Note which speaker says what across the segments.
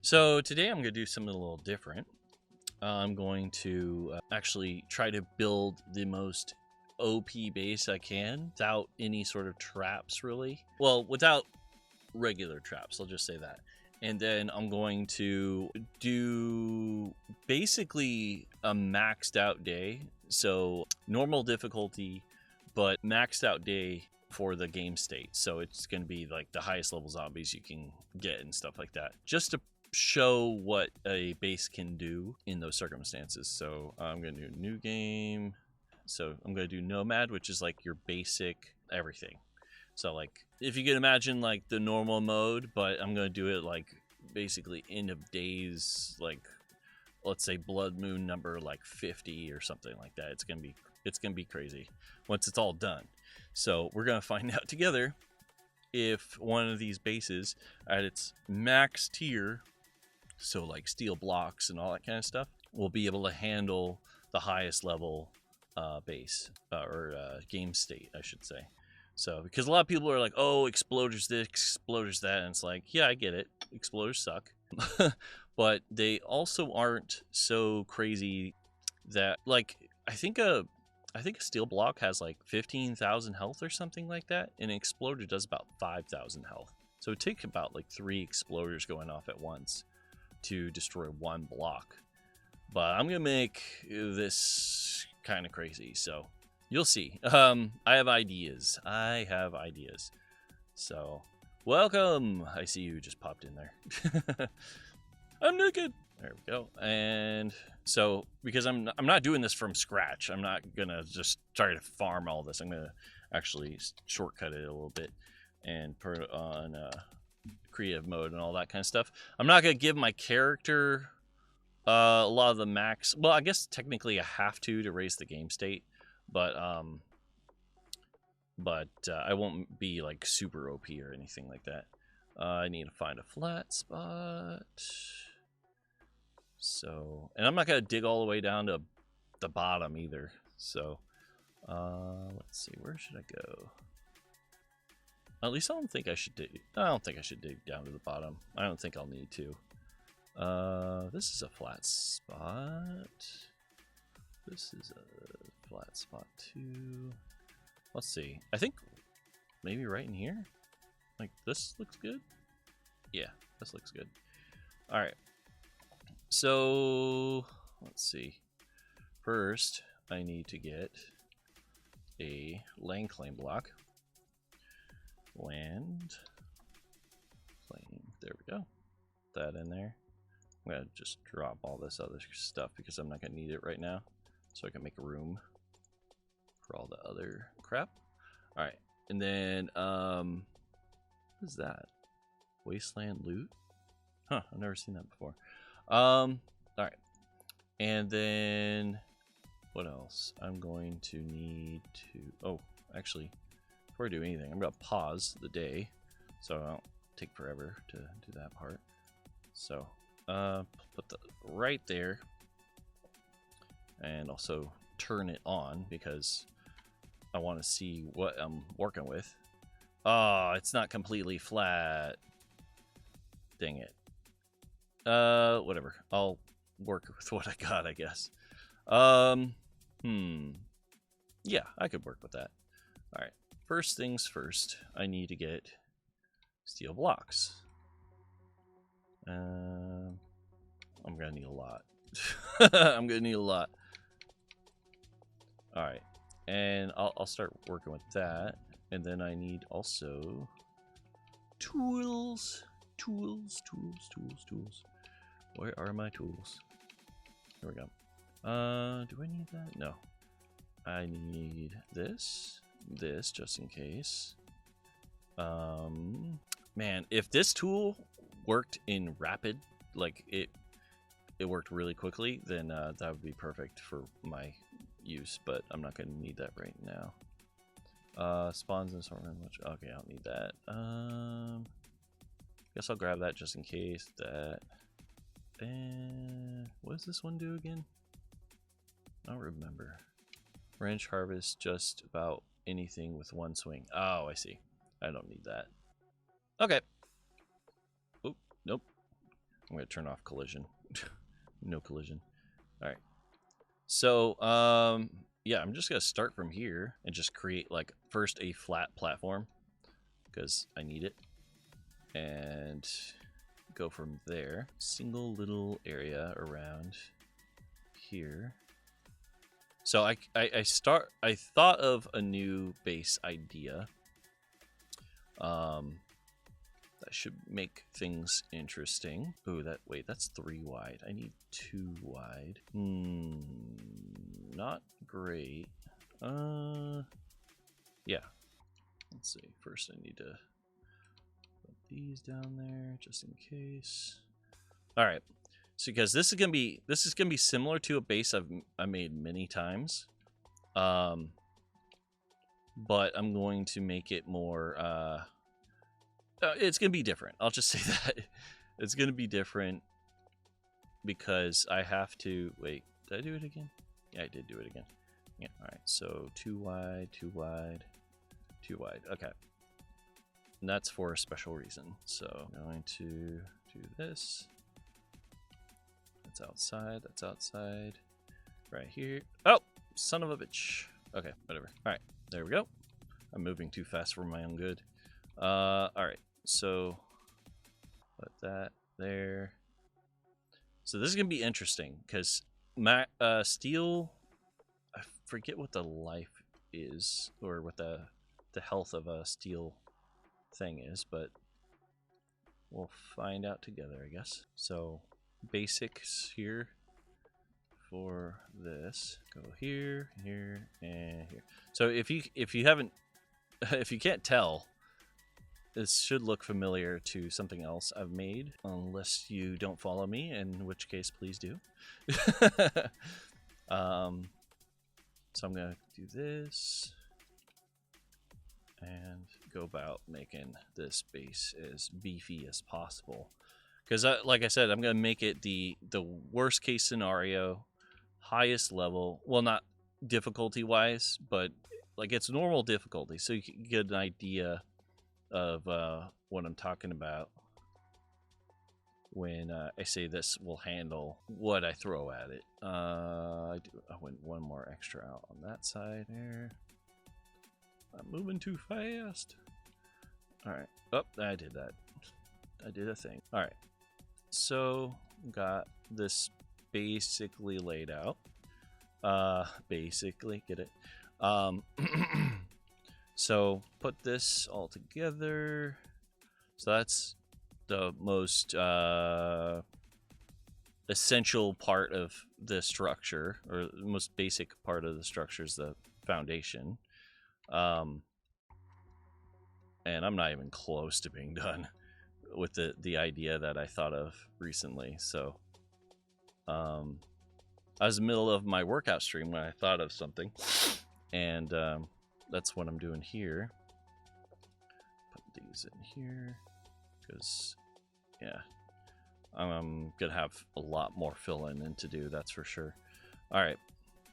Speaker 1: So today I'm going to do something a little different. I'm going to actually try to build the most OP base I can without any sort of traps, really. Well, without regular traps, I'll just say that. And then I'm going to do basically a maxed out day. So normal difficulty, but maxed out day for the game state. So it's going to be like the highest level zombies you can get and stuff like that. Just to show what a base can do in those circumstances. So I'm going to do new game. So I'm going to do Nomad, which is like your basic everything. So like if you can imagine like the normal mode, but I'm going to do it like basically end of days, like let's say blood moon number like 50 or something like that. It's going to be crazy once it's all done. So we're going to find out together if one of these bases at its max tier, so like steel blocks and all that kind of stuff, will be able to handle the highest level base or game state, I should say. So because a lot of people are like, oh, exploders this, exploders that, and it's like, yeah, I get it, exploders suck. But they also aren't so crazy that, like, I think a steel block has like 15,000 health or something like that, and an exploder does about 5,000 health. So it takes about like 3 exploders going off at once to destroy one block. But I'm gonna make this kind of crazy, so you'll see. I have ideas. So welcome. I see you just popped in there. I'm naked. There we go. And so because I'm not doing this from scratch, I'm not gonna just try to farm all this. I'm gonna actually shortcut it a little bit and put it on creative mode and all that kind of stuff. I'm not gonna give my character a lot of the max. Well, I guess technically I have to raise the game state, but I won't be like super OP or anything like that. I need to find a flat spot. So, and I'm not gonna dig all the way down to the bottom either. So, let's see, where should I go? At least I don't think I should dig. I don't think I should dig down to the bottom. I don't think I'll need to. This is a flat spot. This is a flat spot too. Let's see. I think maybe right in here. Like this looks good. Yeah, this looks good. All right. So let's see. First, I need to get a land claim block. Land claim. There we go. That in there. I'm gonna just drop all this other stuff because I'm not gonna need it right now, so I can make room for all the other crap. All right, and then what is that? Wasteland loot? Huh? I've never seen that before. All right, and then what else? I'm going to need to. Oh, actually, before I do anything, I'm gonna pause the day, so I don't take forever to do that part. So. Put the right there, and also turn it on because I want to see what I'm working with. Oh, it's not completely flat. Dang it. Whatever. I'll work with what I got, I guess. Yeah, I could work with that. All right. First things first, I need to get steel blocks. I'm gonna need a lot. I'm gonna need a lot. All right, and I'll start working with that, and then I need also tools. Where are my tools? Here we go. Do I need that? No. I need this just in case. Man, if this tool worked in rapid, like it worked really quickly, then that would be perfect for my use, but I'm not going to need that right now. Spawns and assortment. Okay, I don't need that. Guess I'll grab that just in case. That. And what does this one do again? I don't remember. Ranch harvest just about anything with one swing. Oh, I see. I don't need that. Okay. Oh, nope. I'm gonna turn off collision. No collision. All right. So, yeah, I'm just gonna start from here and just create like first a flat platform because I need it, and go from there. Single little area around here. So I thought of a new base idea. That should make things interesting. Ooh, that's 3 wide. I need 2 wide. Not great. Yeah. Let's see. First I need to put these down there just in case. All right. So because this is gonna be similar to a base I made many times. But I'm going to make it more it's going to be different. I'll just say that. It's going to be different because I have to... Wait, did I do it again? Yeah, I did do it again. Yeah, alright. So 2 wide, 2 wide, 2 wide. Okay. And that's for a special reason. So I'm going to do this. That's outside. That's outside. Right here. Oh! Son of a bitch. Okay, whatever. Alright, there we go. I'm moving too fast for my own good. Alright. So, put that there. So this is going to be interesting, because steel, I forget what the life is, or what the health of a steel thing is, but we'll find out together, I guess. So, basics here for this. Go here, here, and here. So if you haven't, if you can't tell, this should look familiar to something else I've made, unless you don't follow me, in which case, please do. So I'm going to do this and go about making this base as beefy as possible. Because, like I said, I'm going to make it the worst case scenario, highest level. Well, not difficulty-wise, but like it's normal difficulty, so you can get an idea of what I'm talking about when I say this will handle what I throw at it. I went 1 more extra out on that side there. I'm moving too fast. All right. Oh, I did that. I did a thing. All right. So got this basically laid out. Basically, get it? So put this all together. So that's the most essential part of the structure, or the most basic part of the structure is the foundation. And I'm not even close to being done with the idea that I thought of recently. So I was in the middle of my workout stream when I thought of something, and that's what I'm doing here. Put these in here because, yeah, I'm gonna have a lot more filling in to do, that's for sure. All right,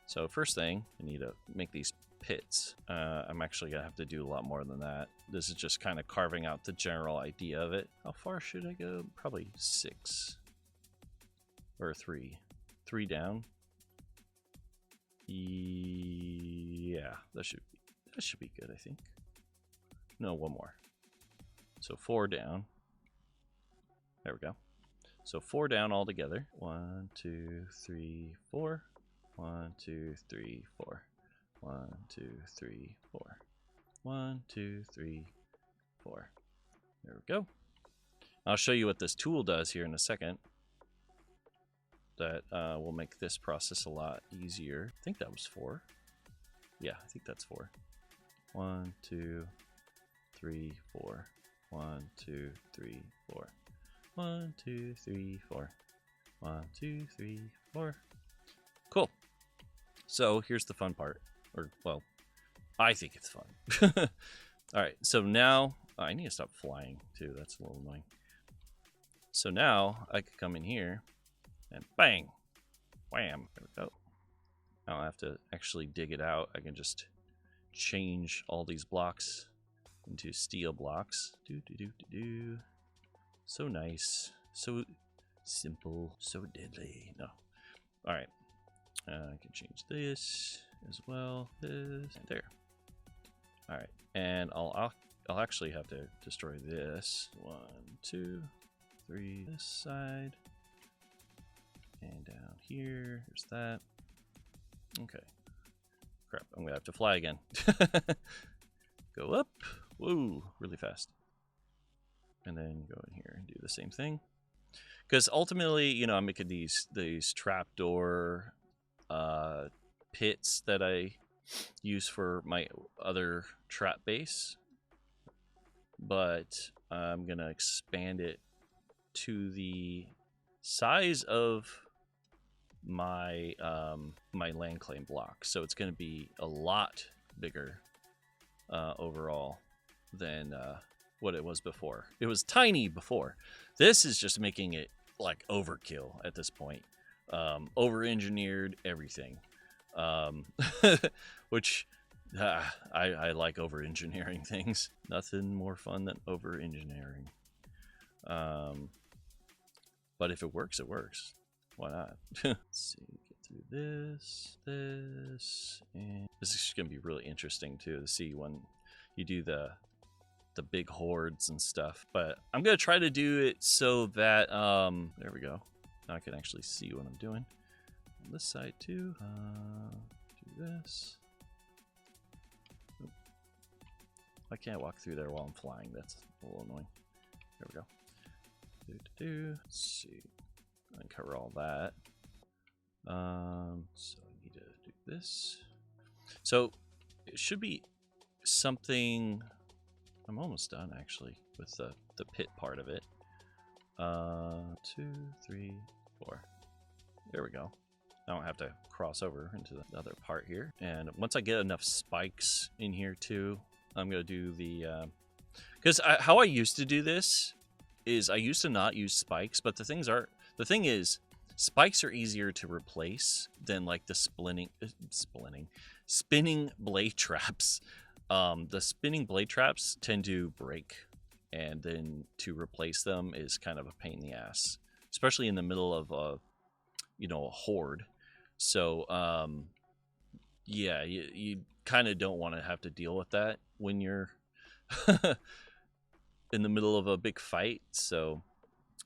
Speaker 1: so first thing, I need to make these pits. I'm actually gonna have to do a lot more than that. This is just kind of carving out the general idea of it. How far should I go? Probably 6 or 3 down. Yeah, that should be good, I think. No, 1 more. So 4 down. There we go. So 4 down all together. 1, 2, 3, 4. 1, 2, 3, 4. 1, 2, 3, 4. 1, 2, 3, 4. There we go. I'll show you what this tool does here in a second. That will make this process a lot easier. I think that was 4. Yeah, I think that's 4. 1, 2, 3, 4. 1, 2, 3, 4. 1, 2, 3, 4. 1, 2, 3, 4. Cool. So here's the fun part. Or, well, I think it's fun. All right, so now I need to stop flying too. That's a little annoying. So now I could come in here and bang, wham, there we go. I don't have to actually dig it out. I can just change all these blocks into steel blocks. So nice. So Simple, so deadly. No. All right. I can change this as well. This and there. All right, and I'll actually have to destroy this. 1, 2, 3. This side, and down here. Here's that. Okay. Crap, I'm gonna have to fly again. Go up. Whoa, really fast. And then go in here and do the same thing. Because ultimately, you know, I'm making these trapdoor pits that I use for my other trap base. But I'm going to expand it to the size of my my land claim block. So it's going to be a lot bigger overall than what it was before. It was tiny before. This is just making it like overkill at this point. Over-engineered everything. Which I like over-engineering things. Nothing more fun than over-engineering. But if it works, it works. Why not? Let's see, get through this, and this is going to be really interesting too to see when you do the big hordes and stuff. But I'm going to try to do it so that there we go. Now I can actually see what I'm doing. On this side too. Do this. Oop. I can't walk through there while I'm flying. That's a little annoying. There we go. Let's see. And cover all that. So I need to do this. So it should be something. I'm almost done actually with the pit part of it. 2, 3, 4. There we go. I don't have to cross over into the other part here. And once I get enough spikes in here too, I'm gonna do the because how I used to do this is I used to not use spikes, but the thing is spikes are easier to replace than like the spinning blade traps. The spinning blade traps tend to break, and then to replace them is kind of a pain in the ass, especially in the middle of a horde. So yeah, you kind of don't want to have to deal with that when you're in the middle of a big fight. So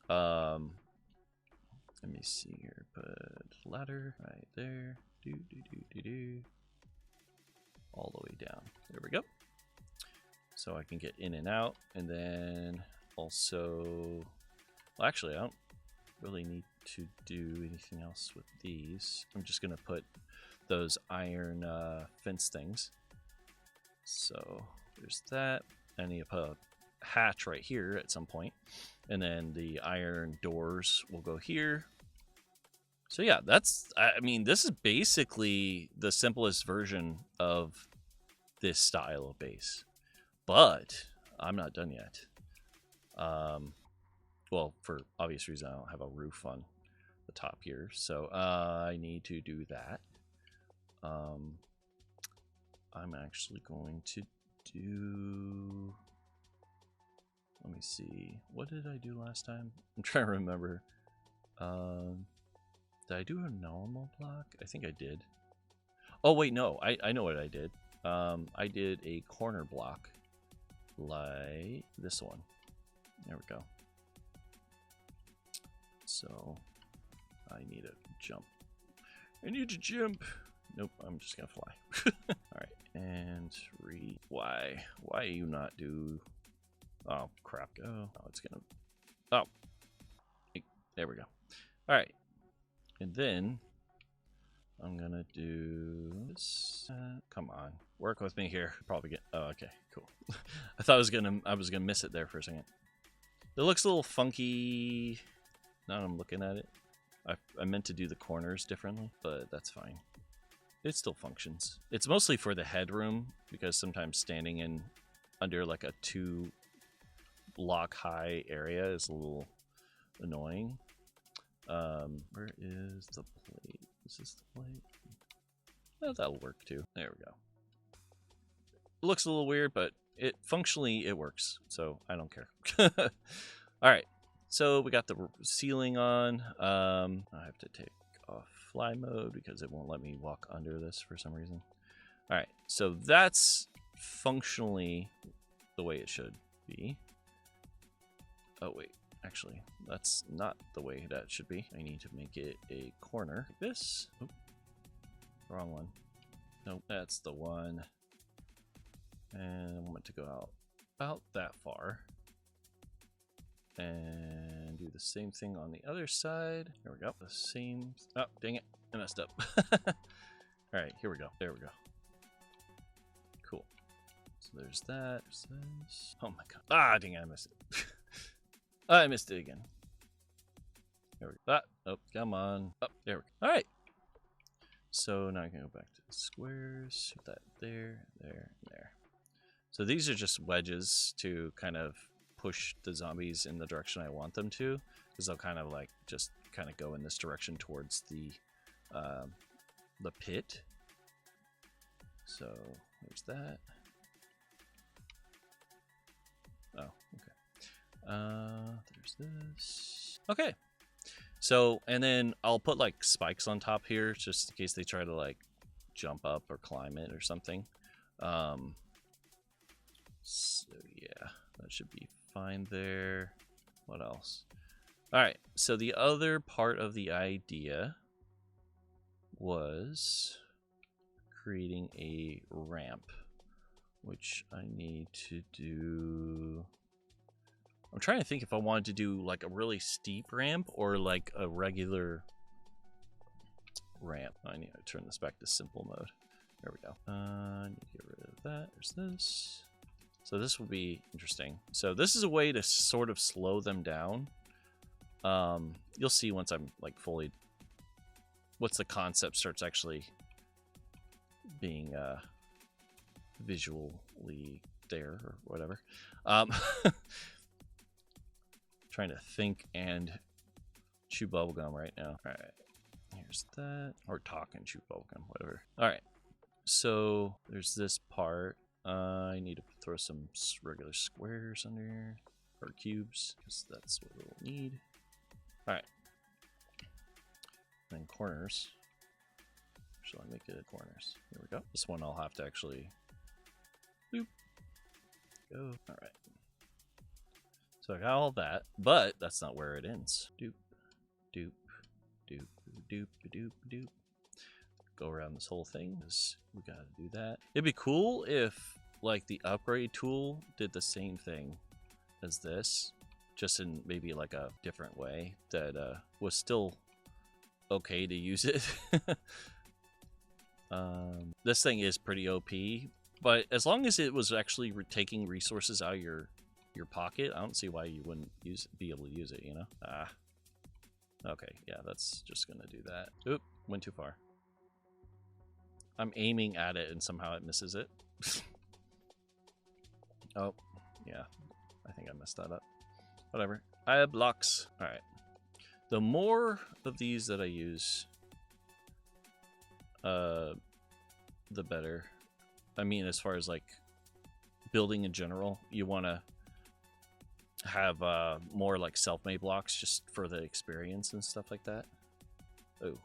Speaker 1: let me see here. Put ladder right there. All the way down. There we go. So I can get in and out, and then also, well, actually, I don't really need to do anything else with these. I'm just gonna put those iron fence things. So there's that. I need to put a hatch right here at some point, and then the iron doors will go here. So yeah, I mean, this is basically the simplest version of this style of base, but I'm not done yet. Well, for obvious reason, I don't have a roof on the top here, so I need to do that. I'm actually going to do, let me see, what did I do last time? I'm trying to remember. Did I do a normal block? I think I did. Oh wait, no, I know what I did. I did a corner block like this one. There we go. So I need to jump. I need to jump. Nope, I'm just gonna fly. All right, and why you not do? Oh crap! Oh, it's gonna. Oh, there we go. All right, and then I'm gonna do this. Come on, work with me here. Probably get. Oh, okay, cool. I thought I was gonna miss it there for a second. It looks a little funky. Now I'm looking at it. I meant to do the corners differently, but that's fine. It still functions. It's mostly for the headroom, because sometimes standing in under like a 2 block high area is a little annoying. Where is the plate? Is this the plate? Oh, that'll work too. There we go. It looks a little weird, but functionally it works, so I don't care. All right, so we got the ceiling on. I have to take off fly mode because it won't let me walk under this for some reason. All right, so that's functionally the way it should be. Oh wait, actually, that's not the way that should be. I need to make it a corner like this. Oop, wrong one. Nope, that's the one. And I want it to go out about that far. And do the same thing on the other side. There we go. The same. Oh, dang it. I messed up. All right, here we go. There we go. Cool. So there's that. There's this. Oh my god. Ah, dang it. I missed it. I missed it again. There we go. Ah, oh, come on. Oh, there we go. All right. So now I can go back to the squares. Put that there, there, and there. So these are just wedges to kind of push the zombies in the direction I want them to, because they'll kind of like just kind of go in this direction towards the pit. So there's that. Oh, okay. There's this. Okay. So, and then I'll put like spikes on top here just in case they try to like jump up or climb it or something. So yeah, that should be fine there. What else? All right, so the other part of the idea was creating a ramp, which I need to do. I'm trying to think if I wanted to do like a really steep ramp or like a regular ramp. I need to turn this back to simple mode. There we go. I need to get rid of that. There's this. So this will be interesting. So this is a way to sort of slow them down. You'll see once I'm like fully, once the concept starts actually being visually there or whatever. Trying to think and chew bubblegum right now. All right, here's that. Or talk and chew bubblegum, whatever. All right, so there's this part. I need to throw some regular squares under here, or cubes, because that's what we'll need. All right. And then corners. Shall I make it corners? Here we go. This one I'll have to actually boop. Go. All right. So I got all that, but that's not where it ends. Doop, doop, doop, doop, doop, doop. Go around this whole thing, because we gotta do that. It'd be cool if like the upgrade tool did the same thing as this, just in maybe like a different way that was still okay to use it. This thing is pretty OP, but as long as it was actually taking resources out of your pocket, I don't see why you wouldn't be able to use it, you know? Okay, yeah, that's just gonna do that. Oop, went too far. I'm aiming at it and somehow it misses it. Oh, yeah. I think I messed that up. Whatever. I have blocks. Alright. The more of these that I use, the better. I mean, as far as like building in general, you want to have more like self-made blocks just for the experience and stuff like that. Oh.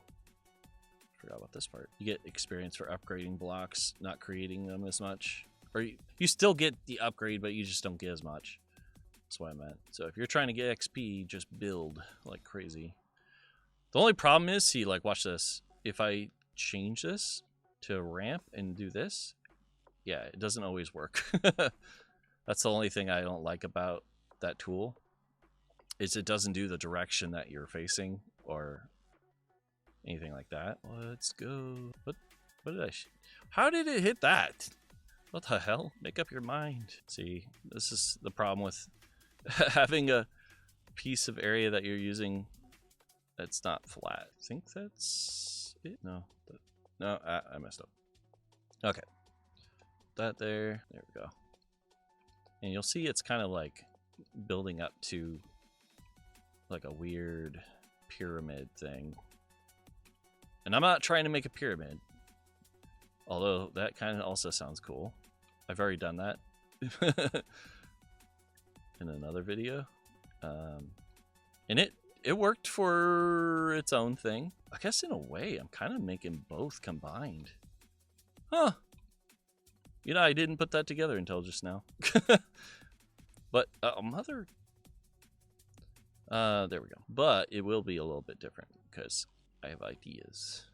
Speaker 1: Forgot about this part. You get experience for upgrading blocks, not creating them as much. Or you still get the upgrade, but you just don't get as much. That's what I meant. So if you're trying to get XP, just build like crazy. The only problem is, see, like, watch this. If I change this to a ramp and do this, yeah, it doesn't always work. That's the only thing I don't like about that tool, is it doesn't do the direction that you're facing or anything like that. Let's go. What did I... How did it hit that? What the hell? Make up your mind. See, this is the problem with having a piece of area that you're using that's not flat. I think that's it. No. No, I messed up. Okay. That there. There we go. And you'll see it's kind of like building up to like a weird pyramid thing. And I'm not trying to make a pyramid, although that kind of also sounds cool. I've already done that in another video. And it worked for its own thing. I guess in a way, I'm kind of making both combined. Huh. You know, I didn't put that together until just now. But mother... there we go. But it will be a little bit different because I have ideas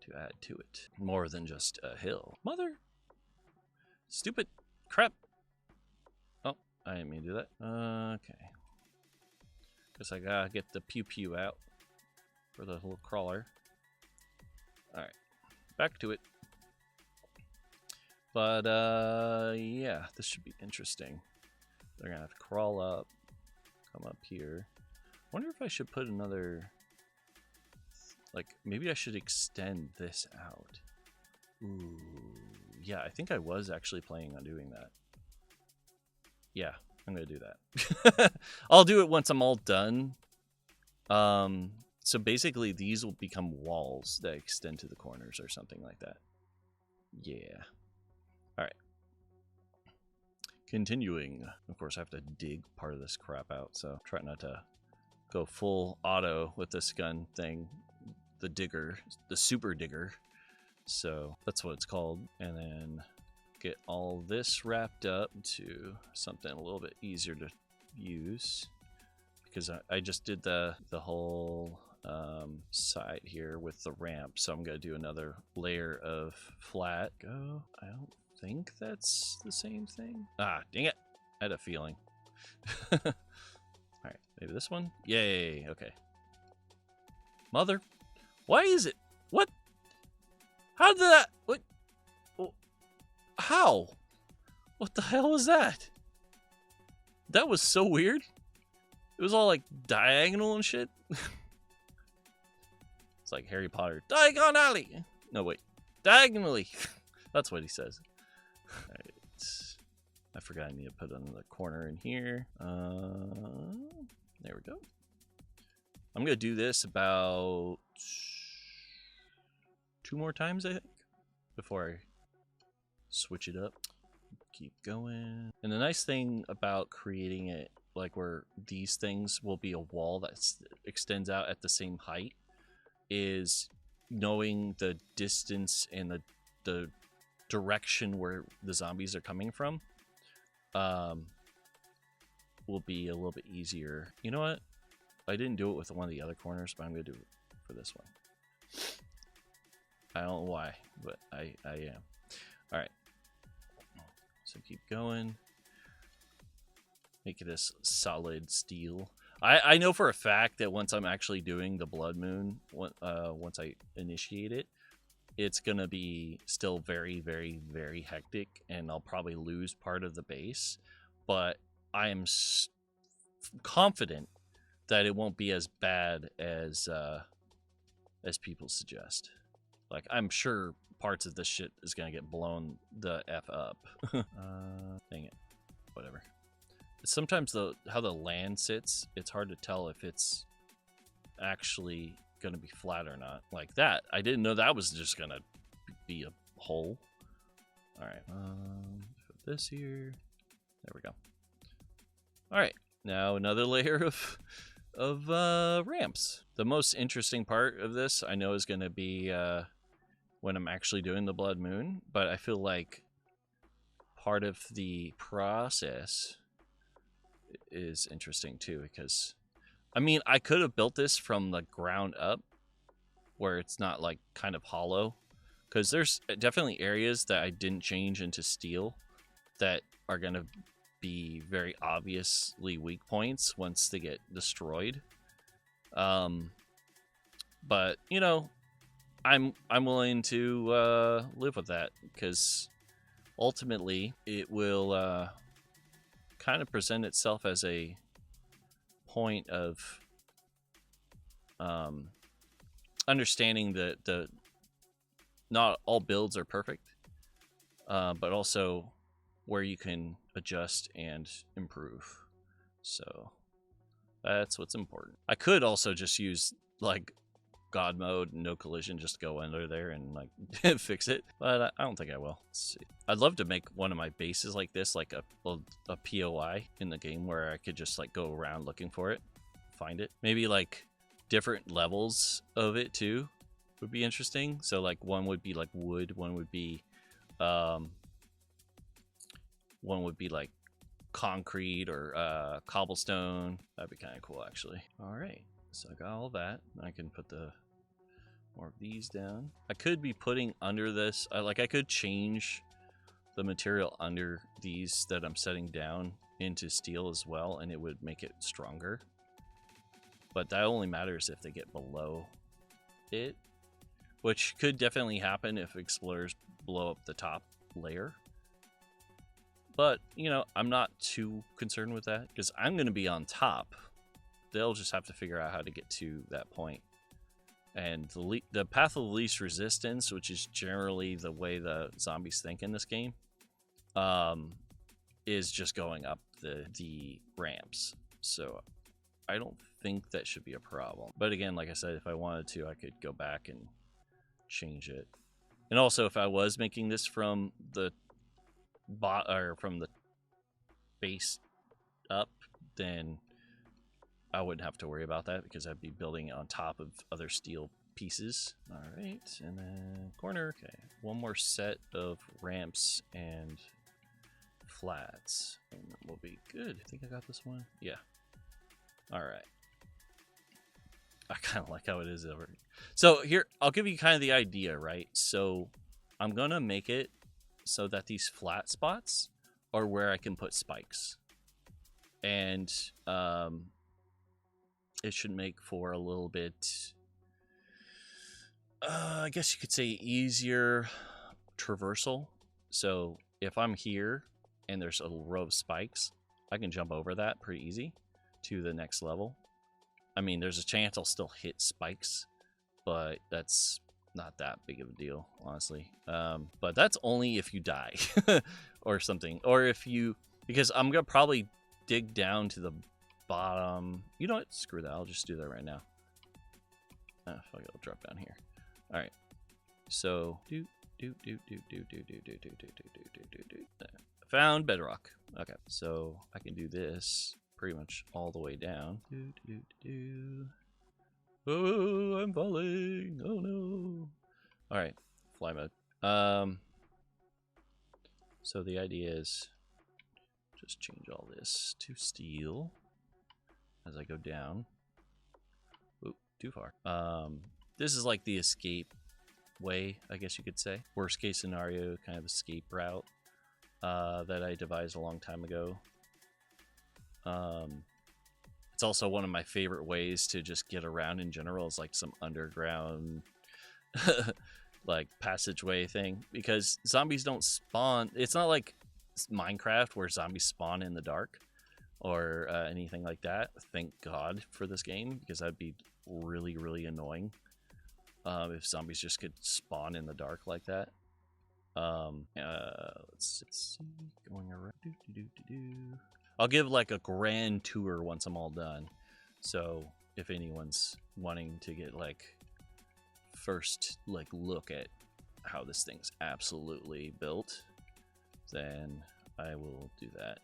Speaker 1: to add to it. More than just a hill. Mother... Stupid crap. Oh, I didn't mean to do that. Okay. Guess I gotta get the pew-pew out for the little crawler. Alright. Back to it. But, yeah, this should be interesting. They're gonna have to crawl up, come up here. Wonder if I should put another... Like, maybe I should extend this out. Ooh, yeah, I think I was actually planning on doing that. Yeah, I'm gonna do that. I'll do it once I'm all done. So basically, these will become walls that extend to the corners or something like that. Yeah. All right. Continuing. Of course, I have to dig part of this crap out, so try not to go full auto with this gun thing. The digger, the super digger. So that's what it's called. And then get all this wrapped up to something a little bit easier to use. Because I just did the whole side here with the ramp. So I'm going to do another layer of flat. Go. I don't think that's the same thing. Ah, dang it. I had a feeling. Alright, maybe this one? Yay, okay. Mother. Why is it? What? How did that? What? How? What the hell was that? That was so weird. It was all like diagonal and shit. It's like Harry Potter. Diagonally. No, wait. Diagonally. That's what he says. All right. I forgot I need to put another corner in here. There we go. I'm going to do this about 2 more times, I think, before I switch it up. Keep going. And the nice thing about creating it like where these things will be a wall that extends out at the same height is knowing the distance and the direction where the zombies are coming from will be a little bit easier. You know what? I didn't do it with one of the other corners, but I'm going to do it for this one. I don't know why, but I am. All right. So keep going. Make this solid steel. I know for a fact that once I'm actually doing the Blood Moon, once I initiate it, it's going to be still very, very, very hectic, and I'll probably lose part of the base. But I am confident that it won't be as bad as people suggest. Like, I'm sure parts of this shit is going to get blown the F up. Dang it. Whatever. Sometimes how the land sits, it's hard to tell if it's actually going to be flat or not. Like that. I didn't know that was just going to be a hole. All right. Put this here. There we go. All right. Now another layer of ramps. The most interesting part of this, I know, is going to be when I'm actually doing the Blood Moon, but I feel like part of the process is interesting too, because I mean, I could have built this from the ground up where it's not like kind of hollow, because there's definitely areas that I didn't change into steel that are going to be very obviously weak points once they get destroyed. But you know, I'm willing to live with that, because ultimately it will kind of present itself as a point of understanding that not all builds are perfect, but also where you can adjust and improve. So that's what's important. I could also just use like God mode, no collision, just go under there and like fix it, but I don't think I will. Let's see. I'd love to make one of my bases like this, like a POI in the game where I could just like go around looking for it, find it. Maybe like different levels of it too would be interesting. So like one would be like wood, one would be like concrete or cobblestone. That'd be kind of cool actually. All right, so I got all that. I can put the more of these down. I could be putting under this, I could change the material under these that I'm setting down into steel as well, and it would make it stronger. But that only matters if they get below it, which could definitely happen if explorers blow up the top layer. But, you know, I'm not too concerned with that because I'm going to be on top. They'll just have to figure out how to get to that point. And the path of least resistance, which is generally the way the zombies think in this game, is just going up the ramps. So I don't think that should be a problem. But again, like I said, if I wanted to, I could go back and change it. And also, if I was making this from the from the base up, then I wouldn't have to worry about that because I'd be building it on top of other steel pieces. All right, and then corner. Okay, one more set of ramps and flats, and we'll be good. I think I got this one. Yeah. All right. I kind of like how it is over. So here, I'll give you kind of the idea, right? So I'm gonna make it so that these flat spots are where I can put spikes, and it should make for a little bit, I guess you could say, easier traversal. So if I'm here and there's a row of spikes, I can jump over that pretty easy to the next level. I mean, there's a chance I'll still hit spikes, but that's not that big of a deal, honestly. But that's only if you die or something, or if you, because I'm gonna probably dig down to the bottom. You know what? Screw that. I'll just do that right now. Fuck it, I'll drop down here. All right. So found bedrock. Okay, so I can do this pretty much all the way down. Oh, I'm falling. Oh no. All right, fly mode. So the idea is just change all this to steel as I go down. Oop, too far. This is like the escape way, I guess you could say. Worst case scenario, kind of escape route that I devised a long time ago. It's also one of my favorite ways to just get around in general, is like some underground like passageway thing, because zombies don't spawn. It's not like Minecraft where zombies spawn in the dark or anything like that. Thank God for this game, because that'd be really, really annoying if zombies just could spawn in the dark like that. Let's see, going around. I'll give like a grand tour once I'm all done. So if anyone's wanting to get like first like look at how this thing's absolutely built, then I will do that.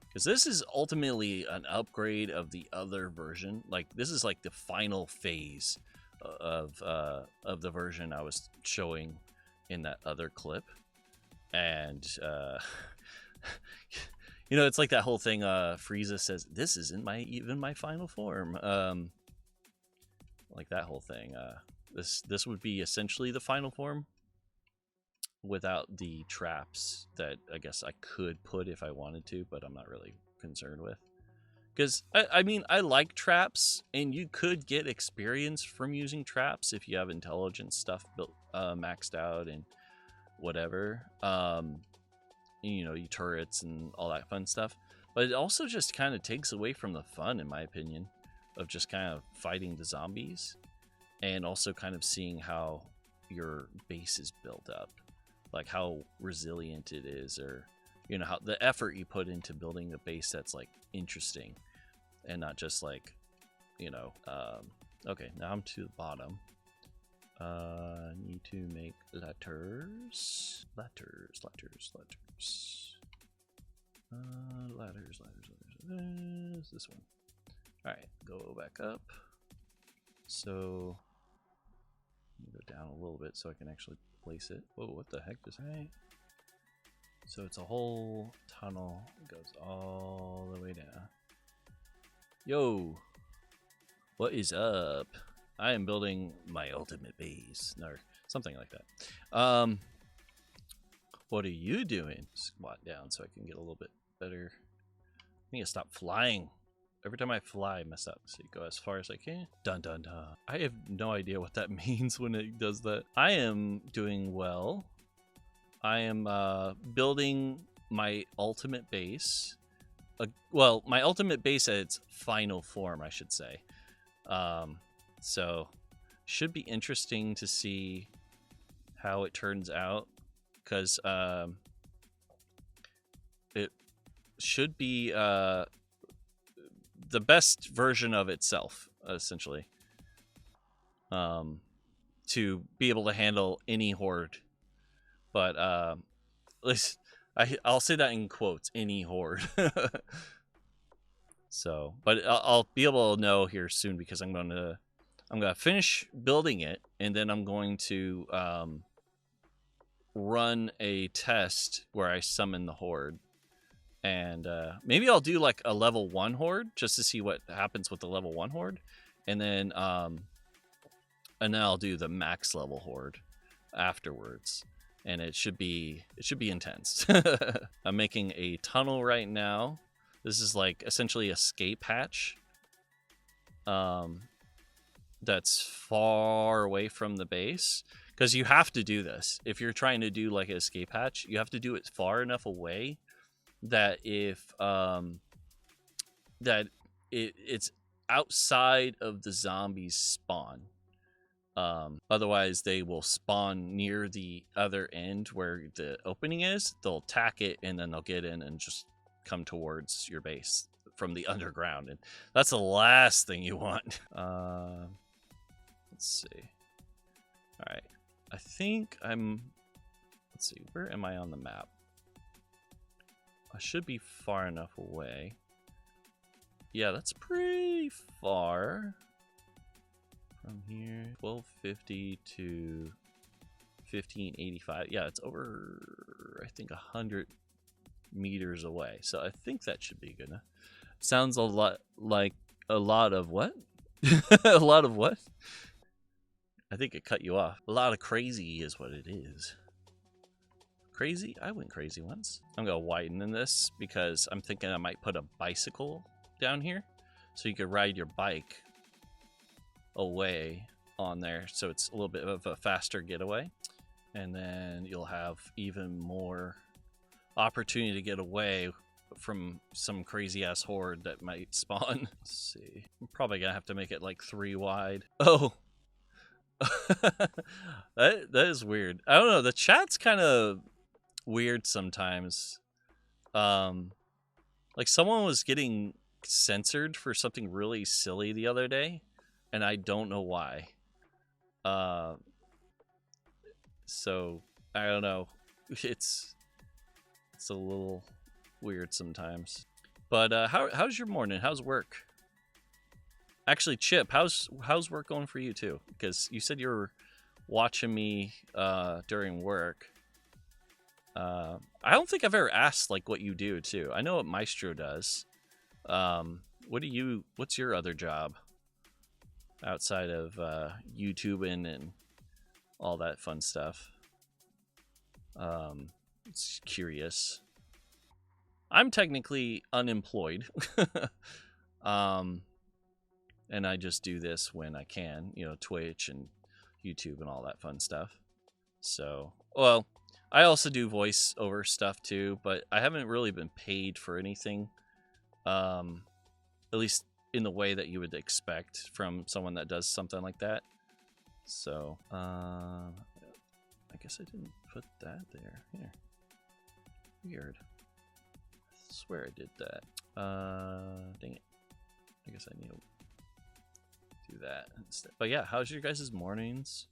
Speaker 1: Because this is ultimately an upgrade of the other version. Like this is like the final phase of the version I was showing in that other clip. And you know, it's like that whole thing Frieza says, this isn't even my final form. Like that whole thing. This would be essentially the final form without the traps that I guess I could put if I wanted to, but I'm not really concerned with. Because, I mean, I like traps, and you could get experience from using traps if you have intelligence stuff built, maxed out and whatever. You know, you turrets and all that fun stuff. But it also just kind of takes away from the fun, in my opinion, of just kind of fighting the zombies. And also kind of seeing how your base is built up. Like how resilient it is, or, you know, how the effort you put into building a base that's like interesting and not just like, you know, okay, now I'm to the bottom. Need to make ladders. Ladders. This one. Alright, go back up. So, go down a little bit so I can actually place it. Whoa, what the heck is that? So it's a whole tunnel. It goes all the way down. Yo! What is up? I am building my ultimate base. Or something like that. What are you doing? Squat down so I can get a little bit better. I need to stop flying. Every time I fly, I mess up. So you go as far as I can. Dun dun dun. I have no idea what that means when it does that. I am doing well. I am building my ultimate base. Well, my ultimate base at its final form, I should say. So, should be interesting to see how it turns out. Because it should be the best version of itself, essentially. To be able to handle any horde. But at least I'll say that in quotes, any horde. So, but I'll be able to know here soon because I'm gonna finish building it, and then I'm going to run a test where I summon the horde, and maybe I'll do like a level 1 horde just to see what happens with the level 1 horde, and then I'll do the max level horde afterwards. And it should be intense. I'm making a tunnel right now. This is like essentially a escape hatch. That's far away from the base. Because you have to do this. If you're trying to do like an escape hatch, you have to do it far enough away that if it's outside of the zombies' spawn. Otherwise they will spawn near the other end where the opening is. They'll attack it and then they'll get in and just come towards your base from the underground, and that's the last thing you want. Let's see. All right, I think let's see, where am I on the map? I should be far enough away. Yeah, that's pretty far. From here, 1250 to 1585. Yeah, it's over, I think, 100 meters away. So I think that should be good enough. Sounds a lot like a lot of what? A lot of what? I think it cut you off. A lot of crazy is what it is. Crazy? I went crazy once. I'm going to widen in this because I'm thinking I might put a bicycle down here so you could ride your bike away on there, so it's a little bit of a faster getaway, and then you'll have even more opportunity to get away from some crazy ass horde that might spawn. Let's see, I'm probably gonna have to make it like 3 wide. Oh, that is weird. I don't know, the chat's kind of weird sometimes. Like someone was getting censored for something really silly the other day, and I don't know why. So I don't know. It's a little weird sometimes. But how's your morning? How's work? Actually, Chip, how's work going for you too? Because you said you were watching me during work. I don't think I've ever asked like what you do too. I know what Maestro does. What's your other job outside of YouTubing and all that fun stuff? It's curious. I'm technically unemployed. And I just do this when I can, Twitch and YouTube and all that fun stuff. So, well, I also do voiceover stuff too, but I haven't really been paid for anything. At least in the way that you would expect from someone that does something like that. So, I guess I didn't put that there. Here. Weird. I swear I did that. Dang it. I guess I need to do that instead. But yeah, how's your guys' mornings?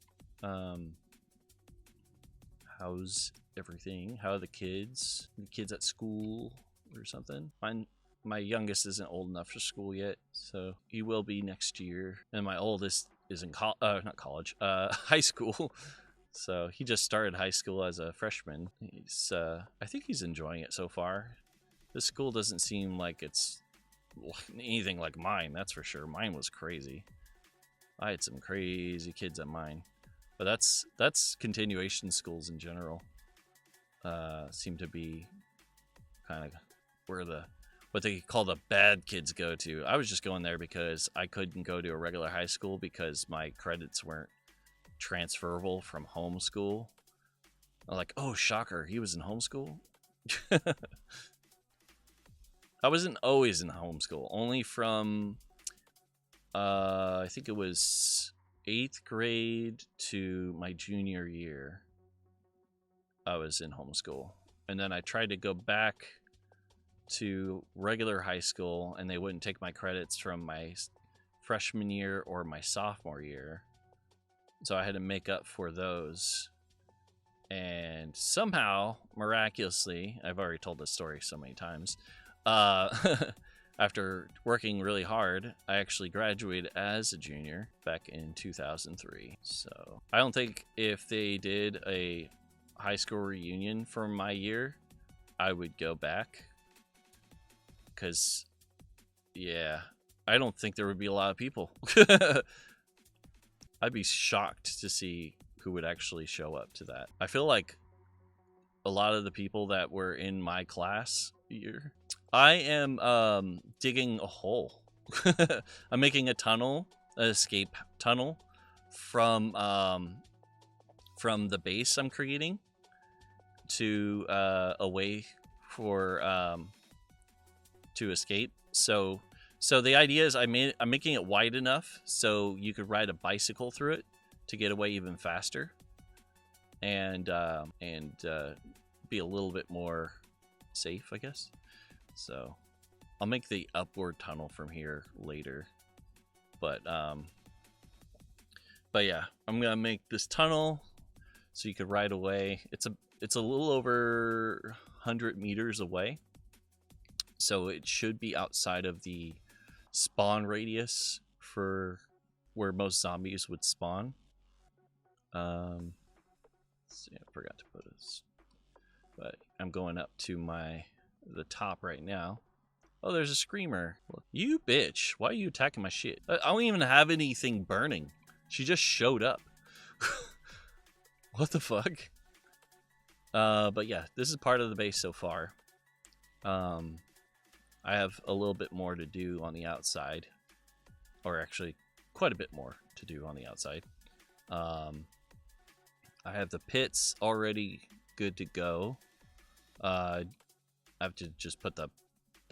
Speaker 1: How's everything? How are the kids? The kids at school or something? Mine my youngest isn't old enough for school yet, so he will be next year. And my oldest is in not college, high school. So he just started high school as a freshman. He's, I think he's enjoying it so far. This school doesn't seem like it's anything like mine, that's for sure. Mine was crazy. I had some crazy kids at mine. But that's continuation schools in general. Seem to be kind of where what they call the bad kids go to. I was just going there because I couldn't go to a regular high school because my credits weren't transferable from homeschool. I'm like, oh, shocker, he was in homeschool? I wasn't always in homeschool, only from, I think it was 8th grade to my junior year, I was in homeschool. And then I tried to go back to regular high school, and they wouldn't take my credits from my freshman year or my sophomore year. So I had to make up for those. And somehow, miraculously, I've already told this story so many times, after working really hard, I actually graduated as a junior back in 2003. So I don't think if they did a high school reunion for my year, I would go back. Because, yeah, I don't think there would be a lot of people. I'd be shocked to see who would actually show up to that. I feel like a lot of the people that were in my class year, I am digging a hole. I'm making a tunnel, an escape tunnel from the base I'm creating to a way for to escape. So the idea is I'm making it wide enough so you could ride a bicycle through it to get away even faster, and be a little bit more safe, I guess. So I'll make the upward tunnel from here later, but yeah, I'm gonna make this tunnel so you could ride away. It's a little over 100 meters away, so it should be outside of the spawn radius for where most zombies would spawn. Let's see, I forgot to put this, but I'm going up to the top right now. Oh, there's a screamer. You bitch, why are you attacking my shit? I don't even have anything burning. She just showed up. What the fuck? But yeah, this is part of the base so far. I have a little bit more to do on the outside, or actually quite a bit more to do on the outside. I have the pits already good to go. I have to just put the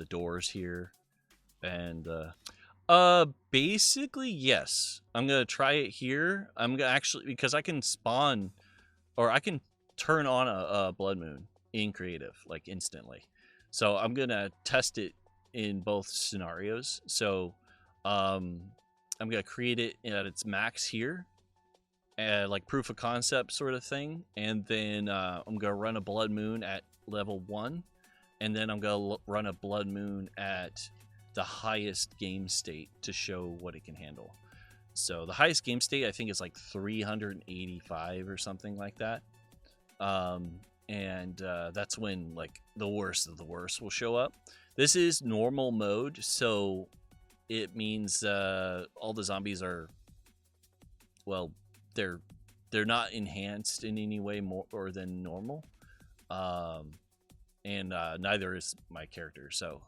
Speaker 1: doors here, and basically yes, I'm gonna try it here. I'm gonna actually, because I can spawn, or I can turn on a blood moon in creative like instantly. So I'm gonna test it in both scenarios. So I'm gonna create it at its max here, like proof of concept sort of thing, and then I'm gonna run a blood moon at level 1, and then I'm gonna run a blood moon at the highest game state to show what it can handle. So the highest game state I think is like 385 or something like that, and that's when like the worst of the worst will show up. This is normal mode, so it means all the zombies are, well, they're not enhanced in any way more than normal, and neither is my character. So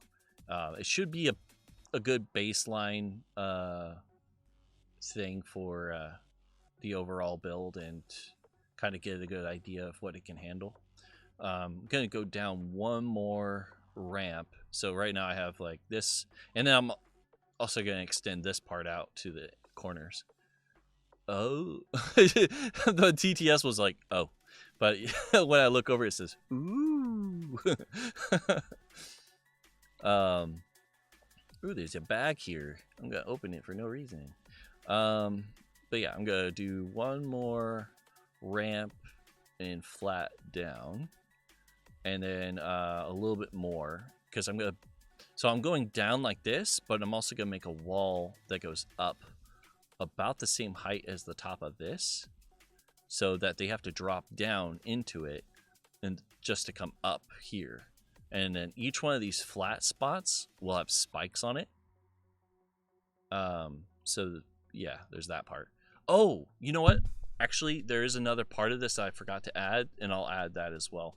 Speaker 1: it should be a good baseline thing for the overall build, and kind of get a good idea of what it can handle. I'm gonna go down one more ramp. So right now I have like this, and then I'm also gonna extend this part out to the corners. Oh, the TTS was like, oh, but when I look over, it says, ooh. Ooh, there's a bag here. I'm gonna open it for no reason. But yeah, I'm gonna do one more ramp and flat down, and then a little bit more, because I'm gonna. So I'm going down like this, but I'm also going to make a wall that goes up about the same height as the top of this, so that they have to drop down into it and just to come up here. And then each one of these flat spots will have spikes on it. So yeah, there's that part. Oh, you know what? Actually, there is another part of this that I forgot to add, and I'll add that as well.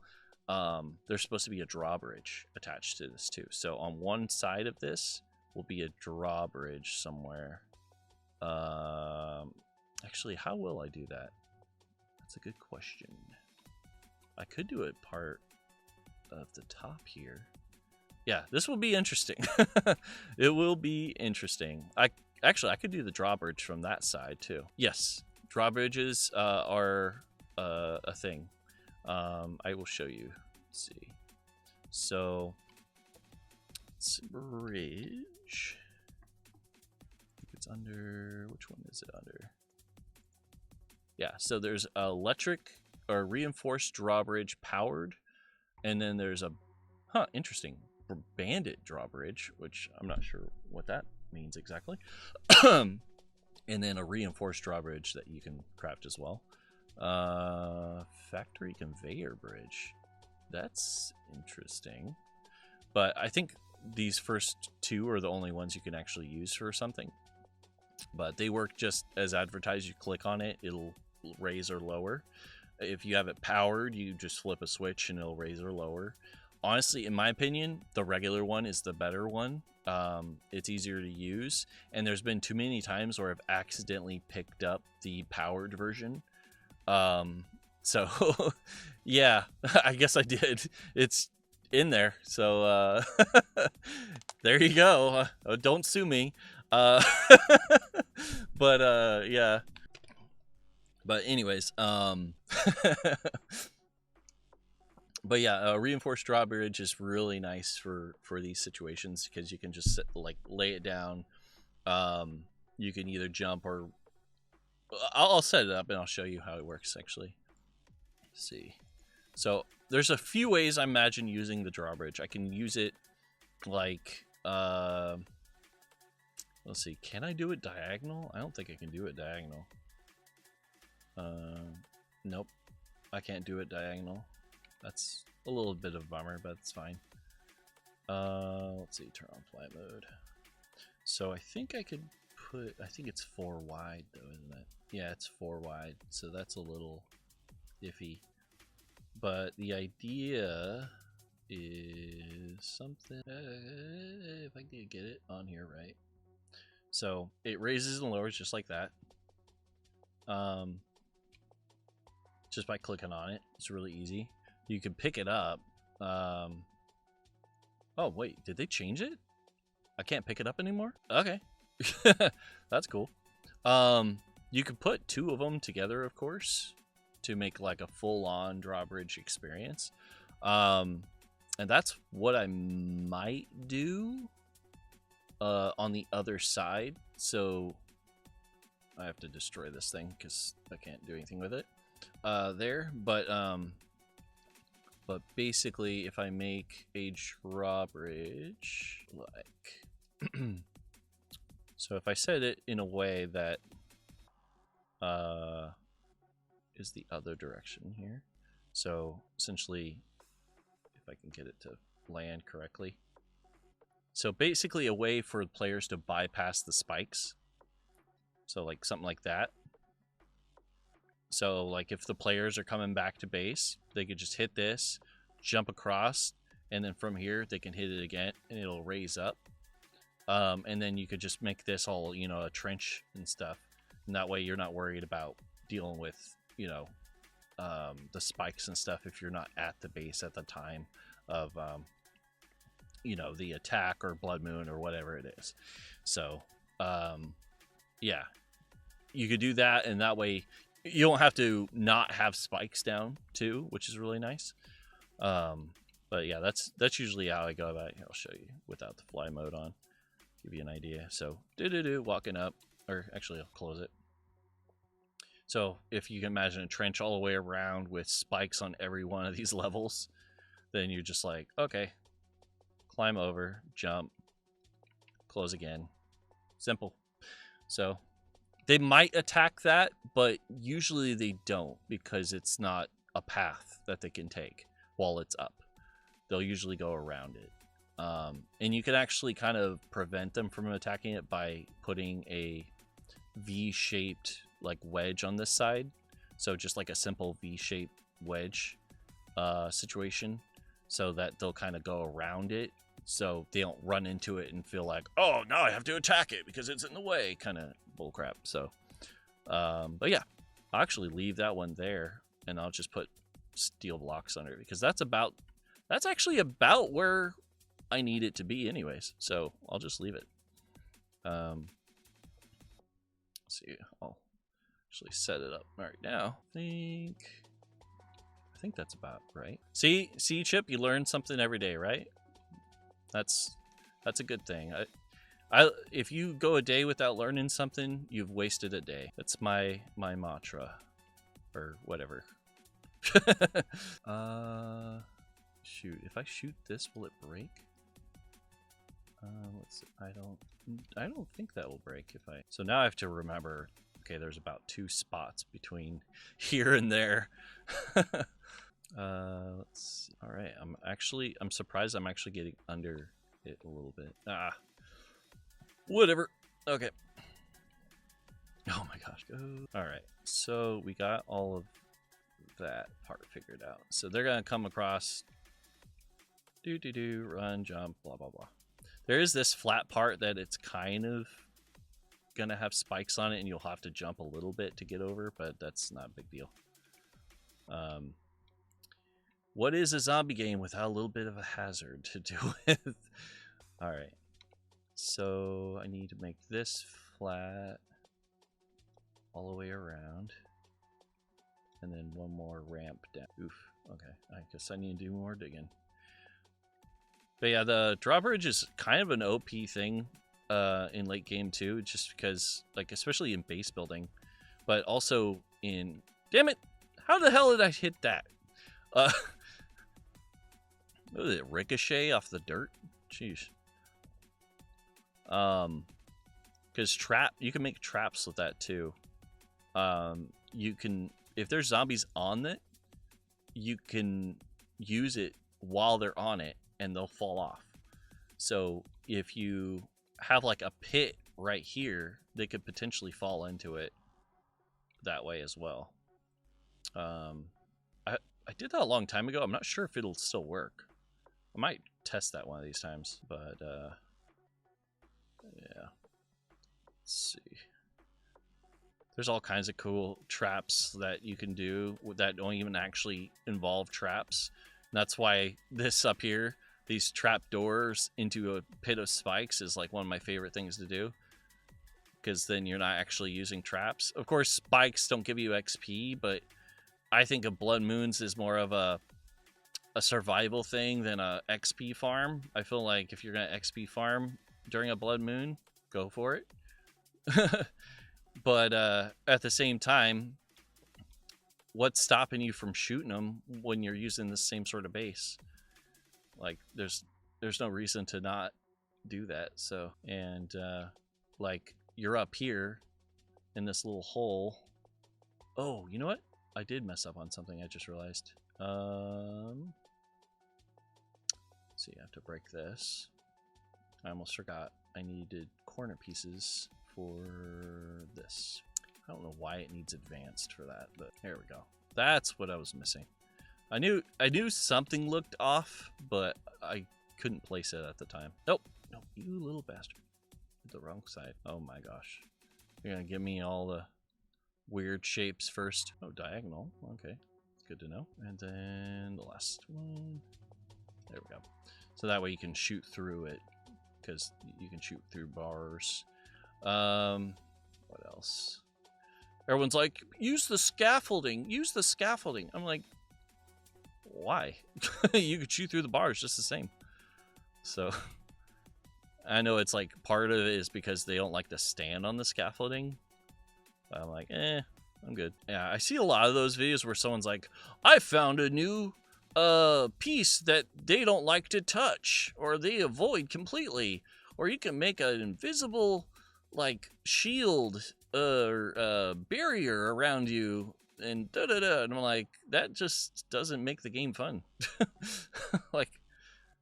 Speaker 1: There's supposed to be a drawbridge attached to this too. So on one side of this will be a drawbridge somewhere. Actually, how will I do that? That's a good question. I could do it part of the top here. Yeah, this will be interesting. It will be interesting. I could do the drawbridge from that side too. Yes, drawbridges are a thing. I will show you. Let's see. So it's bridge. I think it's under. Which one is it under? Yeah. So there's electric or reinforced drawbridge powered, and then there's a interesting bandit drawbridge, which I'm not sure what that means exactly. And then a reinforced drawbridge that you can craft as well. Factory conveyor bridge. That's interesting. But I think these first two are the only ones you can actually use for something. But they work just as advertised. You click on it, it'll raise or lower. If you have it powered, you just flip a switch and it'll raise or lower. Honestly, in my opinion, the regular one is the better one. It's easier to use, and there's been too many times where I've accidentally picked up the powered version. So yeah, I guess I did. It's in there. So there you go. Don't sue me. But yeah. But anyways, but yeah, reinforced drawbridge is really nice for these situations because you can just lay it down. You can either jump or I'll set it up and I'll show you how it works actually. Let's see. So there's a few ways I imagine using the drawbridge. I can use it like let's see. Can I do it diagonal? I don't think I can do it diagonal. Nope. I can't do it diagonal. That's a little bit of a bummer, but it's fine. Let's see, turn on flight mode. So I think I could put, I think it's 4 wide though, isn't it? Yeah, it's 4 wide, so that's a little iffy. But the idea is something, if I can get it on here right. So it raises and lowers just like that. Just by clicking on it, it's really easy. You can pick it up. Oh wait, did they change it? I can't pick it up anymore? Okay. That's cool. You could put 2 of them together, of course, to make like a full-on drawbridge experience. And that's what I might do on the other side. So I have to destroy this thing because I can't do anything with it there. But basically, if I make a drawbridge, like, so if I set it in a way that is the other direction here, so essentially, if I can get it to land correctly, so basically a way for players to bypass the spikes, so like something like that. So like if the players are coming back to base, they could just hit this, jump across, and then from here they can hit it again and it'll raise up. And then you could just make this all, you know, a trench and stuff. And that way you're not worried about dealing with, you know, the spikes and stuff if you're not at the base at the time of, you know, the attack or blood moon or whatever it is. So, yeah, you could do that, and that way you don't have to not have spikes down too, which is really nice. But yeah, that's usually how I go about it. Here, I'll show you without the fly mode on, give you an idea. So walking up, or actually I'll close it. So if you can imagine a trench all the way around with spikes on every one of these levels, then you're just like, okay, climb over, jump, close again. Simple. So they might attack that, but usually they don't because it's not a path that they can take while it's up. They'll usually go around it. And you can actually kind of prevent them from attacking it by putting a V-shaped like wedge on this side. So just like a simple V-shaped wedge situation, so that they'll kind of go around it, so they don't run into it and feel like, oh, now I have to attack it because it's in the way, kind of bullcrap. So, but yeah, I'll actually leave that one there, and I'll just put steel blocks under it because that's actually about where I need it to be anyways. So I'll just leave it. Let's see, I'll actually set it up right now. I think that's about right. See, Chip, you learn something every day, right? That's a good thing. If you go a day without learning something, you've wasted a day. That's my mantra, or whatever. Shoot, if I shoot this, will it break? Let's see. I don't think that will break if I. So now I have to remember. Okay, there's about 2 spots between here and there. Let's see. All right, I'm surprised I'm actually getting under it a little bit. Whatever. Okay. Oh my gosh. All right, so we got all of that part figured out. So they're gonna come across. Run, jump, blah blah blah. There is this flat part that it's kind of gonna have spikes on it, and you'll have to jump a little bit to get over, but that's not a big deal. What is a zombie game without a little bit of a hazard to do with? All right, so I need to make this flat all the way around, and then one more ramp down. Oof. Okay, I guess I need to do more digging. But yeah, the drawbridge is kind of an OP thing in late game too, just because, like, especially in base building, but also in. Damn it! How the hell did I hit that? What is it, ricochet off the dirt? Jeez. Because you can make traps with that too. You can, if there's zombies on it, you can use it while they're on it, and they'll fall off. So if you have like a pit right here, they could potentially fall into it that way as well. I did that a long time ago. I'm not sure if it'll still work. I might test that one of these times, but yeah. Let's see. There's all kinds of cool traps that you can do that don't even actually involve traps. And that's why this up here, these trap doors into a pit of spikes, is like one of my favorite things to do, because then you're not actually using traps. Of course, spikes don't give you XP, but I think of Blood Moons is more of a survival thing than a XP farm. I feel like if you're gonna XP farm during a Blood Moon, go for it. But at the same time, what's stopping you from shooting them when you're using the same sort of base? Like, there's no reason to not do that. So, and like, you're up here in this little hole. Oh, you know what? I did mess up on something. I just realized. Let's see, I have to break this. I almost forgot. I needed corner pieces for this. I don't know why it needs advanced for that, but here we go. That's what I was missing. I knew something looked off, but I couldn't place it at the time. Nope. No, you little bastard. The wrong side. Oh my gosh. You're gonna give me all the weird shapes first. Oh, diagonal. Okay. Good to know. And then the last one. There we go. So that way you can shoot through it, because you can shoot through bars. What else? Everyone's like, use the scaffolding. Use the scaffolding. I'm like, why? You could shoot through the bars just the same. So I know it's like part of it is because they don't like to stand on the scaffolding. But I'm like, I'm good. Yeah, I see a lot of those videos where someone's like, I found a new a piece that they don't like to touch or they avoid completely. Or you can make an invisible, like, shield or barrier around you and da-da-da. And I'm like, that just doesn't make the game fun. Like,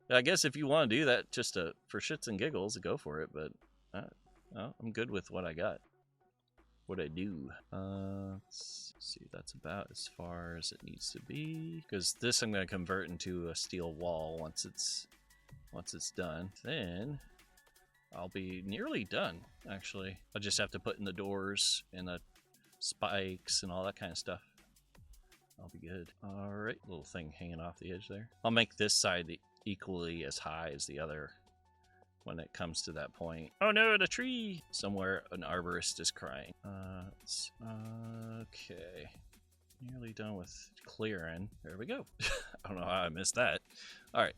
Speaker 1: I guess if you want to do that just for shits and giggles, go for it. But I'm good with what I got. What I do. Let's see, that's about as far as it needs to be. Because this I'm going to convert into a steel wall once it's done. Then I'll be nearly done, actually. I'll just have to put in the doors and the spikes and all that kind of stuff. I'll be good. All right, little thing hanging off the edge there. I'll make this side equally as high as the other when it comes to that point. Oh no, the tree! Somewhere an arborist is crying. Okay. Nearly done with clearing. There we go. I don't know how I missed that. All right.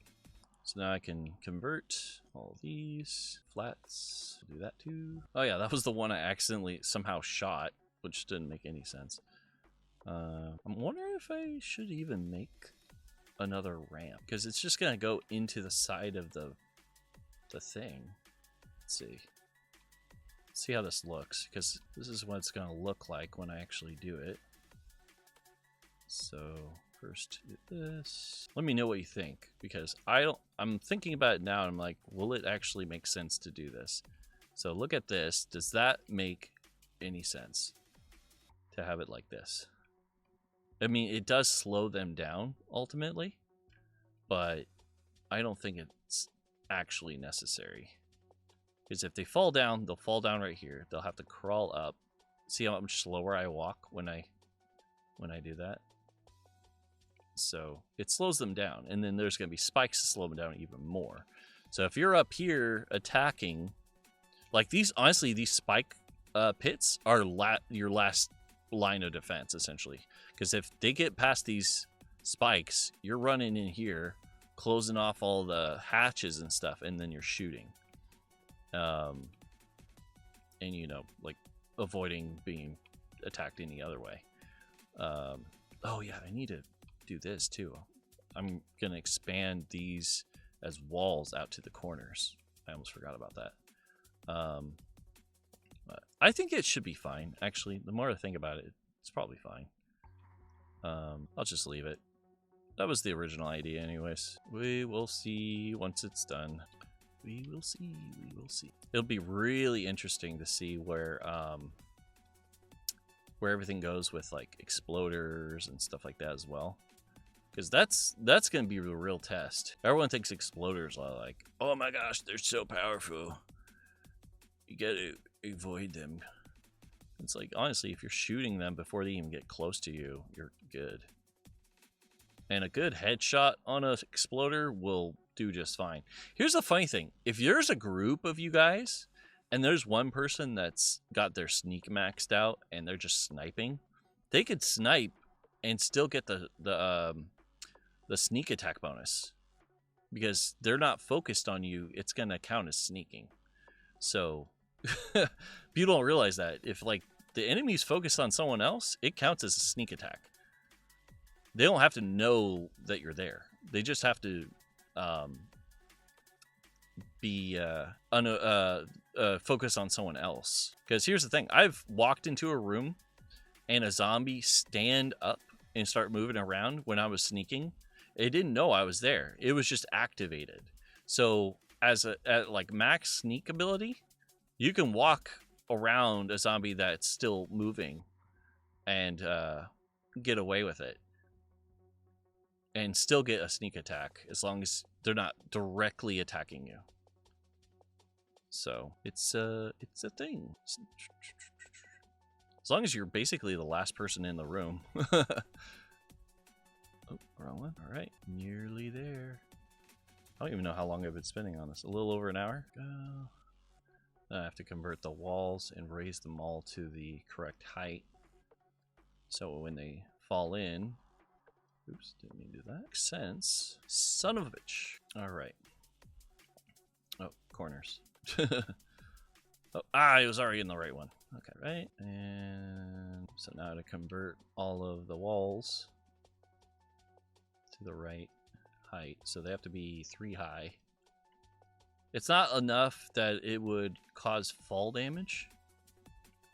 Speaker 1: So now I can convert all these flats. Do that too. Oh yeah, that was the one I accidentally somehow shot, which didn't make any sense. I'm wondering if I should even make another ramp, because it's just gonna go into the side of the thing. Let's see. Let's see how this looks, because this is what it's gonna look like when I actually do it. So first do this. Let me know what you think, because I'm thinking about it now and I'm like, will it actually make sense to do this? So look at this. Does that make any sense to have it like this? I mean, it does slow them down ultimately, but I don't think it's actually necessary. Because if they fall down, they'll fall down right here. They'll have to crawl up. See how much slower I walk when I do that? So it slows them down, and then there's going to be spikes to slow them down even more. So if you're up here attacking, like these, honestly, these spike pits are your last line of defense, essentially. Because if they get past these spikes, you're running in here, closing off all the hatches and stuff, and then you're shooting. And, you know, like, avoiding being attacked any other way. Oh, yeah, I need to do this, too. I'm going to expand these as walls out to the corners. I almost forgot about that. But I think it should be fine, actually. The more I think about it, it's probably fine. I'll just leave it. That was the original idea anyways. We will see once it's done. We will see. We will see. It'll be really interesting to see where everything goes with like exploders and stuff like that as well. Because that's going to be the real test. Everyone thinks exploders are like, oh my gosh, they're so powerful. You gotta avoid them. It's like, honestly, if you're shooting them before they even get close to you, you're good. And a good headshot on an exploder will do just fine. Here's the funny thing. If there's a group of you guys, and there's one person that's got their sneak maxed out, and they're just sniping, they could snipe and still get the sneak attack bonus. Because they're not focused on you, it's going to count as sneaking. So people don't realize that if like the enemy's focused on someone else, it counts as a sneak attack. They don't have to know that you're there. They just have to be focused on someone else. Because here's the thing: I've walked into a room and a zombie stand up and start moving around when I was sneaking. It didn't know I was there. It was just activated. So at like max sneak ability, you can walk around a zombie that's still moving and get away with it. And still get a sneak attack as long as they're not directly attacking you. So it's a thing. As long as you're basically the last person in the room. Oh, wrong one. All right, nearly there. I don't even know how long I've been spending on this. A little over an hour. I have to convert the walls and raise them all to the correct height. So when they fall in, oops, didn't mean to do that. Makes sense. Son of a bitch. All right. Oh, corners. Oh, I was already in the right one. Okay, right. And so now to convert all of the walls to the right height. So they have to be 3 high. It's not enough that it would cause fall damage.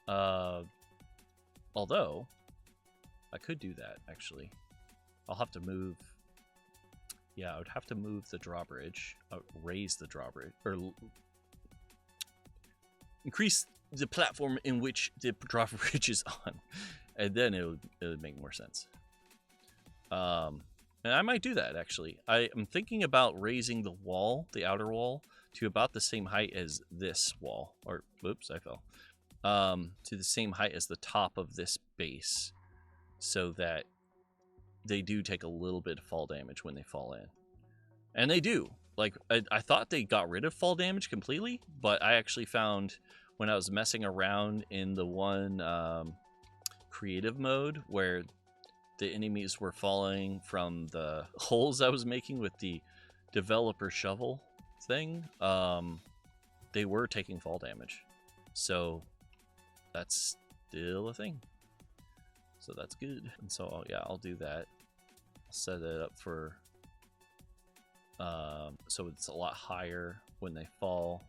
Speaker 1: Although, I could do that, actually. I'll have to move... Yeah, I would have to move the drawbridge. Raise the drawbridge. Or increase the platform in which the drawbridge is on. And then it would make more sense. And I might do that, actually. I am thinking about raising the wall, the outer wall, to about the same height as this wall. Or, whoops, I fell. To the same height as the top of this base. So that they do take a little bit of fall damage when they fall in. And they do. Like, I thought they got rid of fall damage completely, but I actually found when I was messing around in the one creative mode where the enemies were falling from the holes I was making with the developer shovel thing, they were taking fall damage. So that's still a thing. So that's good. And so, yeah, I'll do that. I'll set it up for... so it's a lot higher when they fall.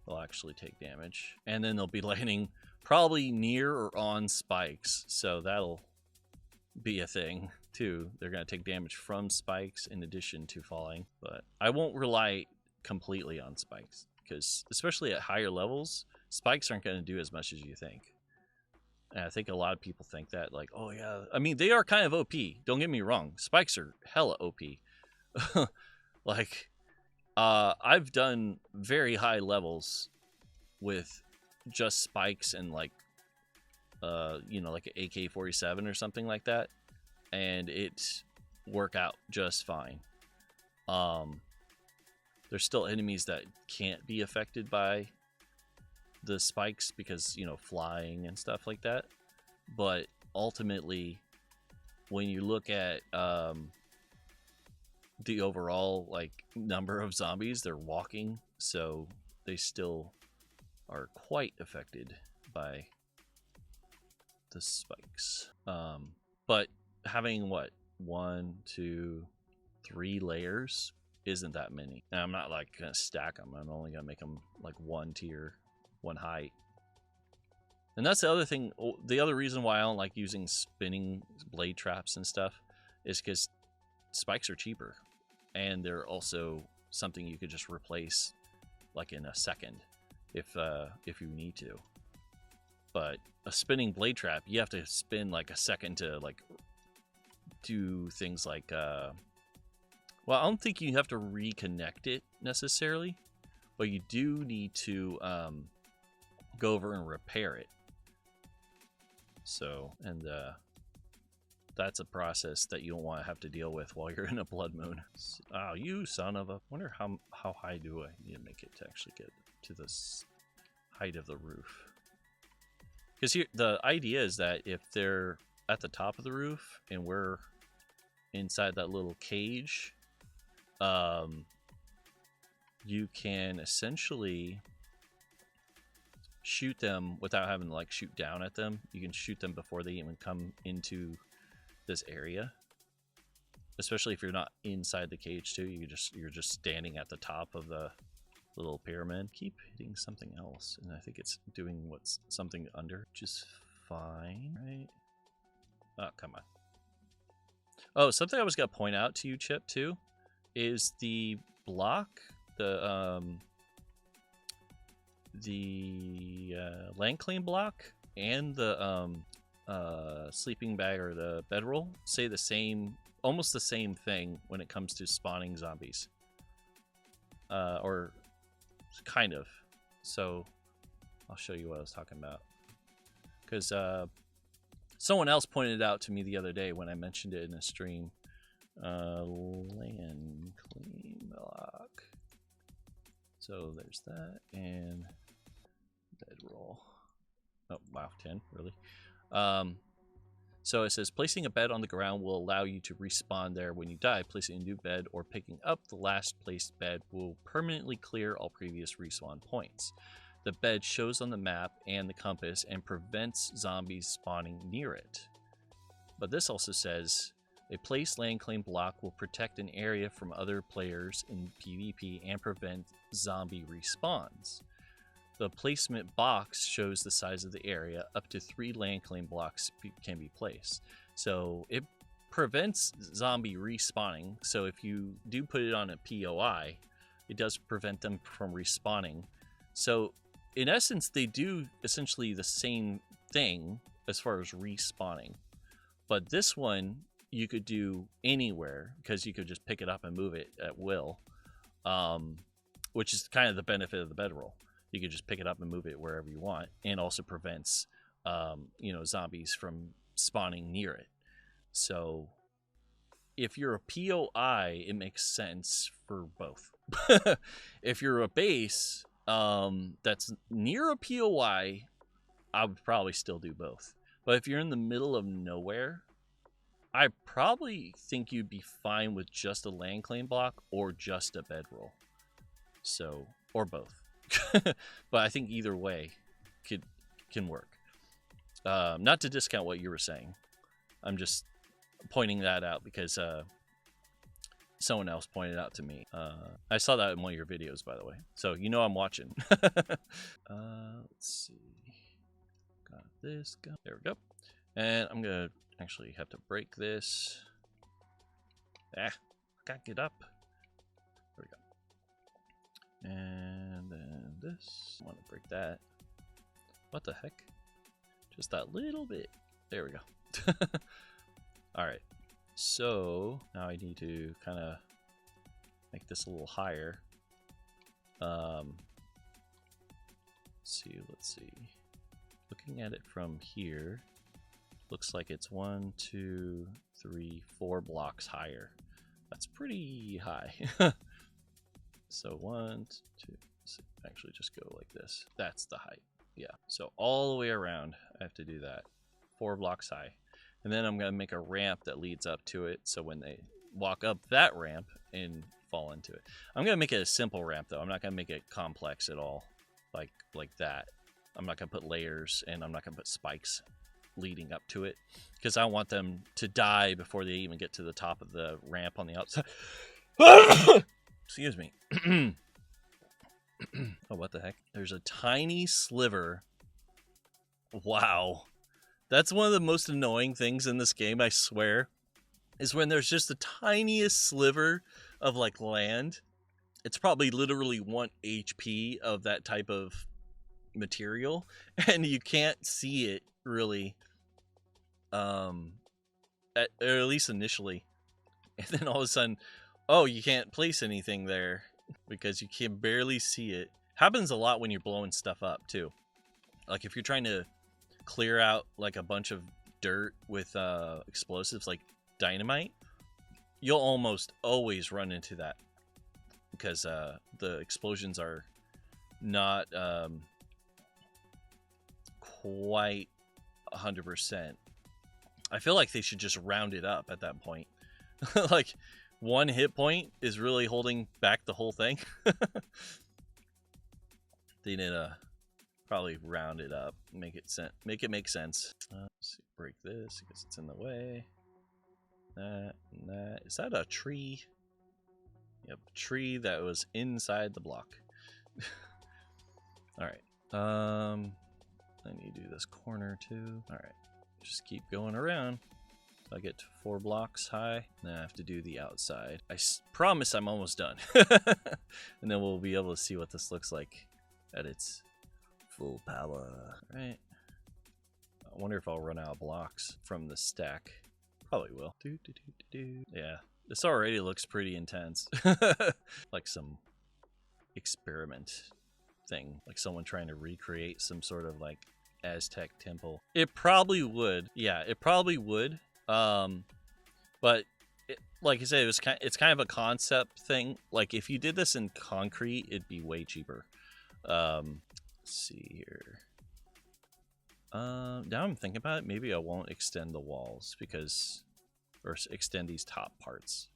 Speaker 1: They'll actually take damage. And then they'll be landing probably near or on spikes. So that'll be a thing, too. They're going to take damage from spikes in addition to falling. But I won't rely completely on spikes. Because, especially at higher levels, spikes aren't going to do as much as you think. And I think a lot of people think that, like, oh yeah, I mean, they are kind of OP. Don't get me wrong. Spikes are hella OP. Like, I've done very high levels with just spikes and, like, you know, like an AK-47 or something like that. And it work out just fine. There's still enemies that can't be affected by the spikes because, you know, flying and stuff like that. But ultimately, when you look at the overall, like, number of zombies, they're walking, so they still are quite affected by the spikes. But having, what, 1, 2, 3 layers isn't that many. And I'm not, like, gonna stack them. I'm only gonna make them, like, 1 tier, 1 height. And that's the other thing. The other reason why I don't like using spinning blade traps and stuff is because spikes are cheaper. And they're also something you could just replace, like, in a second if you need to. But a spinning blade trap, you have to spin, like, a second to, like, do things like... well, I don't think you have to reconnect it necessarily. But you do need to go over and repair it. So, and that's a process that you don't want to have to deal with while you're in a blood moon. Oh, you son of a... wonder how high do I need to make it to actually get to this height of the roof. Because here, the idea is that if they're at the top of the roof and we're inside that little cage, you can essentially shoot them without having to, like, shoot down at them. You can shoot them before they even come into this area. Especially if you're not inside the cage too. You're just standing at the top of the little pyramid. Keep hitting something else, and I think it's doing what's something under, which is fine, right? Oh, come on. Oh, something I was gonna point out to you, Chip, too, is the block, the land claim block and the sleeping bag or the bedroll say the same, almost the same thing when it comes to spawning zombies, or kind of. So I'll show you what I was talking about, because someone else pointed it out to me the other day when I mentioned it in a stream. Land claim block. So there's that, and bedroll. Oh wow, 10 really. So it says placing a bed on the ground will allow you to respawn there when you die. Placing a new bed or picking up the last placed bed will permanently clear all previous respawn points. The bed shows on the map and the compass and prevents zombies spawning near it. But this also says A placed land claim block will protect an area from other players in PvP and prevent zombie respawns. The placement box shows the size of the area. Up to 3 land claim blocks can be placed. So it prevents zombie respawning. So if you do put it on a POI, it does prevent them from respawning. So in essence, they do essentially the same thing as far as respawning. But this one you could do anywhere because you could just pick it up and move it at will, which is kind of the benefit of the bedroll. You could just pick it up and move it wherever you want, and also prevents zombies from spawning near it. So if you're a POI, it makes sense for both. If you're a base that's near a POI, I would probably still do both. But if you're in the middle of nowhere, I probably think you'd be fine with just a land claim block or just a bedroll. So, or both. But I think either way can work. Not to discount what you were saying. I'm just pointing that out because someone else pointed out to me. I saw that in one of your videos, by the way. So you know I'm watching. Let's see. Got this. There we go. And I'm going to actually have to break this. I can't get up. There we go. And then this. I want to break that. What the heck? Just that little bit. There we go. Alright. So now I need to kind of make this a little higher. Let's see. Looking at it from here, looks like it's 1, 2, 3, 4 blocks higher. That's pretty high. So 1, 2, actually just go like this. That's the height. Yeah. So all the way around, I have to do that. 4 blocks high. And then I'm going to make a ramp that leads up to it. So when they walk up that ramp and fall into it. I'm going to make it a simple ramp though. I'm not going to make it complex at all. Like that. I'm not going to put layers and I'm not going to put spikes leading up to it. Because I want them to die before they even get to the top of the ramp on the outside. Excuse me. Oh, what the heck? There's a tiny sliver. Wow. That's one of the most annoying things in this game, I swear, is when there's just the tiniest sliver of like land. It's probably literally 1 HP of that type of material, and you can't see it really, or at least initially. And then all of a sudden, oh, you can't place anything there because you can barely see it. Happens a lot when you're blowing stuff up too. Like if you're trying to clear out like a bunch of dirt with explosives like dynamite, you'll almost always run into that because the explosions are not quite 100%. I feel like they should just round it up at that point. Like 1 hit point is really holding back the whole thing. They need to probably round it up, make it make sense. Let's see, break this because it's in the way. That and that. Is that a tree? Yep, tree that was inside the block. All right. I need to do this corner too. All right. Just keep going around. I get to 4 blocks high. Then I have to do the outside. I promise I'm almost done. And then we'll be able to see what this looks like at its full power. All right. I wonder if I'll run out of blocks from the stack. Probably will. Yeah. This already looks pretty intense. Like some experiment thing. Like someone trying to recreate some sort of like Aztec temple. It probably would. Yeah, it probably would. But like I said, it's kind of a concept thing. Like if you did this in concrete, it'd be way cheaper. Let's see here. Now I'm thinking about it, maybe I won't extend the walls or extend these top parts,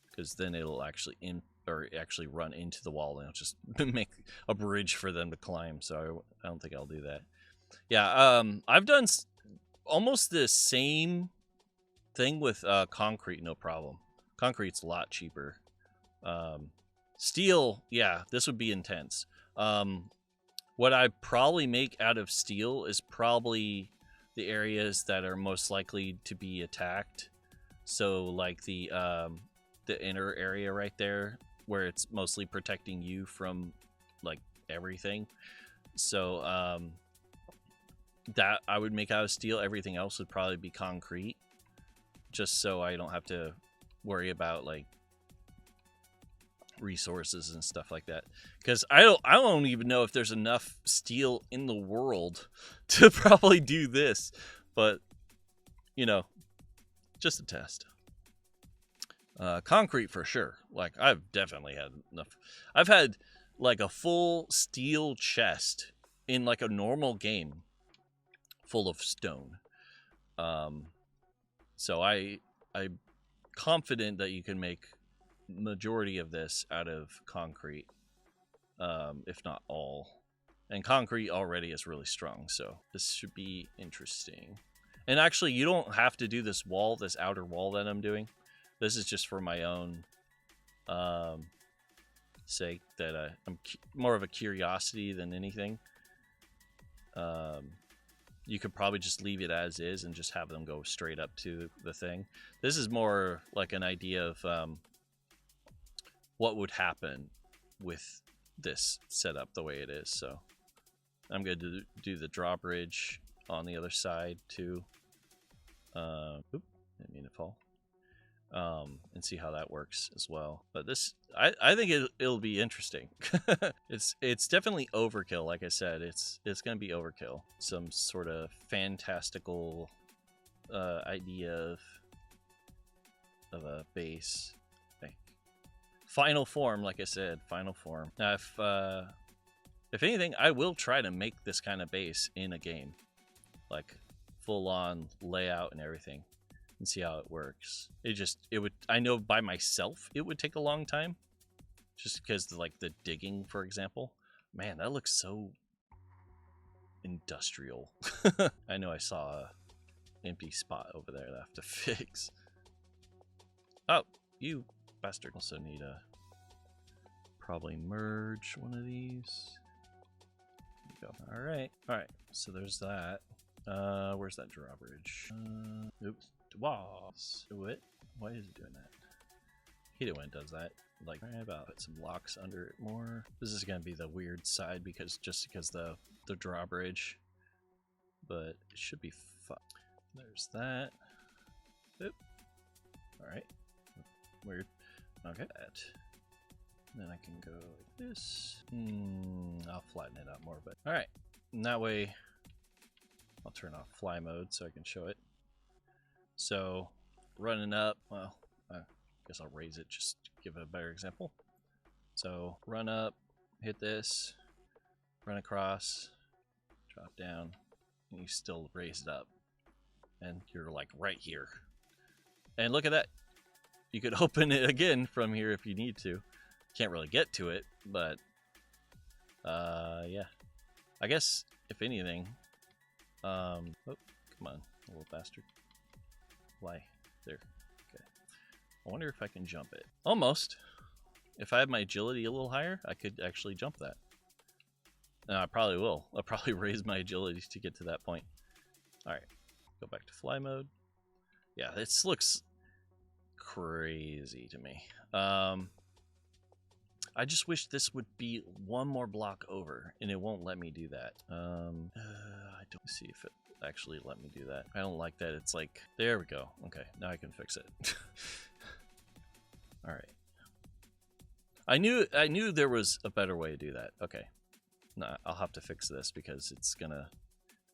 Speaker 1: because then it'll actually actually run into the wall and it'll just make a bridge for them to climb. So I don't think I'll do that. Yeah, I've done almost the same thing with concrete, no problem. Concrete's a lot cheaper. Steel, yeah, this would be intense. What I probably make out of steel is probably the areas that are most likely to be attacked. So like the inner area right there, where it's mostly protecting you from like everything. So that I would make out of steel. Everything else would probably be concrete, just so I don't have to worry about like resources and stuff like that, because I don't even know if there's enough steel in the world to probably do this, but you know, just a test. Concrete for sure. Like I've definitely had enough. I've had like a full steel chest in like a normal game full of stone. So I'm confident that you can make majority of this out of concrete, if not all. And concrete already is really strong, so this should be interesting. And actually, you don't have to do this wall, this outer wall that I'm doing. This is just for my own sake, that I'm more of a curiosity than anything. You could probably just leave it as is and just have them go straight up to the thing. This is more like an idea of what would happen with this setup the way it is. So I'm going to do the drawbridge on the other side too. Oop, didn't mean to fall. And see how that works as well. But this, I think it'll be interesting. It's definitely overkill. Like I said, it's going to be overkill. Some sort of fantastical idea of a base. Final form, like I said, final form. Now, if anything, I will try to make this kind of base in a game, like full on layout and everything, and see how it works. It would, I know by myself it would take a long time, just because like the digging, for example. Man, that looks so industrial. I know I saw a empty spot over there that I have to fix. Oh, you bastard. Also need a probably merge one of these. There you go. All right, so there's that. Where's that drawbridge? Oops. Walls. What? Why is it doing that? I hate it when it does that. Like, right about put some blocks under it more. This is gonna be the weird side because the drawbridge, but it should be fun. There's that. Oop. All right. Weird. Okay. That. Then I can go like this. I'll flatten it out more, but all right. And that way, I'll turn off fly mode so I can show it. So, running up. Well, I guess I'll raise it just to give a better example. So, run up, hit this, run across, drop down, and you still raise it up, and you're like right here. And look at that. You could open it again from here if you need to. Can't really get to it, but yeah. I guess if anything, oh, come on, little bastard. Fly there. Okay. I wonder if I can jump it. Almost. If I had my agility a little higher, I could actually jump that. No, I probably will. I'll probably raise my agility to get to that point. All right. Go back to fly mode. Yeah, this looks crazy to me. I just wish this would be one more block over, and it won't let me do that. I don't see if it actually let me do that. I don't like that. It's like, there we go. Okay, now I can fix it. All right. I knew there was a better way to do that. Okay. No, I'll have to fix this because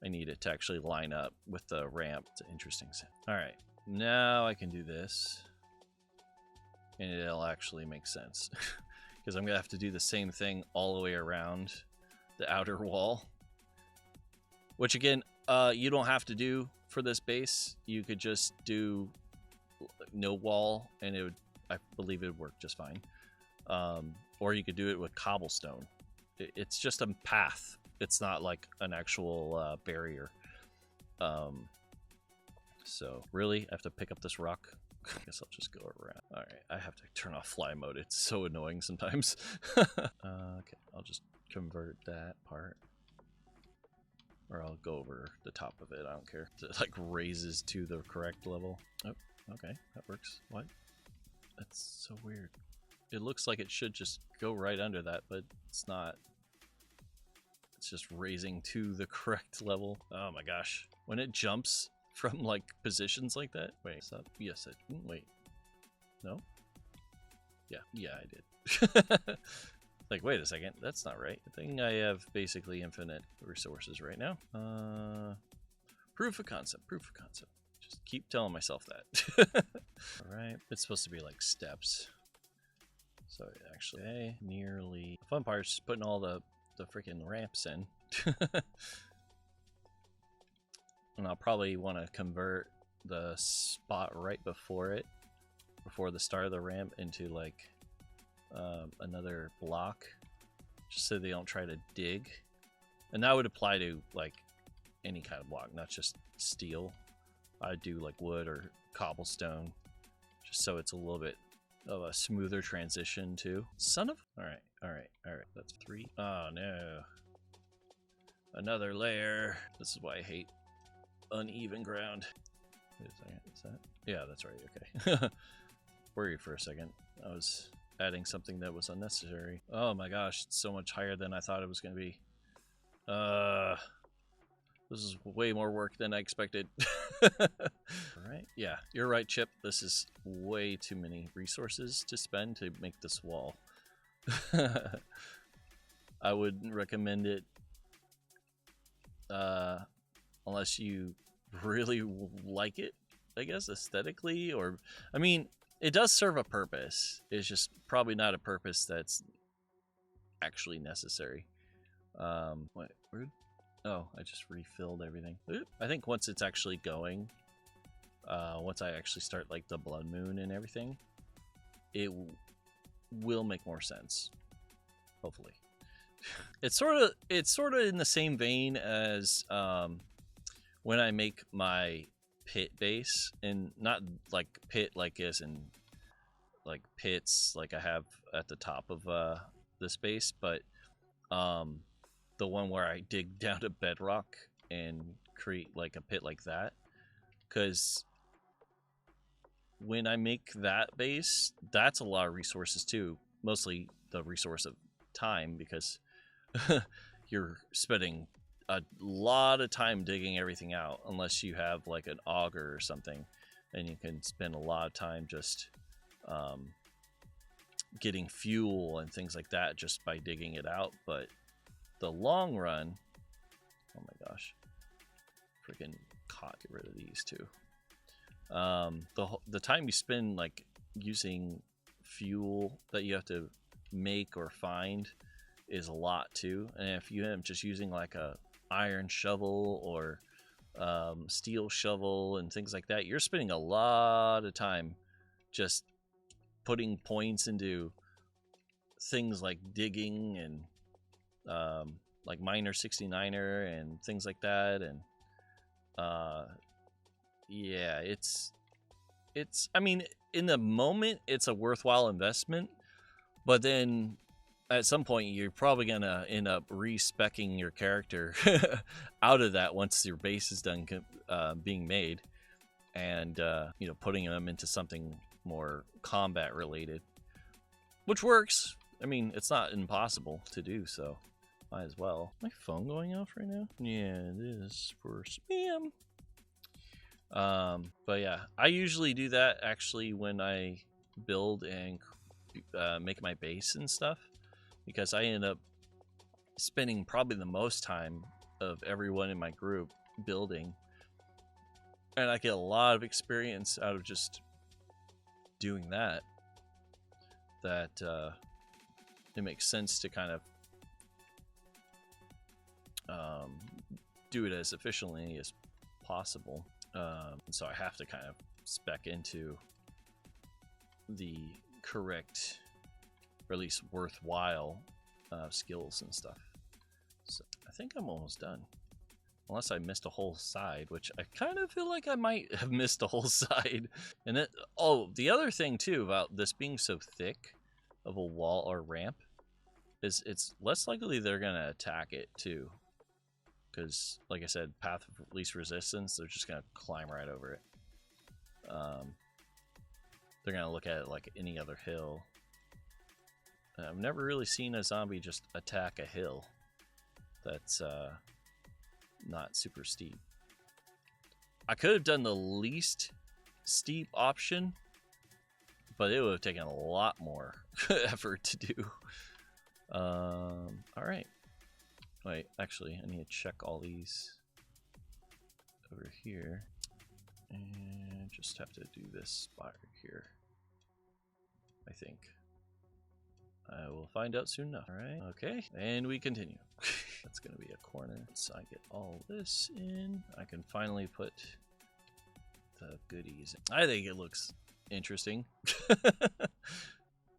Speaker 1: I need it to actually line up with the ramp. It's interesting. All right. Now I can do this, and it'll actually make sense. Because I'm going to have to do the same thing all the way around the outer wall. Which, again, you don't have to do for this base. You could just do no wall, and I believe it would work just fine. Or you could do it with cobblestone. It's just a path. It's not like an actual barrier. So really, I have to pick up this rock. I guess I'll just go around. All right, I have to turn off fly mode. It's so annoying sometimes. Okay, I'll just convert that part. Or I'll go over the top of it, I don't care. It like raises to the correct level. Oh, okay, that works. What? That's so weird. It looks like it should just go right under that, but it's not. It's just raising to the correct level. Oh my gosh. When it jumps from like positions like that. Wait, what's up? Yes, wait. No? Yeah, I did. Like, wait a second, that's not right. I think I have basically infinite resources right now. Proof of concept, proof of concept. Just keep telling myself that. All right, it's supposed to be like steps. So actually, nearly. The fun part is just putting all the freaking ramps in. And I'll probably want to convert the spot right before it, before the start of the ramp, into like another block, just so they don't try to dig. And that would apply to like any kind of block, not just steel. I'd do like wood or cobblestone, just so it's a little bit of a smoother transition too. Son of... all right, that's 3. Oh no, another layer. This is why I hate uneven ground. Wait a second, is that... yeah, that's right. Okay. Worried for a second. I was adding something that was unnecessary. Oh my gosh, it's so much higher than I thought it was going to be. This is way more work than I expected. Alright, yeah, you're right, Chip. This is way too many resources to spend to make this wall. I wouldn't recommend it unless you really like it, I guess, aesthetically. Or, I mean, it does serve a purpose. It's just probably not a purpose that's actually necessary. What? Rude? Oh, I just refilled everything. Oop. I think once it's actually going, once I actually start like the blood moon and everything, it will make more sense. Hopefully. It's sort of in the same vein as when I make my pit base, and not like pit like this and like pits like I have at the top of this base, but the one where I dig down to bedrock and create like a pit like that. Because when I make that base, that's a lot of resources too, mostly the resource of time, because you're spending a lot of time digging everything out, unless you have like an auger or something, and you can spend a lot of time just getting fuel and things like that just by digging it out. But the long run, oh my gosh, freaking get rid of these too. The time you spend like using fuel that you have to make or find is a lot too. And if you end just using like a iron shovel or steel shovel and things like that, you're spending a lot of time just putting points into things like digging and like Miner 69er and things like that. And yeah, it's I mean, in the moment it's a worthwhile investment, but then at some point you're probably gonna end up re-speccing your character out of that once your base is done being made, and you know, putting them into something more combat related, which works. I mean, it's not impossible to do, so might as well. My phone going off right now? Yeah, it is for spam. But yeah, I usually do that actually when I build and make my base and stuff, because I end up spending probably the most time of everyone in my group building, and I get a lot of experience out of just doing that. It makes sense to kind of do it as efficiently as possible. So I have to kind of spec into the correct, or at least worthwhile skills and stuff. So I think I'm almost done. Unless I missed a whole side, which I kind of feel like I might have missed a whole side. And then, oh, the other thing too about this being so thick of a wall or ramp is it's less likely they're gonna attack it too. Because, like I said, path of least resistance, they're just gonna climb right over it. They're gonna look at it like any other hill. And I've never really seen a zombie just attack a hill that's not super steep. I could have done the least steep option, but it would have taken a lot more effort to do. All right. Wait, actually, I need to check all these over here. And just have to do this spot here, I think. I will find out soon enough. All right, okay, and we continue. That's gonna be a corner. So I get all this in. I can finally put the goodies in. I think it looks interesting,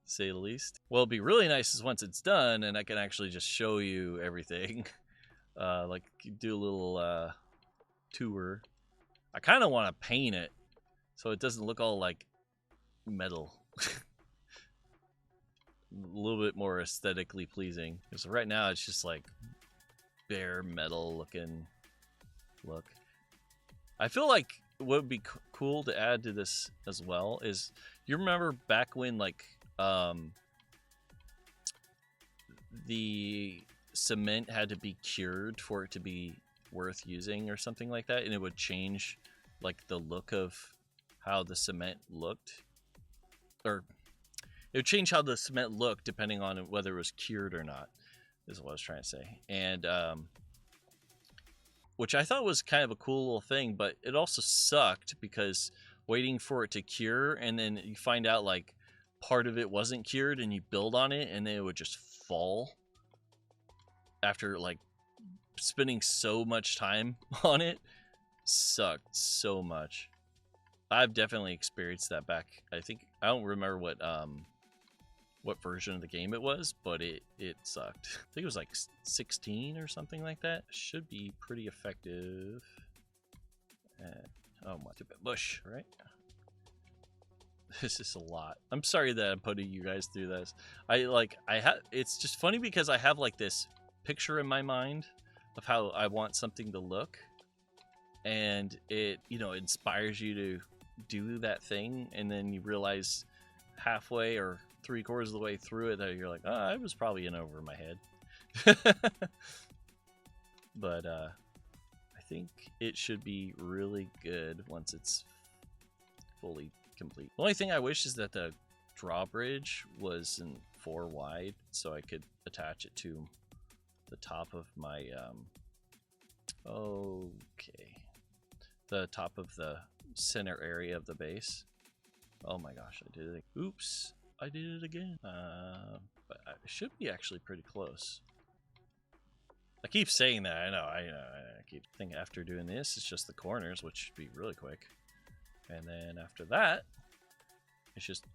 Speaker 1: say the least. What'll be really nice is once it's done and I can actually just show you everything. Like do a little tour. I kind of want to paint it so it doesn't look all like metal. A little bit more aesthetically pleasing. Because right now it's just like bare metal looking look. I feel like what would be cool to add to this as well is, you remember back when like the cement had to be cured for it to be worth using or something like that, and it would change like the look of how the cement looked, or it would change how the cement looked depending on whether it was cured or not, is what I was trying to say. And which I thought was kind of a cool little thing, but it also sucked because waiting for it to cure, and then you find out like part of it wasn't cured and you build on it and then it would just fall after like spending so much time on it. Sucked so much. I've definitely experienced that back. I don't remember what version of the game it was, but it sucked. I think it was like 16 or something like that. Should be pretty effective. Oh my, stupid bush, right? This is a lot. I'm sorry that I'm putting you guys through this. It's just funny because I have like this picture in my mind of how I want something to look, and it, inspires you to do that thing, and then you realize halfway or 3/4 of the way through it that you're like, oh, I was probably in over my head. But I think it should be really good once it's fully complete. The only thing I wish is that the drawbridge wasn't 4 wide, so I could attach it to the top of my the top of the center area of the base. Oh my gosh, I did it. Oops, I did it again. But I should be actually pretty close. I keep saying that. I know. I keep thinking after doing this, it's just the corners, which should be really quick. And then after that, it's just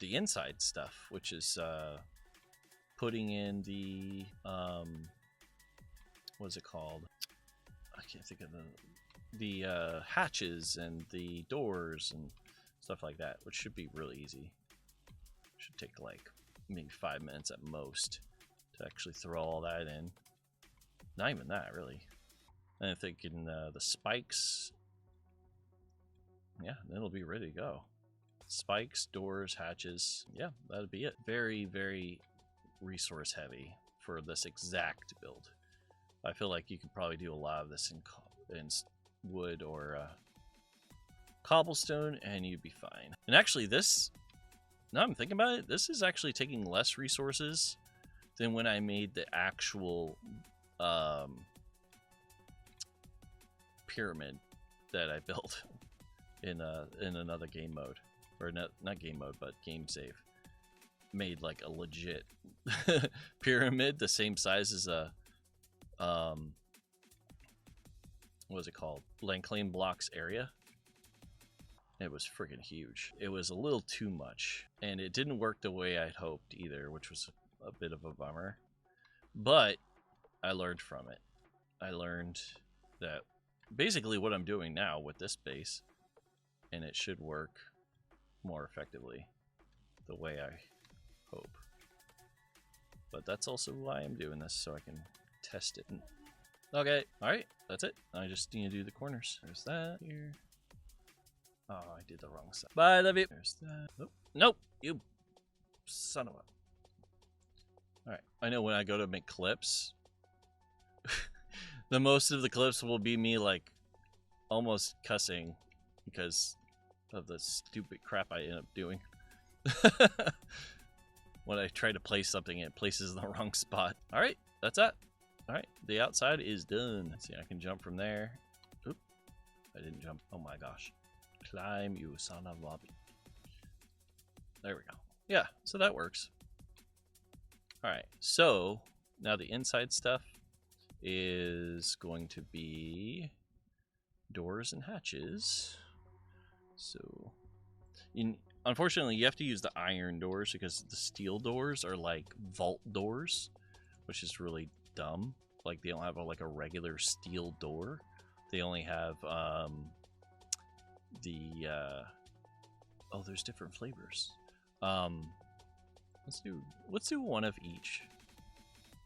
Speaker 1: the inside stuff, which is putting in the what's it called? I can't think of the hatches and the doors and stuff like that, which should be really easy. Should take like maybe 5 minutes at most to actually throw all that in. Not even that, really. And I'm thinking the spikes, yeah, then it'll be ready to go. Spikes, doors, hatches, yeah, that'd be it. Very, very resource heavy for this exact build. I feel like you could probably do a lot of this in wood or cobblestone, and you'd be fine. And actually, this, now I'm thinking about it, this is actually taking less resources than when I made the actual pyramid that I built in another game mode, or not game mode, but game save. Made like a legit pyramid the same size as a what was it called? Land claim blocks area. It was freaking huge. It was a little too much, and it didn't work the way I'd hoped either, which was a bit of a bummer. But I learned from it. I learned that basically what I'm doing now with this base, and it should work more effectively the way I hope. But that's also why I'm doing this, so I can test it. Okay, alright, that's it. I just need to do the corners. There's that here. Oh, I did the wrong side. Bye, I love you. There's that. Nope. Nope, you son of a... Alright, I know when I go to make clips, the most of the clips will be me, like, almost cussing because of the stupid crap I end up doing. When I try to place something, it places in the wrong spot. Alright, that's it. Alright, the outside is done. Let's see, I can jump from there. Oop, I didn't jump. Oh my gosh. Climb, you son of a... There we go. Yeah, so that works. Alright, so now the inside stuff is going to be doors and hatches. So, unfortunately, you have to use the iron doors because the steel doors are like vault doors, which is really dumb. Like, they don't have like a regular steel door. They only have oh, there's different flavors. Let's do one of each.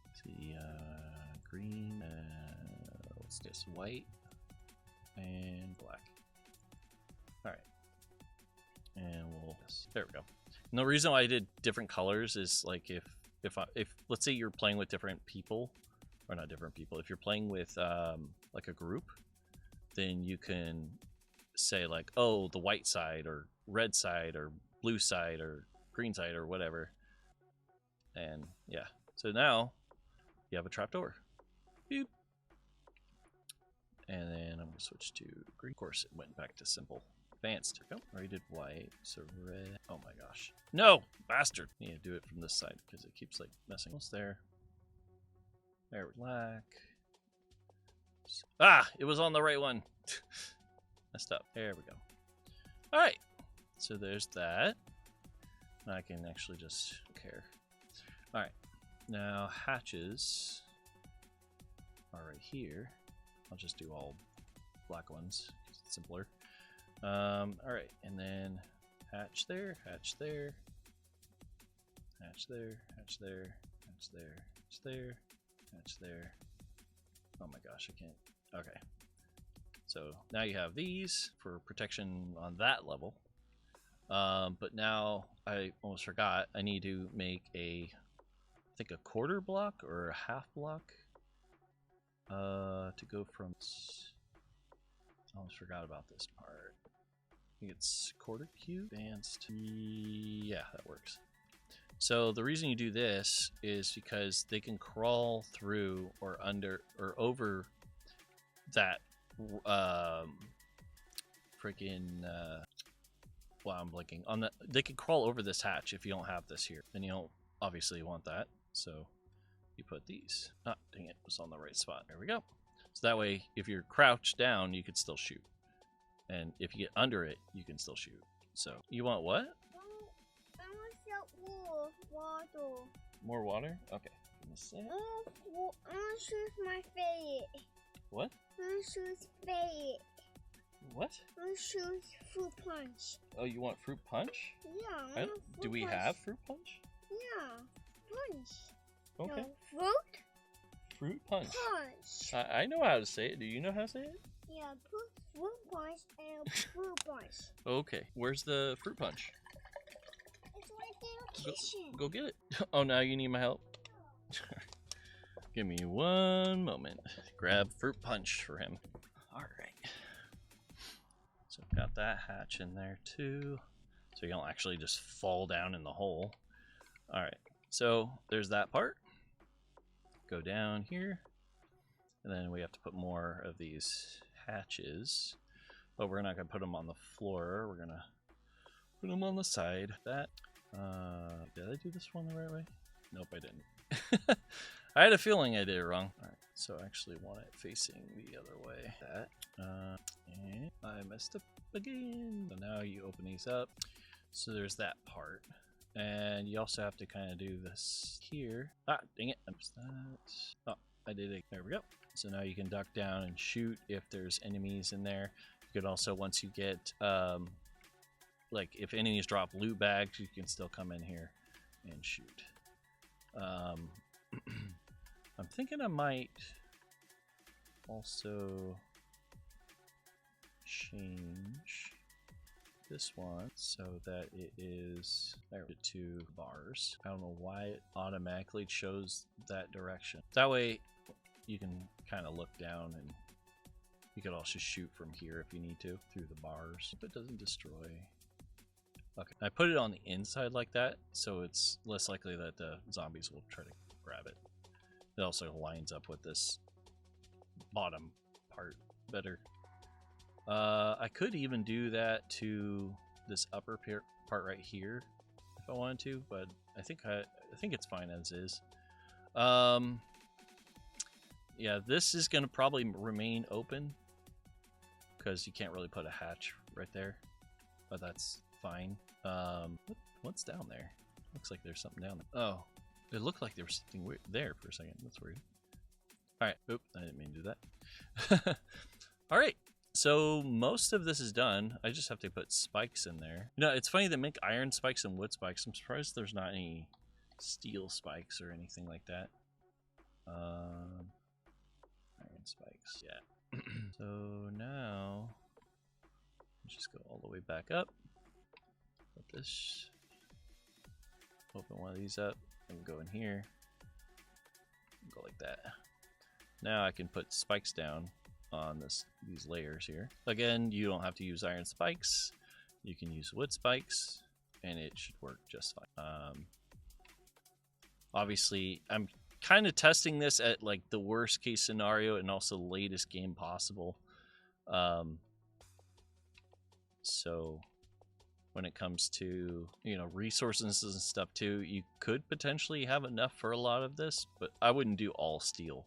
Speaker 1: Let's see, green, what's this? White and black. All right, and there we go. And the reason why I did different colors is like if let's say you're playing with different people, or not different people. If you're playing with like a group, then you can say like, oh, the white side or red side or blue side or green side or whatever. And yeah, so now you have a trapdoor. Beep. And then I'm gonna switch to green. Of course, it went back to simple. Advanced. Oh, already did white, so red. Oh my gosh. No! Bastard! I need to do it from this side because it keeps like messing. Almost there. There, black. Ah! It was on the right one. Messed up. There we go. Alright. So there's that. I can actually just care. Alright. Now hatches are right here. I'll just do all black ones because it's simpler. Alright, and then hatch there, hatch there, hatch there, hatch there, hatch there, hatch there, hatch there. Oh my gosh, I can't. Okay. So now you have these for protection on that level. But now I almost forgot. I need to make I think a quarter block or a half block to go from. I almost forgot about this part. I think it's quarter cube. Advanced. Yeah, that works. So the reason you do this is because they can crawl through or under or over that freaking wow, I'm blinking on the. They can crawl over this hatch if you don't have this here, and you don't obviously want that. So you put these. Ah, dang it, it was on the right spot. There we go. So that way, if you're crouched down, you can still shoot, and if you get under it, you can still shoot. So you want what?
Speaker 2: I want water.
Speaker 1: More water? Okay. Give me a sec.
Speaker 2: I want to choose my favorite.
Speaker 1: What?
Speaker 2: I want to choose favorite.
Speaker 1: What?
Speaker 2: I want to choose fruit punch.
Speaker 1: Oh, you want fruit punch?
Speaker 2: Yeah. I want fruit
Speaker 1: Do we
Speaker 2: punch.
Speaker 1: have fruit punch?
Speaker 2: Yeah. Punch.
Speaker 1: Okay.
Speaker 2: No, fruit
Speaker 1: Fruit punch.
Speaker 2: punch.
Speaker 1: I know how to say it. Do you know how to say it?
Speaker 2: Yeah, put fruit punch and fruit punch.
Speaker 1: Okay. Where's the fruit punch?
Speaker 2: It's right there in the kitchen.
Speaker 1: Go get it. Oh, now you need my help? Give me one moment. Grab fruit punch for him. All right. So I've got that hatch in there too. So you don't actually just fall down in the hole. All right. So there's that part. Go down here. And then we have to put more of these hatches. But we're not going to put them on the floor. We're going to put them on the side. That. Did I do this one the right way? Nope, I didn't. I had a feeling I did it wrong. All right, so I actually want it facing the other way. That. And I messed up again. So now you open these up. So there's that part. And you also have to kind of do this here. Ah, dang it. I missed that. Oh, I did it. There we go. So now you can duck down and shoot if there's enemies in there. You can also, once you get, like if enemies drop loot bags, you can still come in here and shoot. I'm thinking I might also change this one so that it is to bars. I don't know why it automatically shows that direction. That way you can kind of look down, and you could also shoot from here if you need to through the bars. Hope it doesn't destroy. Okay, I put it on the inside like that, so it's less likely that the zombies will try to grab it. It also lines up with this bottom part better. I could even do that to this upper part right here if I wanted to, but I think it's fine as is. Yeah, this is gonna probably remain open because you can't really put a hatch right there, but that's fine. What's down there? Looks like there's something down there. Oh, it looked like there was something weird there for a second. That's weird. All right. Oop, I didn't mean to do that. All right. So most of this is done. I just have to put spikes in there. You know, it's funny they make iron spikes and wood spikes. I'm surprised there's not any steel spikes or anything like that. Iron spikes, yeah. So now, let's just go all the way back up. Put this, open one of these up, and go in here. Go like that. Now I can put spikes down on these layers here. Again, you don't have to use iron spikes. You can use wood spikes, and it should work just fine. Obviously, I'm kind of testing this at like the worst case scenario and also the latest game possible. So when it comes to, you know, resources and stuff too, you could potentially have enough for a lot of this, but I wouldn't do all steel.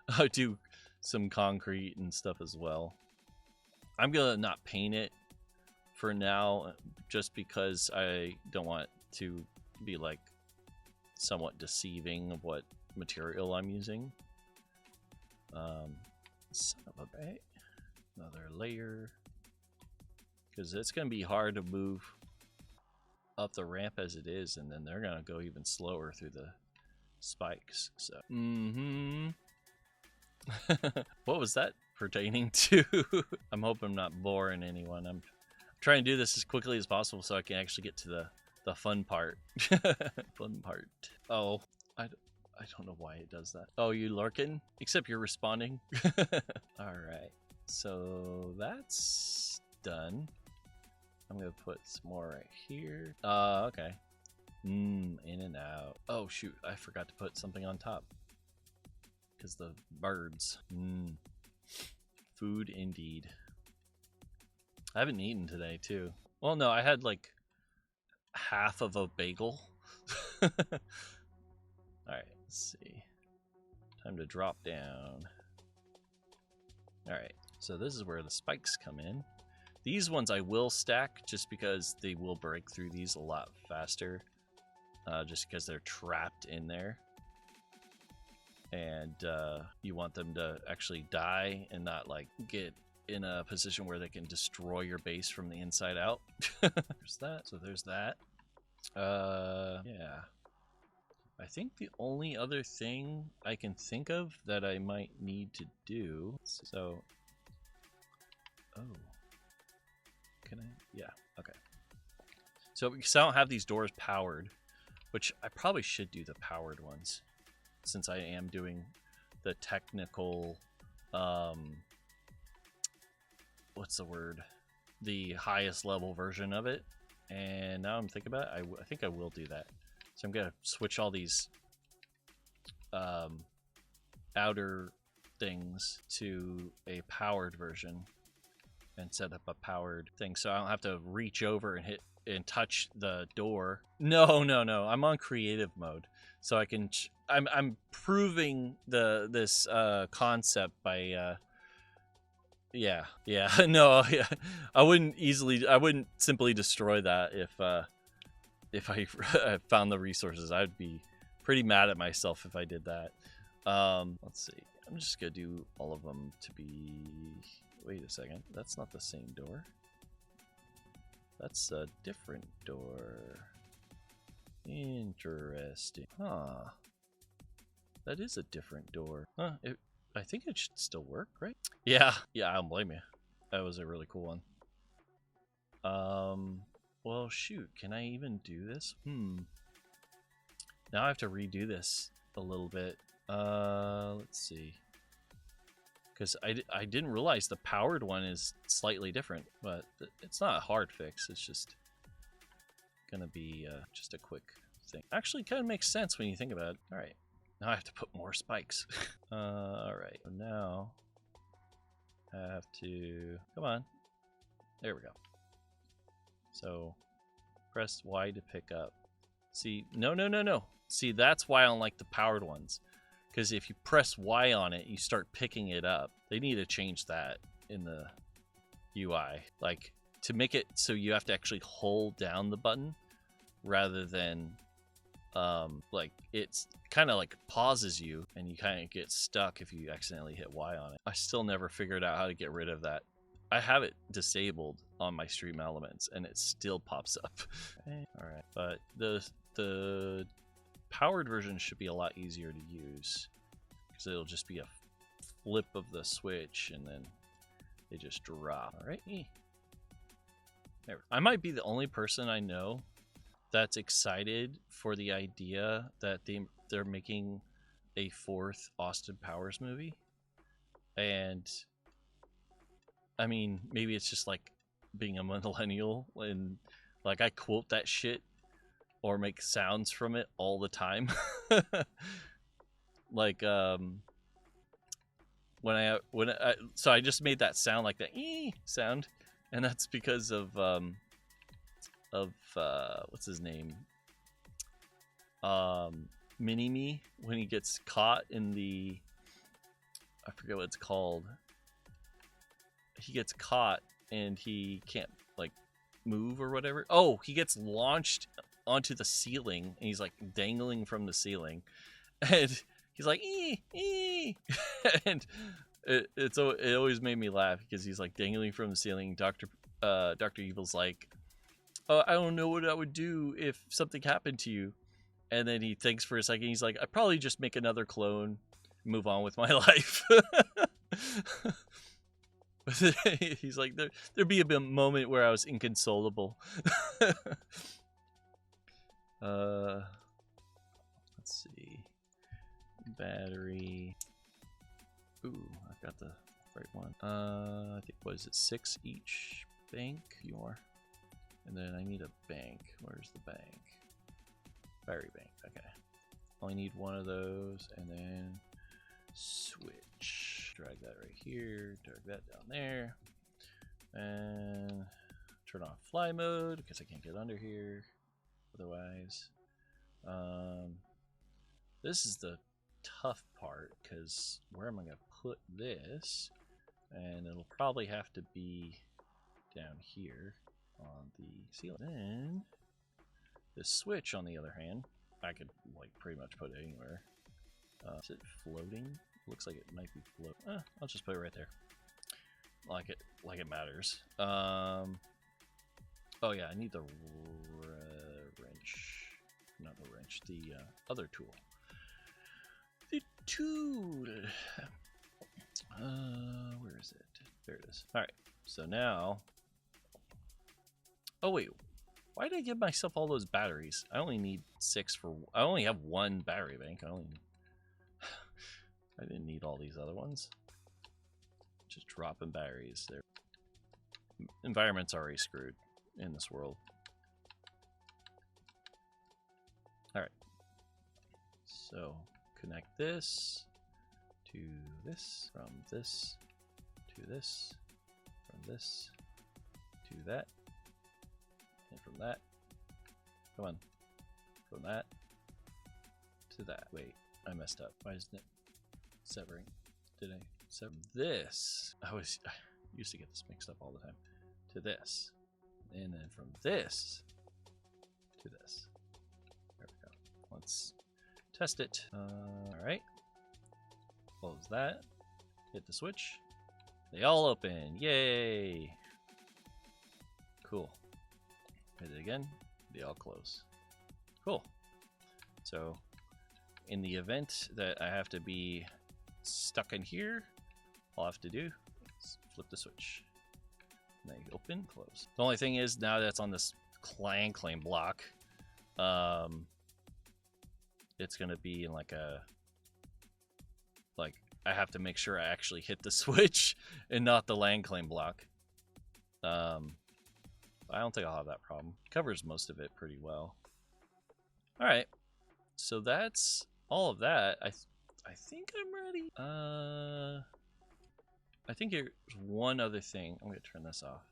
Speaker 1: I would do some concrete and stuff as well. I'm gonna not paint it for now just because I don't want it to be like somewhat deceiving of what material I'm using. Son of a bit. Another layer, because it's gonna be hard to move up the ramp as it is, and then they're gonna go even slower through the spikes. So what was that pertaining to? I'm hoping I'm not boring anyone. I'm trying to do this as quickly as possible so I can actually get to the fun part. Fun part. Oh, I don't know why it does that. Oh, you lurking? Except you're responding. Alright, so that's done. I'm gonna put some more right here. Okay. In and out. Oh shoot, I forgot to put something on top. Because the birds. Food indeed. I haven't eaten today too. Well, no, I had like half of a bagel. Alright, let's see. Time to drop down. Alright, so this is where the spikes come in. These ones I will stack just because they will break through these a lot faster. Just because they're trapped in there. And you want them to actually die and not like get in a position where they can destroy your base from the inside out. There's that. So there's that. Yeah. I think the only other thing I can think of that I might need to do. So, oh, can I? Yeah. Okay. So because I don't have these doors powered, which I probably should do the powered ones, since I am doing the technical, what's the word? The highest level version of it. And now I'm thinking about it, I think I will do that. So I'm gonna switch all these outer things to a powered version and set up a powered thing, so I don't have to reach over and hit and touch the door. No, I'm on creative mode, so I can. I'm proving this concept by. Yeah. No, yeah. I wouldn't simply destroy that if I found the resources. I'd be pretty mad at myself if I did that. Let's see. I'm just gonna do all of them to be... Wait a second, that's not the same door. That's a different door. Interesting. Huh. That is a different door. Huh, I think it should still work, right? Yeah, I don't blame you. That was a really cool one. Well, shoot, can I even do this? Now I have to redo this a little bit. Let's see. Because I didn't realize the powered one is slightly different, but it's not a hard fix. It's just gonna be just a quick thing. Actually, kind of makes sense when you think about it. All right, now I have to put more spikes. All right, so now I have to, come on. There we go. So press Y to pick up. See, no. See, that's why I don't like the powered ones. Because if you press Y on it, you start picking it up. They need to change that in the UI. Like, to make it so you have to actually hold down the button rather than, like, it's kind of like pauses you and you kind of get stuck if you accidentally hit Y on it. I still never figured out how to get rid of that. I have it disabled on my stream elements and it still pops up. All right, but the powered version should be a lot easier to use because it'll just be a flip of the switch and then they just drop. All right, there. I might be the only person I know that's excited for the idea that they're making a 4th Austin Powers movie. And I mean, maybe it's just like being a millennial and like I quote that shit or make sounds from it all the time. Like so I just made that sound, like that sound, and that's because of what's his name, Mini-Me, when he gets caught in the, I forget what it's called. He gets caught and he can't like move or whatever. Oh, he gets launched onto the ceiling and he's like dangling from the ceiling and he's like and it always made me laugh because he's like dangling from the ceiling. Dr. Evil's like, oh, I don't know what I would do if something happened to you, and then he thinks for a second. He's like, I'd probably just make another clone, move on with my life. He's like, there'd be a moment where I was inconsolable. Let's see. Battery. Ooh, I've got the right one. I think, what is it, 6 each bank? More. And then I need a bank. Where's the bank? Battery bank. Okay. Only need one of those, and then switch. Drag that right here. Drag that down there. And turn on fly mode because I can't get under here. Otherwise, this is the tough part because where am I gonna put this? And it'll probably have to be down here on the ceiling. Then the switch, on the other hand, I could like pretty much put it anywhere. Is it floating? Looks like it might be floating. I'll just put it right there. Like it matters. Oh yeah, I need the wrench. Not the wrench, the other tool. The tool. Where is it? There it is. Alright, so now... Oh wait, why did I give myself all those batteries? I only need 6 for... I only have 1 battery bank. I didn't need all these other ones. Just dropping batteries there. Environment's already screwed in this world. Alright. So, connect this to this, from this to this, from this to that, and from that, come on, from that to that. Wait, I messed up. Why isn't it severing? Did I sever this? I used to get this mixed up all the time. To this, and then from this to this. There we go. Let's test it. All right. Close that. Hit the switch. They all open. Yay! Cool. Hit it again. They all close. Cool. So, in the event that I have to be stuck in here, all I have to do is flip the switch. And they open, close. The only thing is, now that's on this claim block, it's gonna be in like a, I have to make sure I actually hit the switch and not the land claim block. I don't think I'll have that problem. Covers most of it pretty well. All right, so that's all of that. I think I'm ready. I think there's one other thing. I'm gonna turn this off.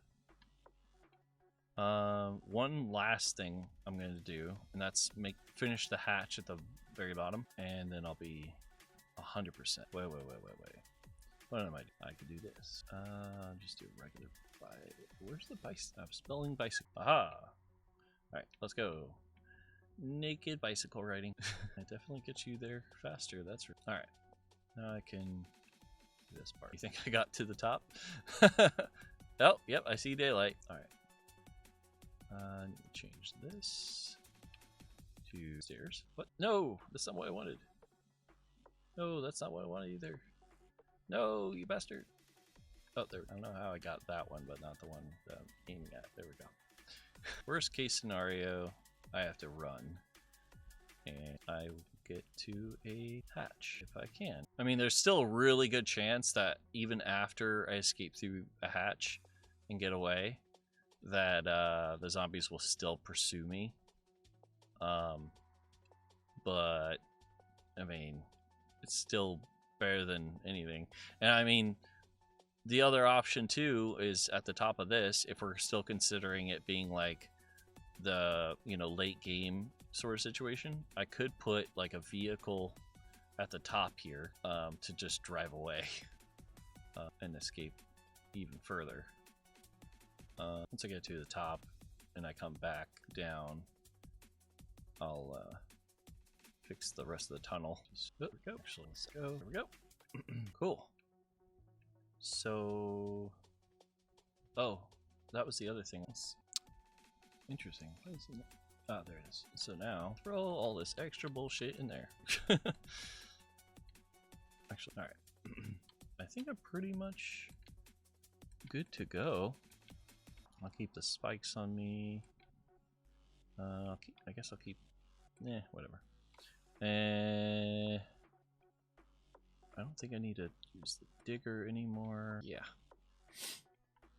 Speaker 1: One last thing I'm gonna do, and that's finish the hatch at the very bottom, and then I'll be 100%. Wait. What am I doing? I could do this. Just do regular where's the bicycle? I'm spelling bicycle. Aha! Alright, let's go. Naked bicycle riding. It definitely gets you there faster, that's right. Alright. Now I can do this part. You think I got to the top? Oh, yep, I see daylight. Alright. I need to change this to stairs. What? No! That's not what I wanted. No, that's not what I wanted either. No, you bastard. Oh, there. I don't know how I got that one, but not the one that I'm aiming at. There we go. Worst case scenario, I have to run. And I will get to a hatch if I can. I mean, there's still a really good chance that even after I escape through a hatch and get away, that the zombies will still pursue me. But, I mean, it's still better than anything. And I mean, the other option too is at the top of this, if we're still considering it being like the, you know, late game sort of situation, I could put like a vehicle at the top here to just drive away and escape even further. Once I get to the top and I come back down, I'll fix the rest of the tunnel. There we go. Actually, let's go. There we go. Cool. So, oh, that was the other thing. That's interesting. What is it? Ah, there it is. So now, throw all this extra bullshit in there. Actually, all right. I think I'm pretty much good to go. I'll keep the spikes on me. I guess I'll keep. Whatever. I don't think I need to use the digger anymore. Yeah.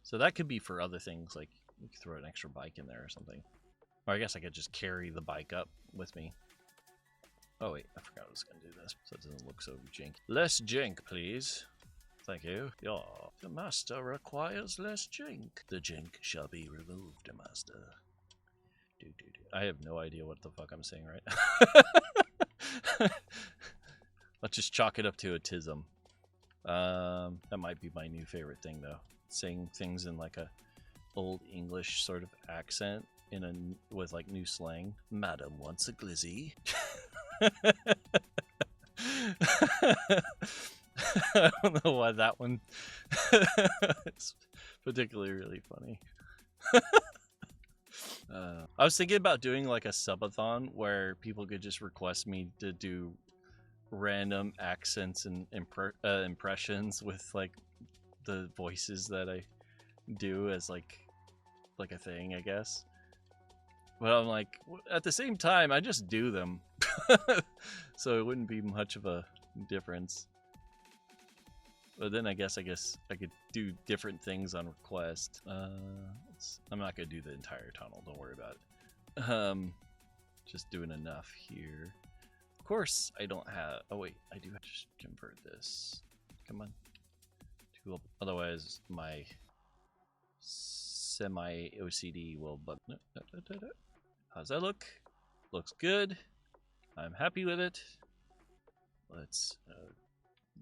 Speaker 1: So that could be for other things, like you could throw an extra bike in there or something. Or I guess I could just carry the bike up with me. Oh wait, I forgot I was going to do this, so it doesn't look so janky. Less jank, please. Thank you. Yeah. The master requires less jank. The jank shall be removed, master. I have no idea what the fuck I'm saying right now. Let's just chalk it up to autism. That might be my new favorite thing, though. Saying things in like a old English sort of accent with like new slang. Madam wants a glizzy. I don't know why that one is particularly really funny. I was thinking about doing like a subathon where people could just request me to do random accents and impressions with like the voices that I do as like a thing, I guess. But I'm like, at the same time, I just do them. So it wouldn't be much of a difference. But then I guess I could do different things on request. I'm not gonna do the entire tunnel, don't worry about it. Just doing enough here. Of course, I don't have. Oh wait, I do have to convert this. Come on. Otherwise, my semi OCD will bug. No. How's that look? Looks good. I'm happy with it. Let's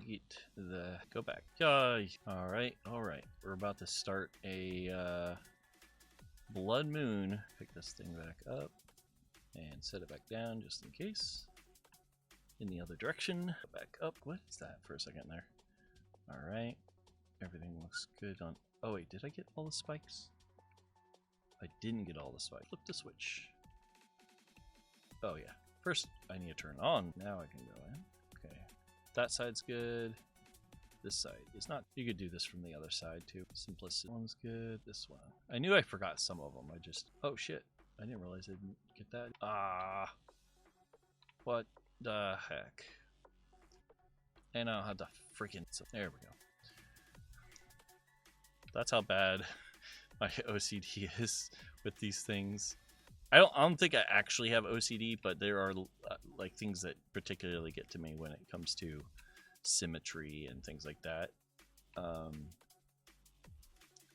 Speaker 1: get the go back. Yay! All right. We're about to start a blood moon. Pick this thing back up and set it back down just in case. in the other direction. Go back up. What is that for a second there? All right. Everything looks good on... Oh, wait. Did I get all the spikes? I didn't get all the spikes. Flip the switch. Oh, yeah. First, I need to turn on. Now I can go in. Okay. That side's good. This side is not. You could do this from the other side, too. Simplicity one's good. This one. I knew I forgot some of them. I just... Oh, shit. I didn't realize I didn't get that. Ah. What the heck? And I don't have the freaking... So there we go. That's how bad my OCD is with these things. I don't think I actually have OCD, but there are like things that particularly get to me when it comes to symmetry and things like that.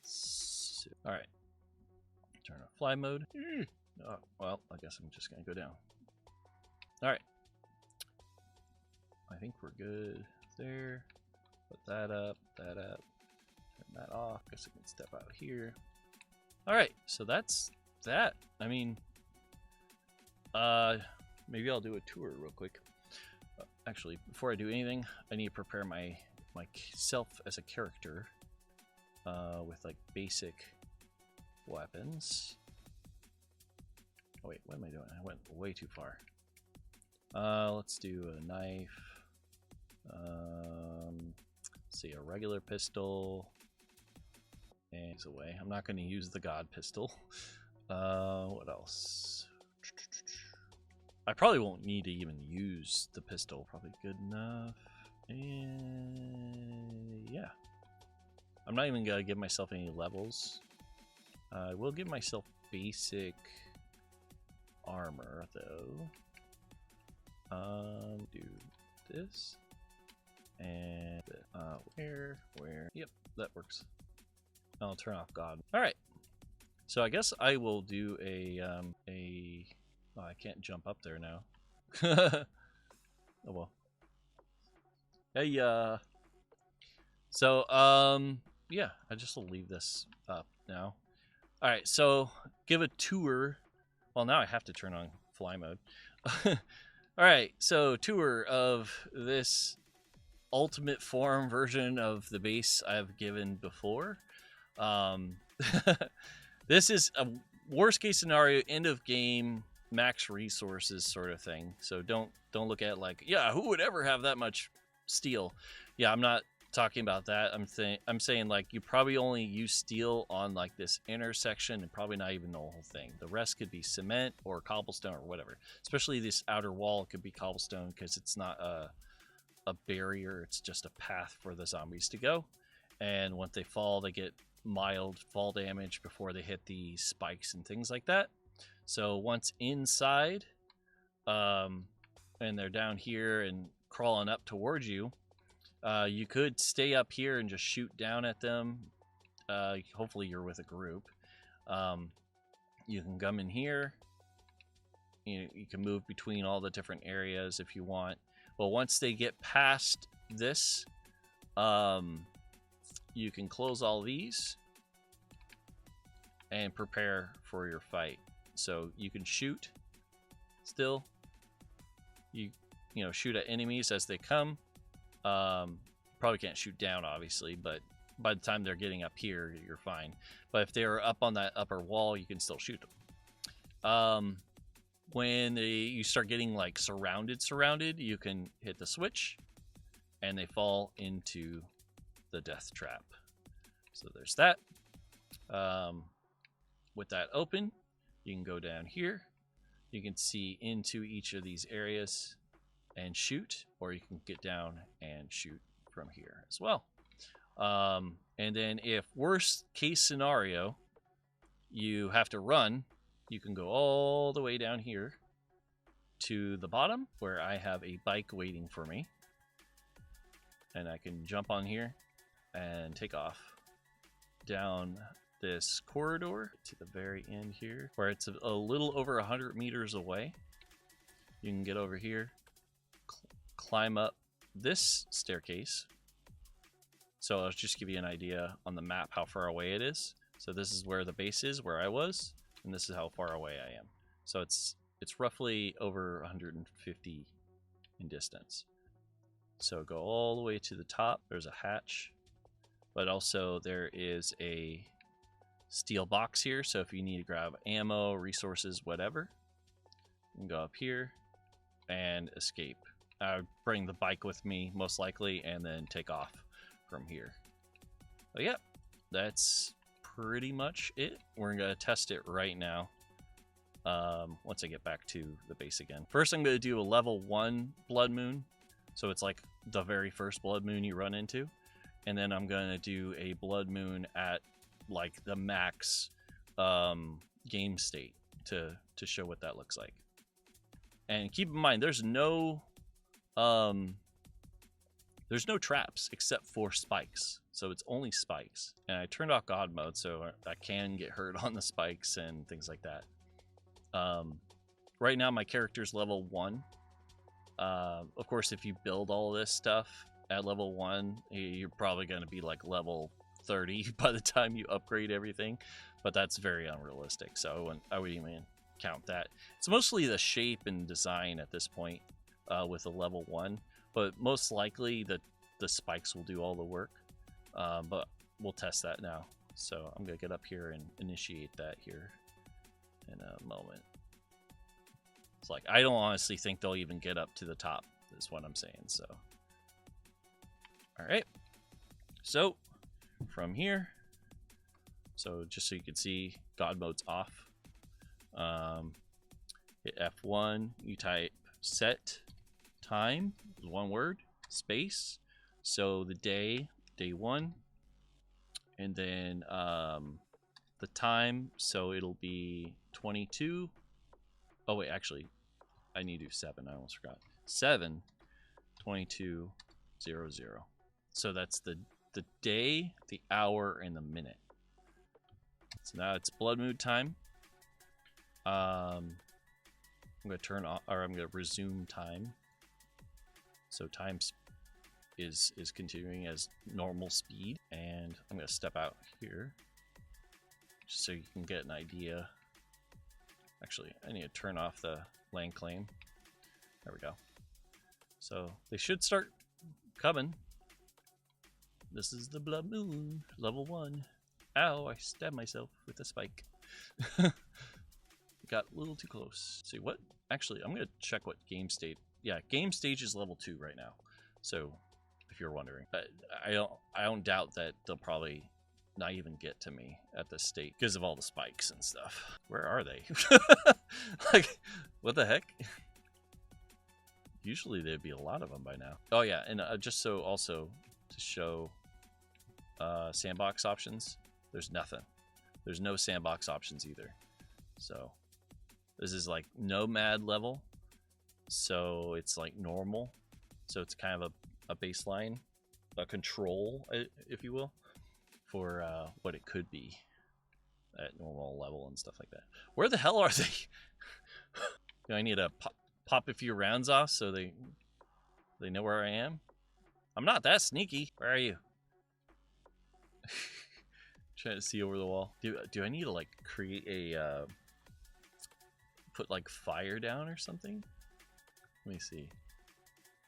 Speaker 1: So, all right. Turn on fly mode. Oh, well, I guess I'm just gonna go down. All right. I think we're good there. Put that up, turn that off. Guess I can step out here. All right, so that's that. I mean, maybe I'll do a tour real quick. Actually, before I do anything, I need to prepare myself as a character with like basic weapons. Oh wait, what am I doing? I went way too far. Let's do a knife. Let's see, a regular pistol. And he's away. I'm not going to use the god pistol. What else? I probably won't need to even use the pistol. Probably good enough. And yeah. I'm not even going to give myself any levels. I will give myself basic armor, though. Do this. And where? Yep, that works. I'll turn off God. All right. So I guess I will do oh, I can't jump up there now. Oh well. Hey, so yeah, I just will leave this up now. All right, so give a tour. Well, now I have to turn on fly mode. All right, so tour of this ultimate form version of the base I've given before. This is a worst case scenario, end of game, max resources sort of thing. So don't look at it like, yeah, who would ever have that much steel? Yeah, I'm not talking about that. I'm saying like you probably only use steel on like this intersection and probably not even the whole thing. The rest could be cement or cobblestone or whatever. Especially this outer wall could be cobblestone because it's not a barrier. It's just a path for the zombies to go. And once they fall, they get mild fall damage before they hit the spikes and things like that. So once inside, and they're down here and crawling up towards you, you could stay up here and just shoot down at them. Hopefully you're with a group. You can come in here. You can move between all the different areas if you want. But once they get past this, you can close all these and prepare for your fight. So you can shoot still. You know, shoot at enemies as they come. Probably can't shoot down, obviously, but by the time they're getting up here, you're fine. But if they're up on that upper wall, you can still shoot them. When you start getting like surrounded, you can hit the switch and they fall into the death trap. So there's that. With that open, you can go down here. You can see into each of these areas and shoot, or you can get down and shoot from here as well. And then if worst case scenario, you have to run, you can go all the way down here to the bottom where I have a bike waiting for me. And I can jump on here and take off down this corridor to the very end here where it's a little over 100 meters away. You can get over here, climb up this staircase. So I'll just give you an idea on the map how far away it is. So this is where the base is, where I was, and this is how far away I am. So it's roughly over 150 in distance. So go all the way to the top. There's a hatch, but also there is a steel box here. So if you need to grab ammo, resources, whatever, you can go up here and escape. I would bring the bike with me most likely and then take off from here. But yeah, that's pretty much it. We're gonna test it right now. Once I get back to the base again. First, I'm gonna do a level 1 blood moon. So it's like the very first blood moon you run into. And then I'm gonna do a blood moon at like the max game state to show what that looks like. And keep in mind, there's no traps except for spikes. So it's only spikes. And I turned off God mode, so I can get hurt on the spikes and things like that. Right now my character's level 1. Of course, if you build all this stuff at level 1, you're probably going to be like level 30 by the time you upgrade everything. But that's very unrealistic, so I wouldn't even count that. It's mostly the shape and design at this point with a level 1. But most likely the spikes will do all the work. But we'll test that now. So I'm going to get up here and initiate that here in a moment. It's like, I don't honestly think they'll even get up to the top, is what I'm saying. So, all right. So, from here, so just so you can see, God mode's off. Hit F1, you type set time, one word, space. So the day 1, and then the time, so it'll be 22. Oh wait, actually, I need to do 7. I almost forgot. 7:22:00. So that's the day, the hour, and the minute. So now it's blood moon time. I'm gonna turn off, or I'm gonna resume time. So time is continuing as normal speed, and I'm gonna step out here just so you can get an idea. Actually, I need to turn off the land claim. There we go. So they should start coming. This is the blood moon, level 1. Ow, I stabbed myself with a spike. Got a little too close. See what? Actually, I'm gonna check what game state. Yeah, game stage is level 2 right now. So if you're wondering, I don't doubt that they'll probably not even get to me at this state because of all the spikes and stuff. Where are they? Like, what the heck? Usually there'd be a lot of them by now. Oh yeah, and just so also to show sandbox options, there's nothing. There's no sandbox options either. So this is like nomad level. So it's like normal. So it's kind of a baseline, a control, if you will, for what it could be at normal level and stuff like that. Where the hell are they? Do I need to pop a few rounds off so they know where I am? I'm not that sneaky. Where are you? Trying to see over the wall. Do I need to like create a put like fire down or something? Let me see.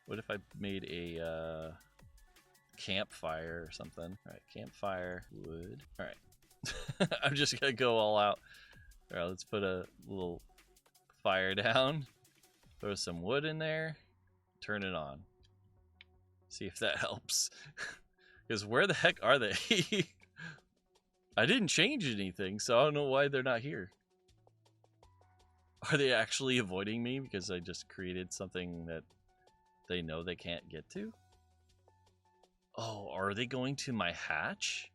Speaker 1: What if I made a campfire or something? All right, campfire, wood. All right, I'm just gonna go all out. All right, let's put a little fire down. Throw some wood in there. Turn it on. See if that helps. Because where the heck are they? I didn't change anything, so I don't know why they're not here. Are they actually avoiding me because I just created something that they know they can't get to? Oh, are they going to my hatch?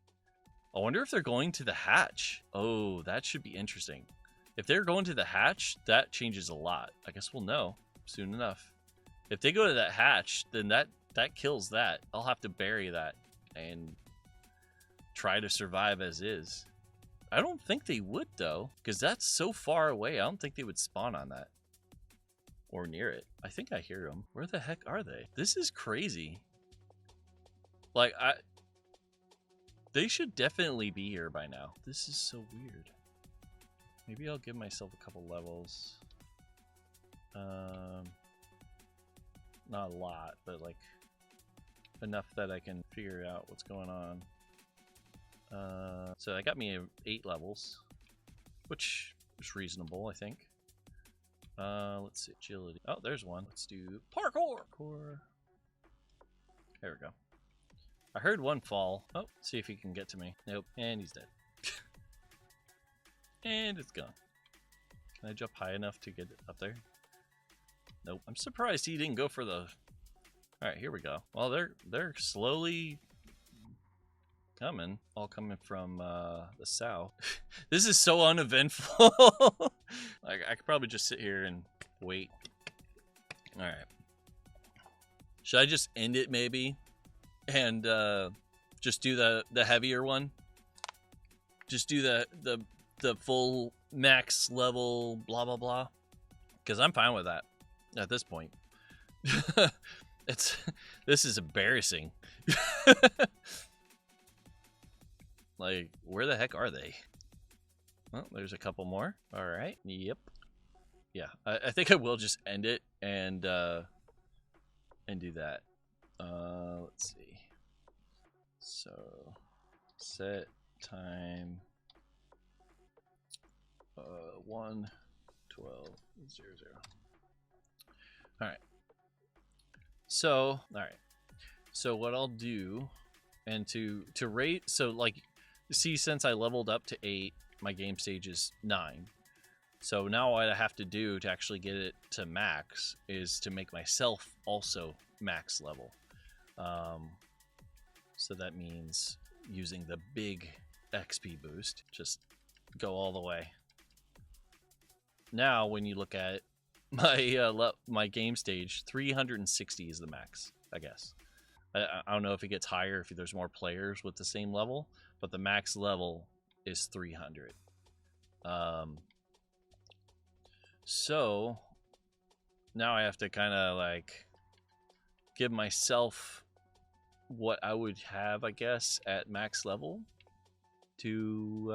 Speaker 1: I wonder if they're going to the hatch. Oh, that should be interesting. If they're going to the hatch, that changes a lot. I guess we'll know soon enough. If they go to that hatch, then that kills that. I'll have to bury that and try to survive as is. I don't think they would, though, because that's so far away. I don't think they would spawn on that or near it. I think I hear them. Where the heck are they? This is crazy. Like, they should definitely be here by now. This is so weird. Maybe I'll give myself a couple levels. not a lot, but like enough that I can figure out what's going on. So that got me 8 levels, which is reasonable, I think. Let's see, agility. Oh, there's one. Let's do parkour. There we go. I heard one fall. Oh, see if he can get to me. Nope, and he's dead. And it's gone. Can I jump high enough to get up there? Nope. I'm surprised he didn't go for the... Alright, here we go. Well, they're slowly coming. All coming from the south. This is so uneventful. Like, I could probably just sit here and wait. Alright. Should I just end it maybe? And just do the heavier one? Just do the full max level blah blah blah? Because I'm fine with that at this point. This is embarrassing. Like, where the heck are they? Well, there's a couple more. All right. Yep. Yeah, I think I will just end it and do that. Let's see. So, set time 1:12:00. All right. So, all right. So what I'll do, and to rate, so like, see, since I leveled up to 8, my game stage is 9. So now what I have to do to actually get it to max is to make myself also max level. So that means using the big XP boost, just go all the way. Now, when you look at my game stage, 360 is the max, I guess. I don't know if it gets higher if there's more players with the same level, but the max level is 300. So now I have to kind of like give myself what I would have, I guess, at max level to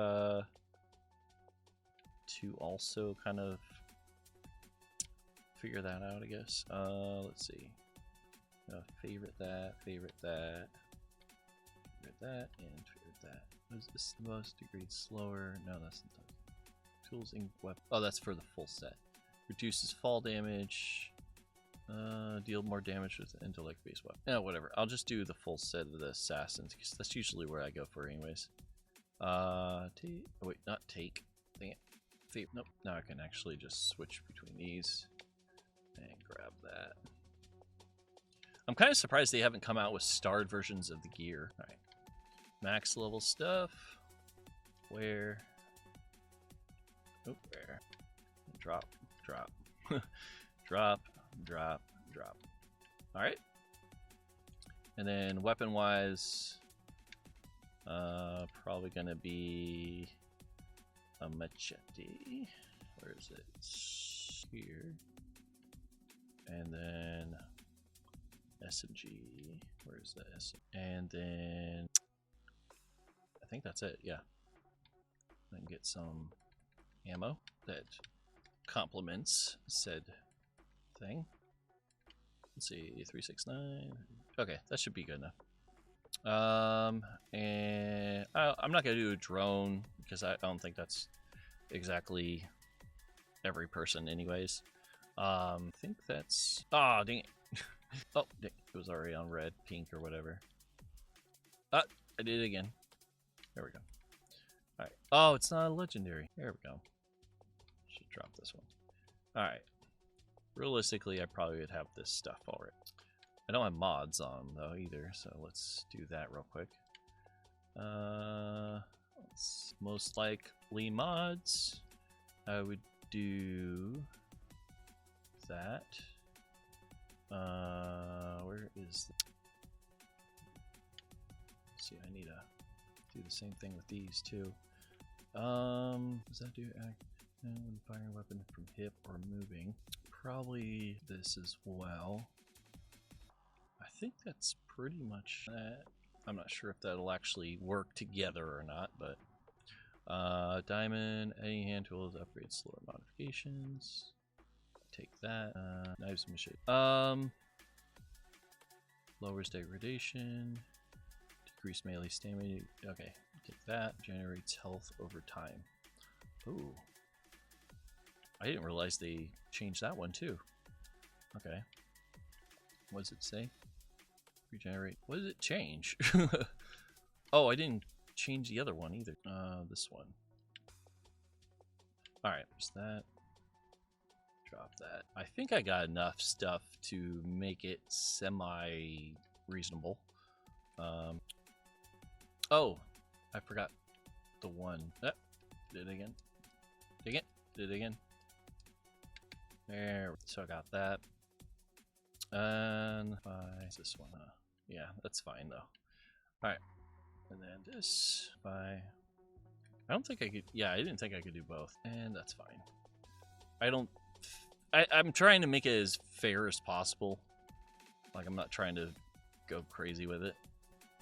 Speaker 1: also kind of figure that out, I guess. Let's see. Favorite that, and favorite that. Is this the most degree slower? No, that's not. Tools and weapon. Oh, that's for the full set. Reduces fall damage. Deal more damage with intellect-based weapon. Yeah, whatever. I'll just do the full set of the assassins because that's usually where I go for, anyways. Take. Oh, wait, not take. Dang it. Nope. Now I can actually just switch between these and grab that. I'm kind of surprised they haven't come out with starred versions of the gear. All right. Max level stuff. Where? Oh, where? Drop. Drop. All right. And then weapon-wise, probably gonna be a machete. Where is it? It's here. And then SMG. Where's the SMG? And then I think that's it. Yeah. I can get some ammo that complements said thing. Let's see, 369. Okay, that should be good enough. And I'm not gonna do a drone because I don't think that's exactly every person, anyways. I think that's. Oh, dang it! Oh, dang, it was already on red, pink, or whatever. I did it again. There we go. All right. Oh, it's not a legendary. There we go. Should drop this one. All right. Realistically, I probably would have this stuff already. I don't have mods on though either, so let's do that real quick. Let's most likely mods. I would do that. Where is the... Let's see, I need to do the same thing with these too. Does that do act when firing a weapon from hip or moving? Probably this as well. I think that's pretty much that. I'm not sure if that'll actually work together or not, but diamond, any hand tools, upgrade slower modifications. Take that. Knives and machete. Lowers degradation. Decrease melee stamina. Okay, take that. Generates health over time. Ooh. I didn't realize they changed that one too. Okay. What does it say? Regenerate. What does it change? Oh, I didn't change the other one either. This one. Alright, there's that. Drop that. I think I got enough stuff to make it semi-reasonable. Oh, I forgot the one. Did it again. Did it again. There. So I got that. And this one, huh? Yeah, that's fine though. Alright. And then this by I don't think I could I didn't think I could do both. And that's fine. I'm trying to make it as fair as possible. Like I'm not trying to go crazy with it.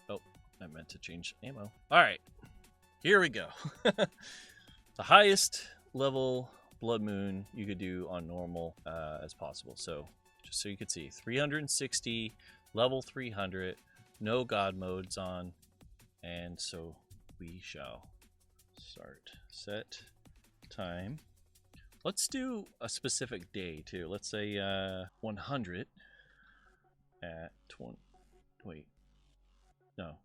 Speaker 1: Oh, I meant to change ammo. Alright. Here we go. The highest level Blood Moon you could do on normal as possible. So just so you can see, 360, level 300, no god modes on, and so we shall start. Set time. Let's do a specific day too. Let's say 100 at 20. Wait, no.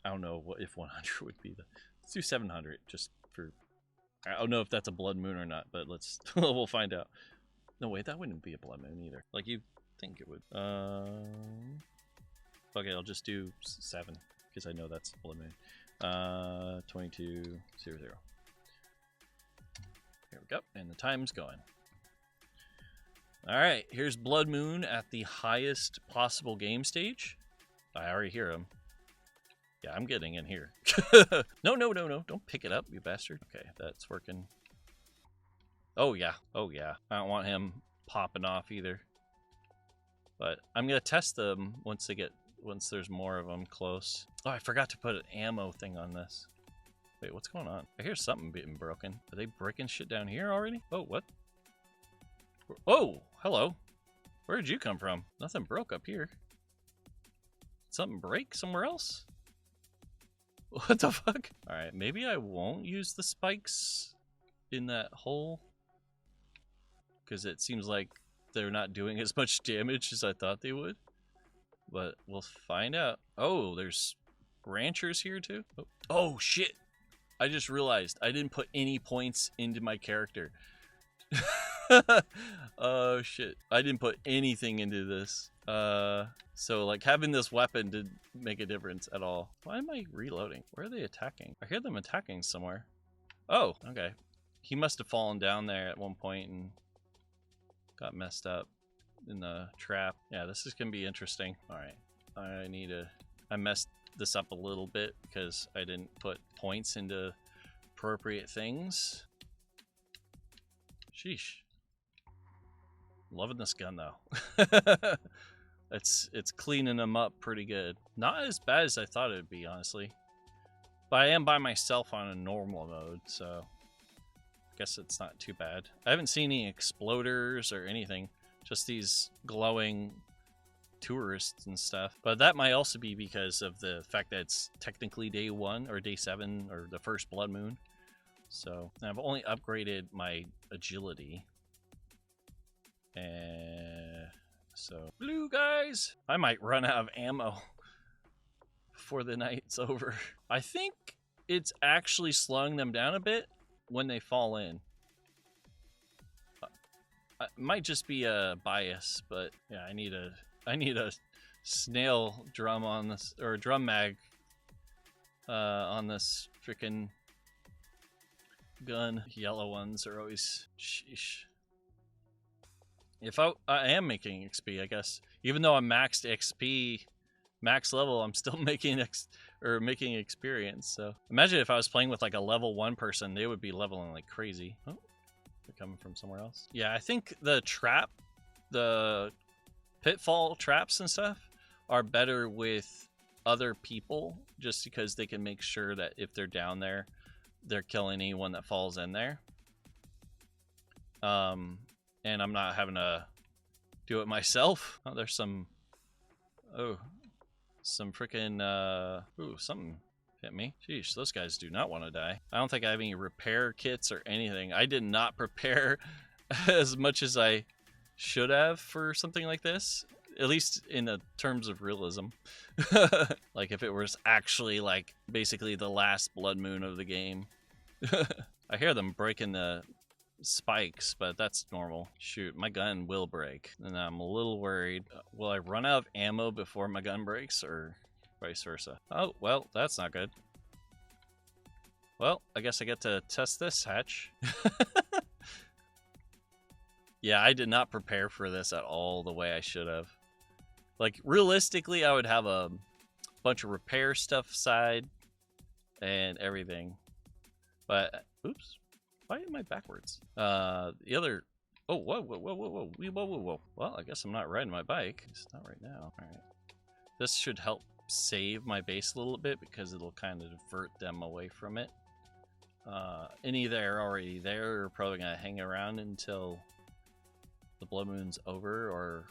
Speaker 1: I don't know what if 100 would be. Let's do 700 just for. I don't know if that's a blood moon or not, but let's we'll find out. No, wait, that wouldn't be a blood moon either. Like you think it would. Okay, I'll just do 7 because I know that's a blood moon. 2200. Here we go, and the time's going. All right, here's Blood Moon at the highest possible game stage. I already hear him. Yeah, I'm getting in here. No, don't pick it up, you bastard. Okay, that's working. Oh yeah, I don't want him popping off either. But I'm gonna test them once there's more of them close. Oh, I forgot to put an ammo thing on this. Wait, what's going on? I hear something being broken. Are they breaking shit down here already? Oh, what? Oh, hello. Where did you come from? Nothing broke up here. Something break somewhere else? What the fuck? Alright, maybe I won't use the spikes in that hole. Because it seems like they're not doing as much damage as I thought they would. But we'll find out. Oh, there's ranchers here too? Oh shit! I just realized I didn't put any points into my character. Oh shit. I didn't put anything into this. So like having this weapon didn't make a difference at all. Why am I reloading? Where are they attacking? I hear them attacking somewhere. Oh, okay. He must have fallen down there at one point and got messed up in the trap. Yeah, this is gonna be interesting. Alright. I messed this up a little bit because I didn't put points into appropriate things. Sheesh. Loving this gun though. It's cleaning them up pretty good. Not as bad as I thought it would be, honestly. But I am by myself on a normal mode, so I guess it's not too bad. I haven't seen any exploders or anything. Just these glowing tourists and stuff. But that might also be because of the fact that it's technically day 1 or day 7 or the first blood moon. So I've only upgraded my agility. And so blue guys, I might run out of ammo before the night's over. I think it's actually slowing them down a bit when they fall in. It might just be a bias, but yeah, I need a snail drum on this, or a drum mag on this freaking gun. Yellow ones are always sheesh. If I am making XP, I guess, even though I'm maxed XP, max level, I'm still making experience. So imagine if I was playing with like a level 1 person, they would be leveling like crazy. Oh, they're coming from somewhere else. Yeah, I think the pitfall traps and stuff are better with other people, just because they can make sure that if they're down there, they're killing anyone that falls in there. And I'm not having to do it myself. Oh, there's some Oh, some freaking, ooh, something hit me. Sheesh, those guys do not want to die. I don't think I have any repair kits or anything. I did not prepare as much as I should have for something like this. At least in the terms of realism. Like if it was actually like basically the last blood moon of the game. I hear them breaking the spikes, but that's normal. Shoot, my gun will break, and I'm a little worried. Will I run out of ammo before my gun breaks, or vice versa? Oh, well, that's not good. Well, I guess I get to test this hatch. Yeah, I did not prepare for this at all the way I should have. Like, realistically, I would have a bunch of repair stuff aside and everything. But, oops. Why am I backwards? The other... Oh, whoa, whoa, whoa, whoa, whoa, whoa, whoa, whoa. Well, I guess I'm not riding my bike. It's not right now. All right. This should help save my base a little bit because it'll kind of divert them away from it. Any that are already there are probably going to hang around until the blood moon's over or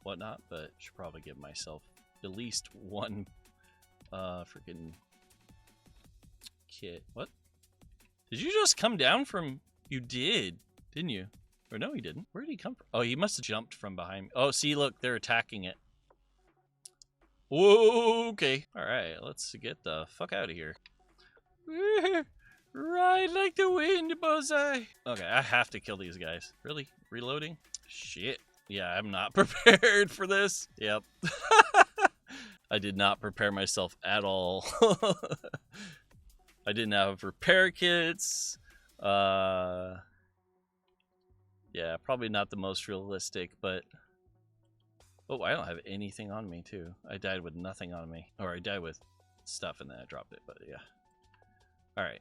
Speaker 1: whatnot, but should probably give myself at least one freaking kit. What? Did you just come down from... You did, didn't you? Or no, he didn't. Where did he come from? Oh, he must have jumped from behind me. Oh, see, look, they're attacking it. Whoa, okay. All right, let's get the fuck out of here. Ride like the wind, bullseye. Okay, I have to kill these guys. Really? Reloading? Shit. Yeah, I'm not prepared for this. Yep. I did not prepare myself at all. I didn't have repair kits. Yeah, probably not the most realistic, but... Oh, I don't have anything on me, too. I died with nothing on me. Or I died with stuff and then I dropped it, but yeah. Alright,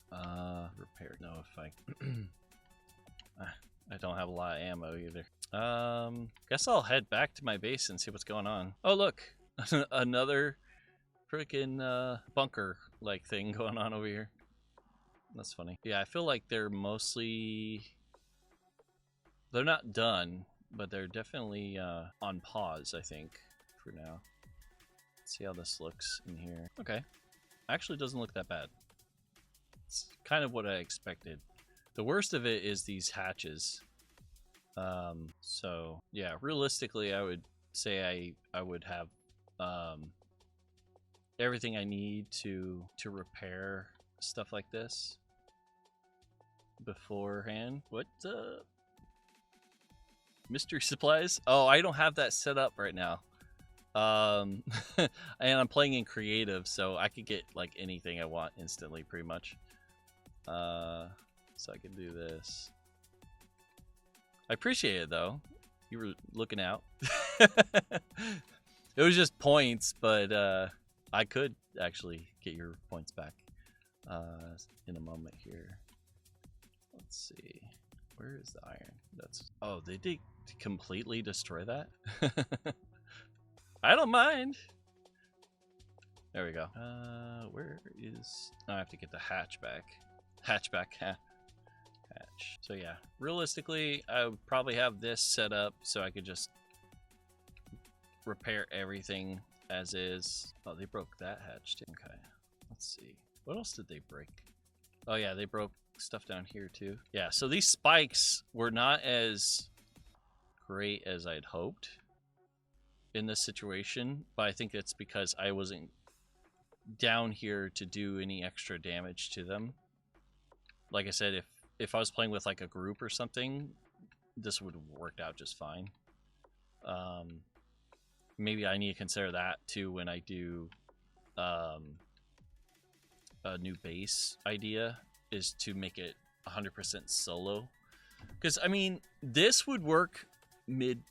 Speaker 1: repair. No, if I... I don't have a lot of ammo either. Guess I'll head back to my base and see what's going on. Oh, look! Another freaking bunker-like thing going on over here. That's funny. Yeah, I feel like they're mostly... They're not done, but they're definitely on pause, I think, for now. Let's see how this looks in here. Okay. Actually doesn't look that bad. It's kind of what I expected. The worst of it is these hatches. So, yeah, realistically, I would say I would have everything I need to repair stuff like this beforehand. What mystery supplies? Oh, I don't have that set up right now. And I'm playing in creative, so I could get like anything I want instantly, pretty much. So I can do this. I appreciate it though. You were looking out. It was just points, but I could actually get your points back in a moment here. Let's see. Where is the iron? That's... Oh, they did completely destroy that? I don't mind. There we go. Where is... Oh, I have to get the hatch back. Hatchback. Hatch. So yeah, realistically, I would probably have this set up so I could just repair everything as is. Oh, they broke that hatch too. Okay, let's see. What else did they break? Oh yeah, they broke stuff down here too. Yeah, so these spikes were not as great as I'd hoped in this situation, but I think it's because I wasn't down here to do any extra damage to them. Like I said, if I was playing with like a group or something, this would have worked out just fine. Maybe I need to consider that too when I do a new base idea, is to make it 100% solo. Because, I mean, this would work mid,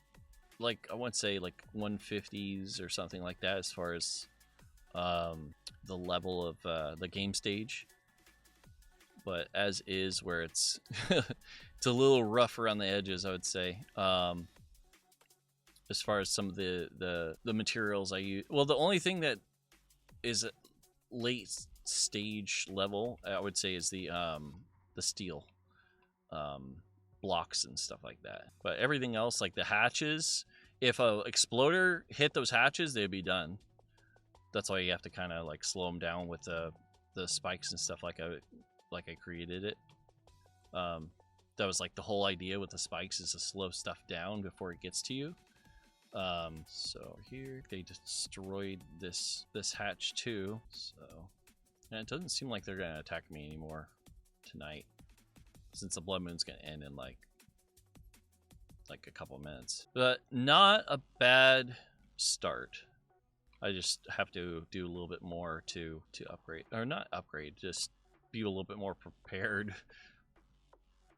Speaker 1: like, I wouldn't say like 150s or something like that as far as the level of the game stage. But as is, where it's it's a little rough around the edges, I would say. As far as some of the materials I use, well, the only thing that is late stage level, I would say, is the steel blocks and stuff like that. But everything else, like the hatches, If a exploder hit those hatches, they'd be done. That's why you have to kind of like slow them down with the spikes and stuff like I created it. That was like the whole idea with the spikes, is to slow stuff down before it gets to you. So here they destroyed this hatch too. So, and it doesn't seem like they're gonna attack me anymore tonight, since the blood moon's gonna end in like a couple minutes. But not a bad start. I just have to do a little bit more to upgrade, or not upgrade, just be a little bit more prepared.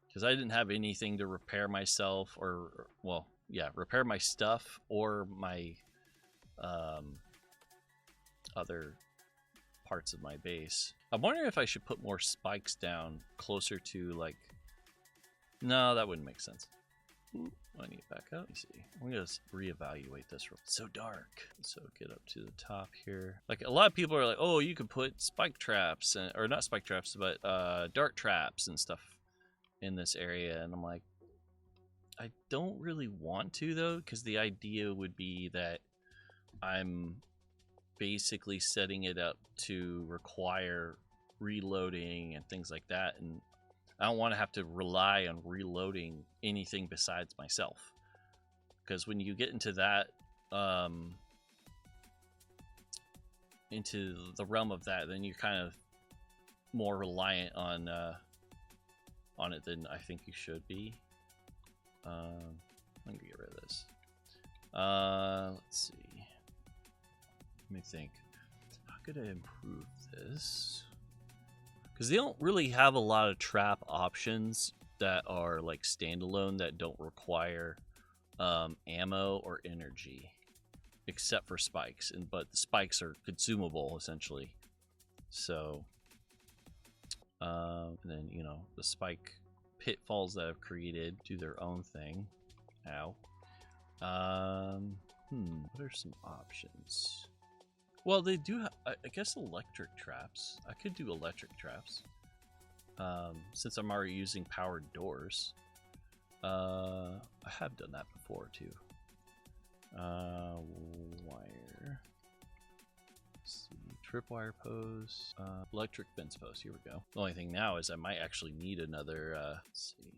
Speaker 1: Because I didn't have anything to repair myself, or, well, yeah, repair my stuff or my other parts of my base. I'm wondering if I should put more spikes down closer to, like, no, that wouldn't make sense. Ooh, I need to back up. Let me see. I'm gonna reevaluate this. It's so dark. So get up to the top here. Like, a lot of people are like, oh, you could put spike traps, or not spike traps, but dart traps and stuff in this area, and I'm like, I don't really want to, though, because the idea would be that I'm basically setting it up to require reloading and things like that, and I don't want to have to rely on reloading anything besides myself, because when you get into that into the realm of that, then you're kind of more reliant on it than I think you should be. I'm gonna get rid of this. Let's see. Let me think. How could I improve this? Because they don't really have a lot of trap options that are like standalone, that don't require ammo or energy, except for spikes. But the spikes are consumable essentially. So, and then, you know, the spike pitfalls that I've created do their own thing. Ow. What are some options? Well, they do have, I guess, electric traps. I could do electric traps. Since I'm already using powered doors. I have done that before, too. Wire. Let's see. Tripwire post. Electric fence post. Here we go. The only thing now is I might actually need another, let's see.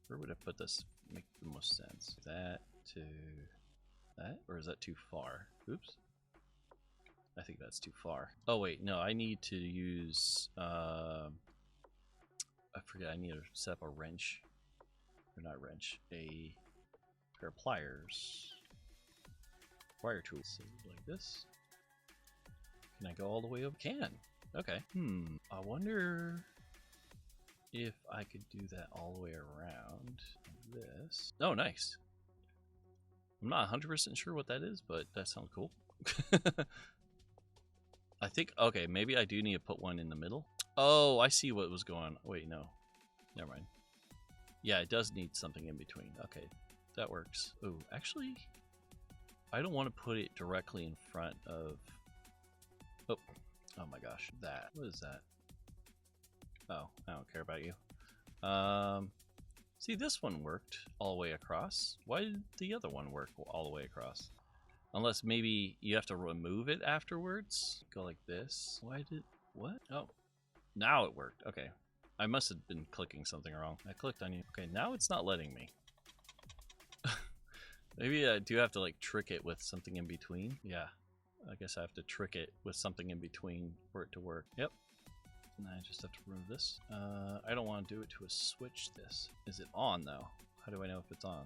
Speaker 1: Where would I put this? Make the most sense. That to that? Or is that too far? Oops. I think that's too far. Oh wait, no, I need to use, I forget, I need to set up a wrench. Or not wrench, a pair of pliers. Wire tools. So like this. Can I go all the way up? Can. Okay. I wonder if I could do that all the way around like this. Oh, nice. I'm not 100% sure what that is, but that sounds cool. I think, okay, maybe I do need to put one in the middle. Oh, I see what was going on. Wait, no. Never mind. Yeah, it does need something in between. Okay, that works. Oh, actually, I don't want to put it directly in front of... Oh my gosh, that. What is that? Oh, I don't care about you. See, this one worked all the way across. Why did the other one work all the way across? Unless maybe you have to remove it afterwards. Go like this. Why did... What? Oh, now it worked. Okay. I must have been clicking something wrong. I clicked on you. Okay, now it's not letting me. Maybe I do have to like trick it with something in between. Yeah. I guess I have to trick it with something in between for it to work. Yep. And I just have to remove this. I don't want to do it to a switch this. Is it on though? How do I know if it's on?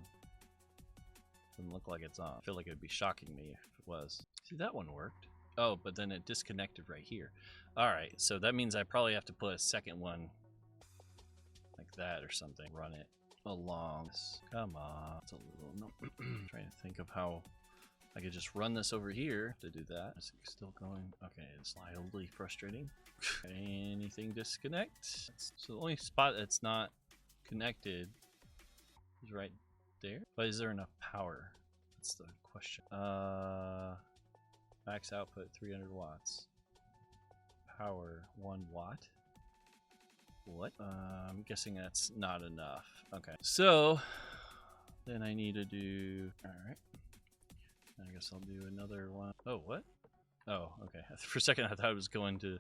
Speaker 1: Doesn't look like it's on. I feel like it would be shocking me if it was. See, that one worked. Oh, but then it disconnected right here. Alright, so that means I probably have to put a second one like that or something. Run it along. Come on. It's a little... No. Trying to think of how I could just run this over here to do that. Is it still going? Okay, it's mildly frustrating. Anything disconnect? So the only spot that's not connected is right there. But is there enough power? That's the question. Max output 300 watts. Power 1 watt. What? I'm guessing that's not enough. Okay. So Then I need to do... Alright. I guess I'll do another one. Oh, what? Oh, okay. For a second I thought I was going to...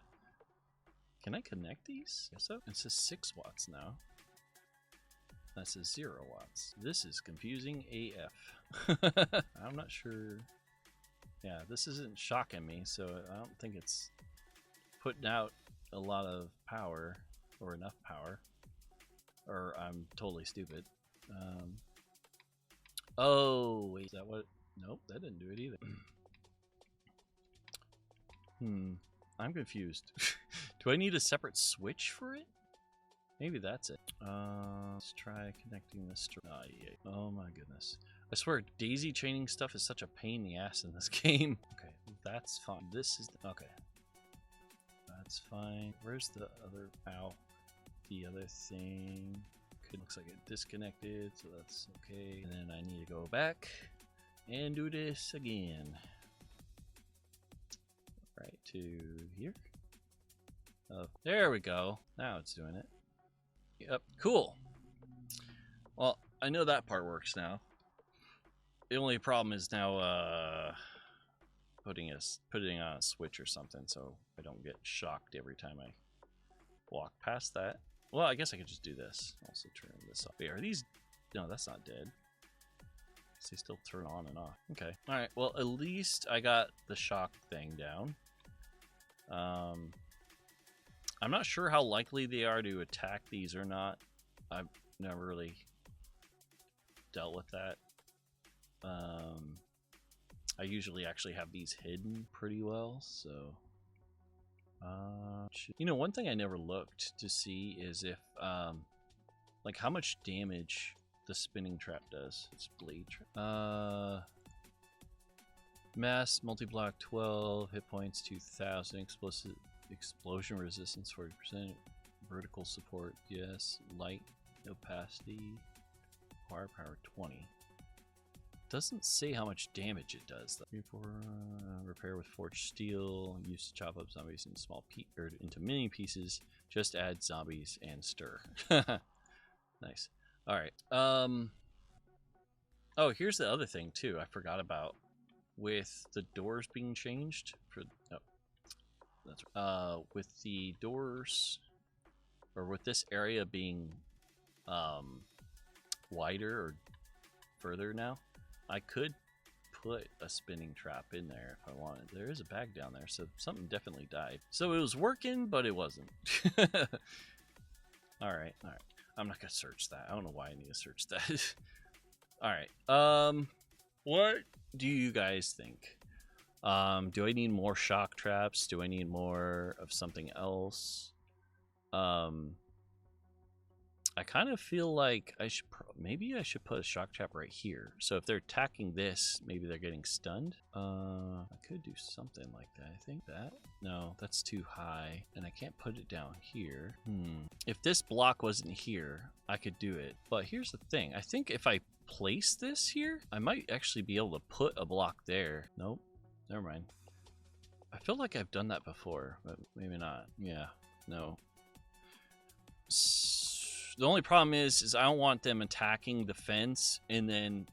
Speaker 1: Can I connect these? Guess so. It says 6 watts now. That says 0 watts. This is confusing AF. I'm not sure. Yeah, this isn't shocking me, so I don't think it's putting out a lot of power or enough power. Or I'm totally stupid. Oh, wait, is that what? Nope, that didn't do it either. I'm confused. Do I need a separate switch for it? Maybe that's it. Let's try connecting this to... Oh, yeah. Oh my goodness. I swear, daisy chaining stuff is such a pain in the ass in this game. Okay, that's fine. This is... Okay. That's fine. Where's the other... Ow. The other thing... Looks like it disconnected, so that's okay. And then I need to go back and do this again. Right to here. Oh, there we go. Now it's doing it. Yep, cool. Well, I know that part works now. The only problem is now putting on a switch or something so I don't get shocked every time I walk past that. Well, I guess I could just do this. Also turn this off. Wait, are these... No, that's not dead. They still turn on and off. Okay. Alright, well, at least I got the shock thing down. I'm not sure how likely they are to attack these or not. I've never really dealt with that. I usually actually have these hidden pretty well, so... you know, one thing I never looked to see is if, like how much damage the spinning trap does. It's blade trap. Mass, multi-block 12, hit points 2000, explosion resistance 40%, vertical support, yes, light opacity, firepower 20. Doesn't say how much damage it does though. Repair with forged steel, used to chop up zombies into into mini pieces, just add zombies and stir. Nice. Alright. Oh, here's the other thing too I forgot about. With the doors being changed for that's with the doors, or with this area being wider or further now, I could put a spinning trap in there if I wanted. There is a bag down there, so something definitely died. So it was working, but it wasn't. Alright. I'm not gonna search that. I don't know why I need to search that. Alright. What do you guys think? Do I need more shock traps? Do I need more of something else? I kind of feel like I should maybe I should put a shock trap right here. So if they're attacking this, maybe they're getting stunned. I could do something like that. I think that. No, that's too high, and I can't put it down here. If this block wasn't here, I could do it. But here's the thing. I think if I place this here, I might actually be able to put a block there. Nope. Never mind. I feel like I've done that before, but maybe not. Yeah. No. The only problem is I don't want them attacking the fence and then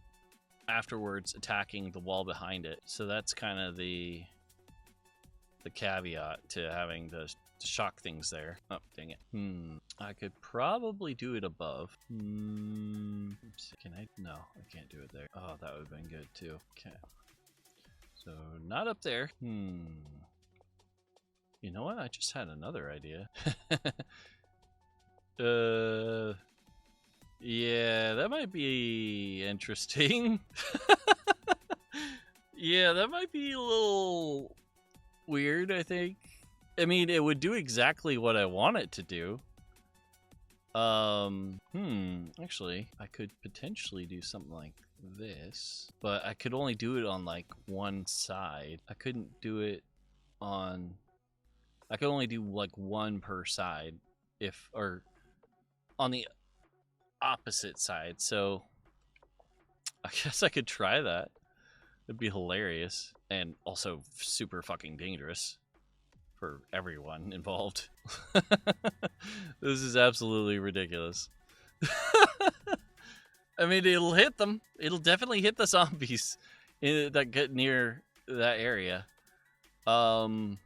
Speaker 1: afterwards attacking the wall behind it. So that's kind of the caveat to having the shock things there. Oh, dang it. I could probably do it above. Can I? No, I can't do it there. Oh, that would have been good too. Okay. So not up there. You know what? I just had another idea. Yeah, that might be interesting. Yeah, that might be a little weird, I think. I mean, it would do exactly what I want it to do. Actually, I could potentially do something like this, but I could only do it on like one side. I couldn't do it on... I could only do like one per side or on the opposite side, so I guess I could try that. It'd be hilarious and also super fucking dangerous for everyone involved. This is absolutely ridiculous. I mean, it'll hit them. It'll definitely hit the zombies that get near that area. Well,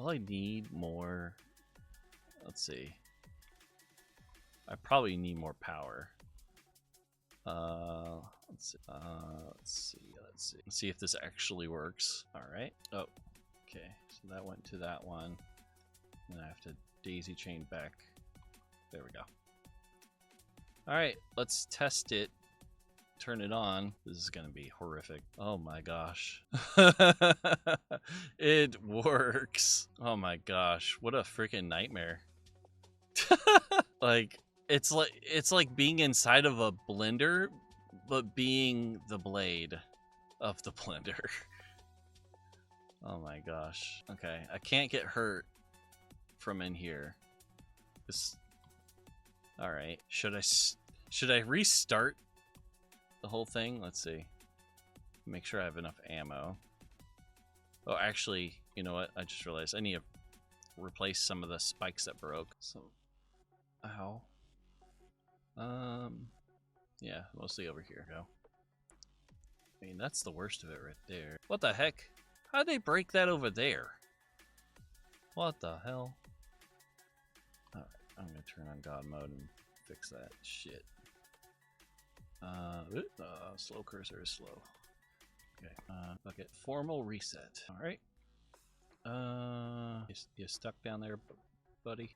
Speaker 1: I need more. Let's see. I probably need more power. Let's see. Let's see if this actually works. All right. Oh, okay. So that went to that one. And I have to daisy chain back. There we go. All right, let's test it. Turn it on. This is gonna be horrific. Oh my gosh. It works. Oh my gosh, what a freaking nightmare. Like it's like being inside of a blender, but being the blade of the blender. Oh my gosh. Okay, I can't get hurt from in here. All right. Should I restart the whole thing? Let's see. Make sure I have enough ammo. Oh, actually, you know what? I just realized I need to replace some of the spikes that broke. So, ow. Yeah, mostly over here. Go. I mean, that's the worst of it right there. What the heck? How'd they break that over there? What the hell? Alright, I'm gonna turn on God mode and fix that shit. Slow cursor is slow. Okay, bucket. Formal reset. Alright. You stuck down there, buddy?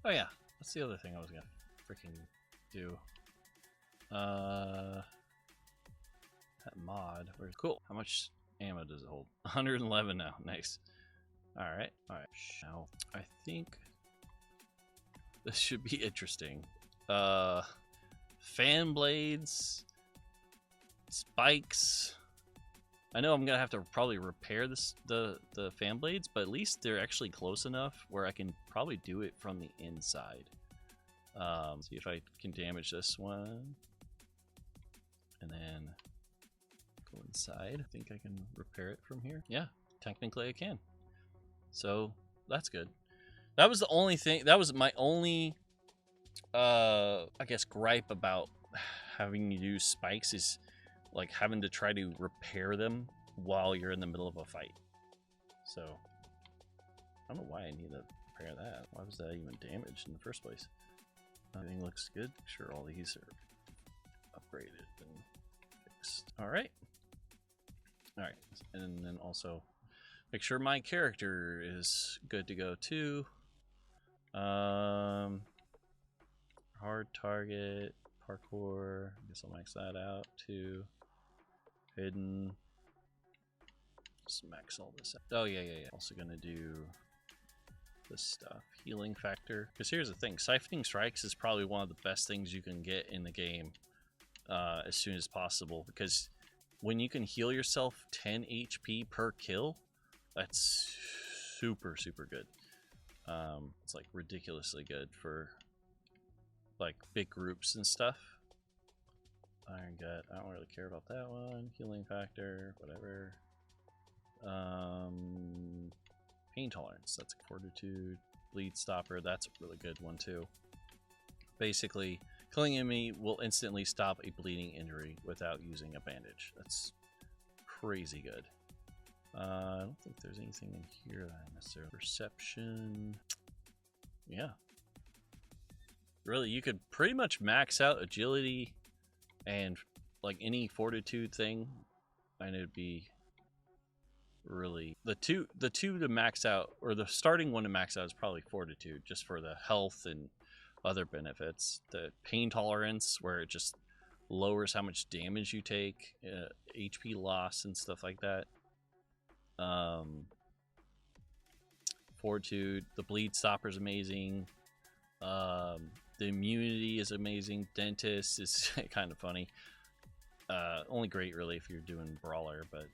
Speaker 1: Oh yeah, that's the other thing I was gonna freaking do. That mod. Where's cool? How much ammo does it hold? 111 now. Nice. Alright. Alright. Now, I think this should be interesting. Fan blades, spikes. I know I'm gonna have to probably repair the fan blades, but at least they're actually close enough where I can probably do it from the inside. See if I can damage this one, and then go inside. I think I can repair it from here. Yeah, technically I can. So that's good. That was the only thing. That was my only, I guess, gripe about having to use spikes is like having to try to repair them while you're in the middle of a fight. So I don't know why I need to repair that. Why was that even damaged in the first place? Everything looks good. Make sure all these are upgraded and fixed. All right. All right, and then also make sure my character is good to go too. Hard target, parkour. I guess I'll max that out too. Hidden. Just max all this out. Oh yeah. Also gonna do this stuff. Healing factor. Because here's the thing, siphoning strikes is probably one of the best things you can get in the game as soon as possible. Because when you can heal yourself 10 HP per kill, that's super good. It's like ridiculously good for like big groups and stuff. Iron gut, I don't really care about that one. Healing factor, whatever. Pain tolerance, that's a fortitude. Bleed stopper, that's a really good one too. Basically, killing enemy will instantly stop a bleeding injury without using a bandage. That's crazy good. I don't think there's anything in here that I necessarily... Perception... Yeah. Really, you could pretty much max out agility and like any fortitude thing, and it'd be really... The two to max out, or the starting one to max out is probably fortitude, just for the health and other benefits. The pain tolerance, where it just lowers how much damage you take, HP loss and stuff like that. Fortitude, the bleed stopper is amazing. The immunity is amazing. Dentist is kind of funny. Only great really if you're doing brawler, but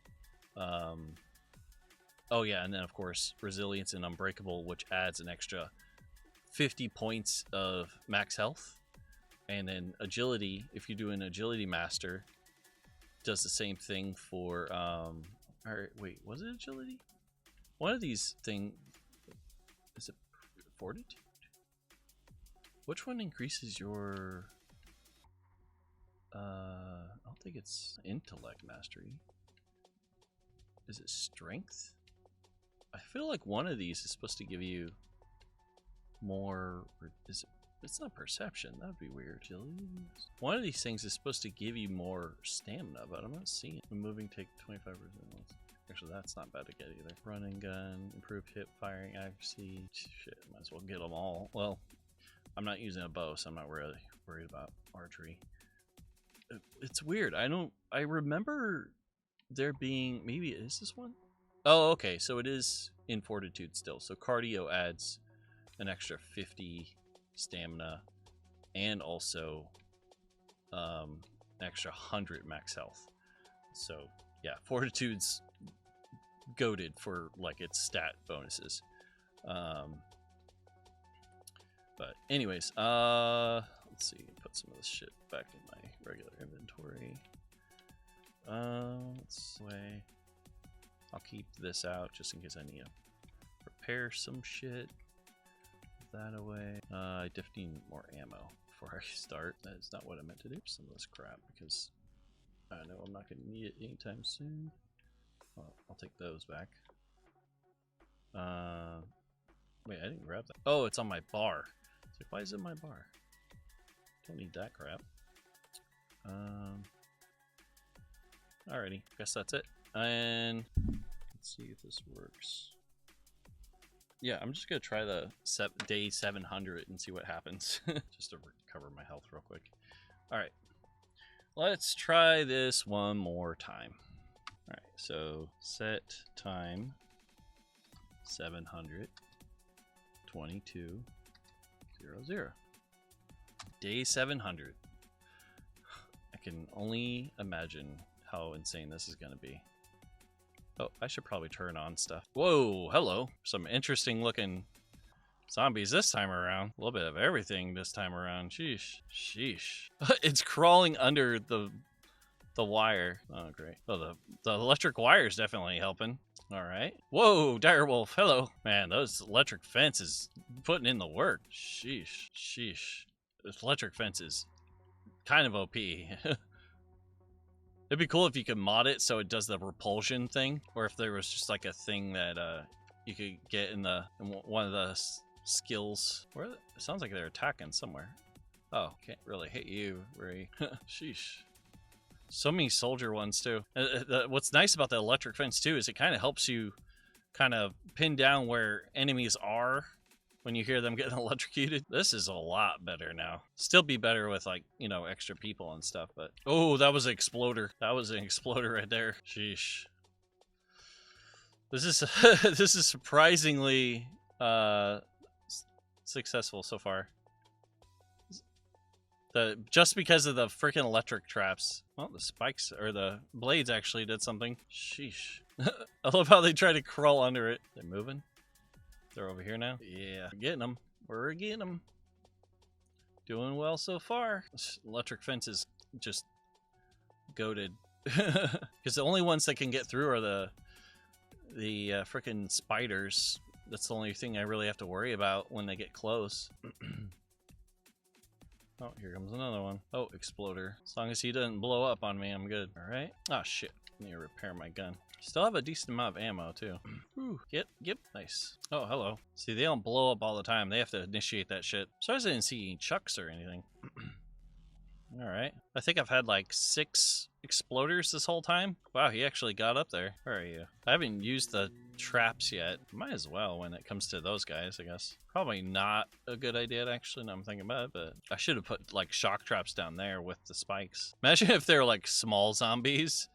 Speaker 1: oh yeah, and then of course resilience and unbreakable, which adds an extra 50 points of max health. And then agility, if you do an agility master, does the same thing for or wait, was it agility? One of these thing, is it fortitude? Which one increases your I don't think it's intellect mastery. Is it strength? I feel like one of these is supposed to give you more. Is it? It's not perception. That would be weird. One of these things is supposed to give you more stamina, but I'm not seeing it. Moving take 25%. Actually, that's not bad to get either. Running gun, improved hip firing accuracy. Shit, might as well get them all. Well, I'm not using a bow, so I'm not really worried about archery. It's weird. I remember there being, maybe it is this one? Oh, okay, so it is in fortitude still. So cardio adds an extra 50 stamina and also an extra 100 max health. So yeah, fortitude's goated for like its stat bonuses. But anyways, let's see, put some of this shit back in my regular inventory. Let's way. I'll keep this out just in case I need to prepare some shit. Put that away. I definitely need more ammo before I start. That's not what I meant to do. Some of this crap because I know I'm not going to need it anytime soon. Well, I'll take those back. Wait, I didn't grab that. Oh, it's on my bar. It's like, why is it in my bar? Don't need that crap. Alrighty, guess that's it. And let's see if this works. Yeah, I'm just gonna try the day 700 and see what happens. Just to recover my health real quick. Alright, let's try this one more time. Alright, so set time 700 22:00. Day 700. I can only imagine how insane this is going to be. Oh, I should probably turn on stuff. Whoa, hello. Some interesting looking zombies this time around. A little bit of everything this time around. Sheesh. Sheesh. It's crawling under the wire. Oh, great. Oh, the electric wire is definitely helping. All right. Whoa, direwolf. Hello. Man, those electric fences putting in the work. Sheesh. Sheesh. This electric fence is kind of OP. It'd be cool if you could mod it so it does the repulsion thing, or if there was just like a thing that you could get in one of the skills. Where it sounds like they're attacking somewhere. Oh, can't really hit you, Ray. Sheesh. So many soldier ones too. What's nice about the electric fence too is it kind of helps you kind of pin down where enemies are when you hear them getting electrocuted. This is a lot better now. Still be better with like, you know, extra people and stuff, but oh, that was an exploder. That was an exploder right there. Sheesh. This is this is surprisingly successful so far. Just because of the freaking electric traps. Well, the spikes or the blades actually did something. Sheesh. I love how they try to crawl under it. They're moving. They're over here now. Yeah, we're getting them. We're getting them. Doing well so far. This electric fence is just goated. Because the only ones that can get through are the freaking spiders. That's the only thing I really have to worry about when they get close. Oh, here comes another one. Oh, exploder. As long as he doesn't blow up on me, I'm good. All right. Oh, shit. I need to repair my gun. Still have a decent amount of ammo, too. Whew. Yep. Nice. Oh, hello. See, they don't blow up all the time. They have to initiate that shit. So I didn't see any chucks or anything. All right. I think I've had like 6 exploders this whole time. Wow, he actually got up there. Where are you? I haven't used the traps yet. Might as well when it comes to those guys, I guess. Probably not a good idea, actually, now I'm thinking about it, but I should have put like shock traps down there with the spikes. Imagine if they're like small zombies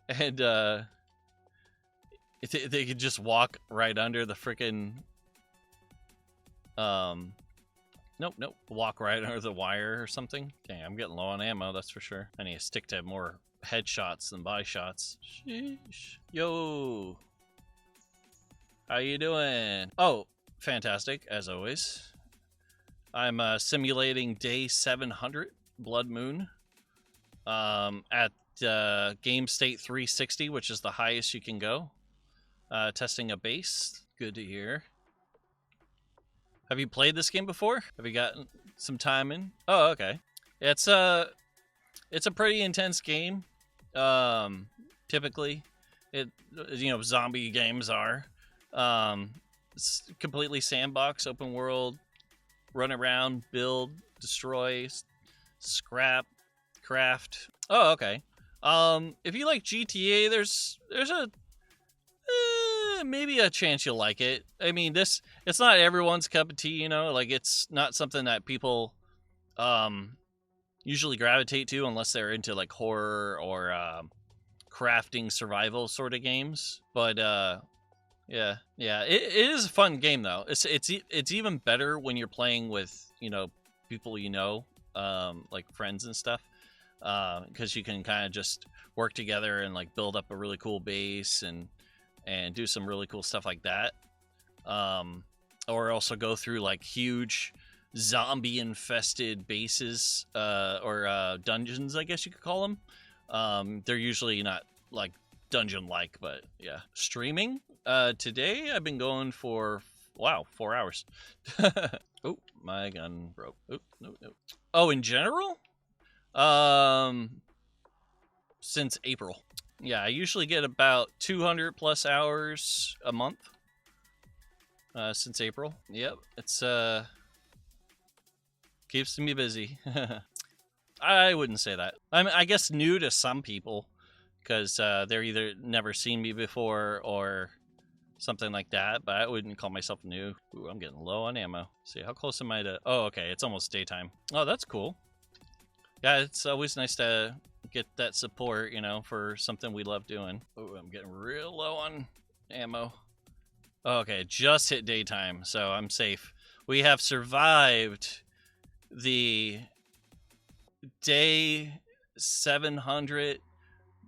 Speaker 1: and if they could just walk right under the freaking Nope. Walk right under the wire or something. Okay, I'm getting low on ammo, that's for sure. I need to stick to more headshots than body shots. Sheesh. Yo. How you doing? Oh, fantastic, as always. I'm simulating day 700, Blood Moon, at game state 360, which is the highest you can go. Testing a base. Good to hear. Have you played this game before? Have you gotten some time in? Oh, okay. It's It's a pretty intense game. Typically, zombie games are. It's completely sandbox, open world, run around, build, destroy, scrap, craft. Oh, okay. If you like GTA, there's a maybe a chance you'll like it. I mean, it's not everyone's cup of tea, you know. Like, it's not something that people usually gravitate to unless they're into like horror or crafting survival sort of games. But yeah, it is a fun game though. It's even better when you're playing with people like friends and stuff, because you can kind of just work together and like build up a really cool base and do some really cool stuff like that. Or also go through like huge zombie infested bases or dungeons, I guess you could call them. They're usually not like dungeon like, but yeah. Streaming today I've been going for 4 hours. Oh, my gun broke. Oh, no. Oh, in general, since April. Yeah, I usually get about 200 plus hours a month since April. Yep, it's keeps me busy. I wouldn't say that. I guess new to some people because they're either never seen me before or something like that, but I wouldn't call myself new. Ooh, I'm getting low on ammo. See, how close am I to... Oh, okay, it's almost daytime. Oh, that's cool. Yeah, it's always nice to get that support, for something we love doing. Oh, I'm getting real low on ammo. Okay, just hit daytime, so I'm safe. We have survived the day 700,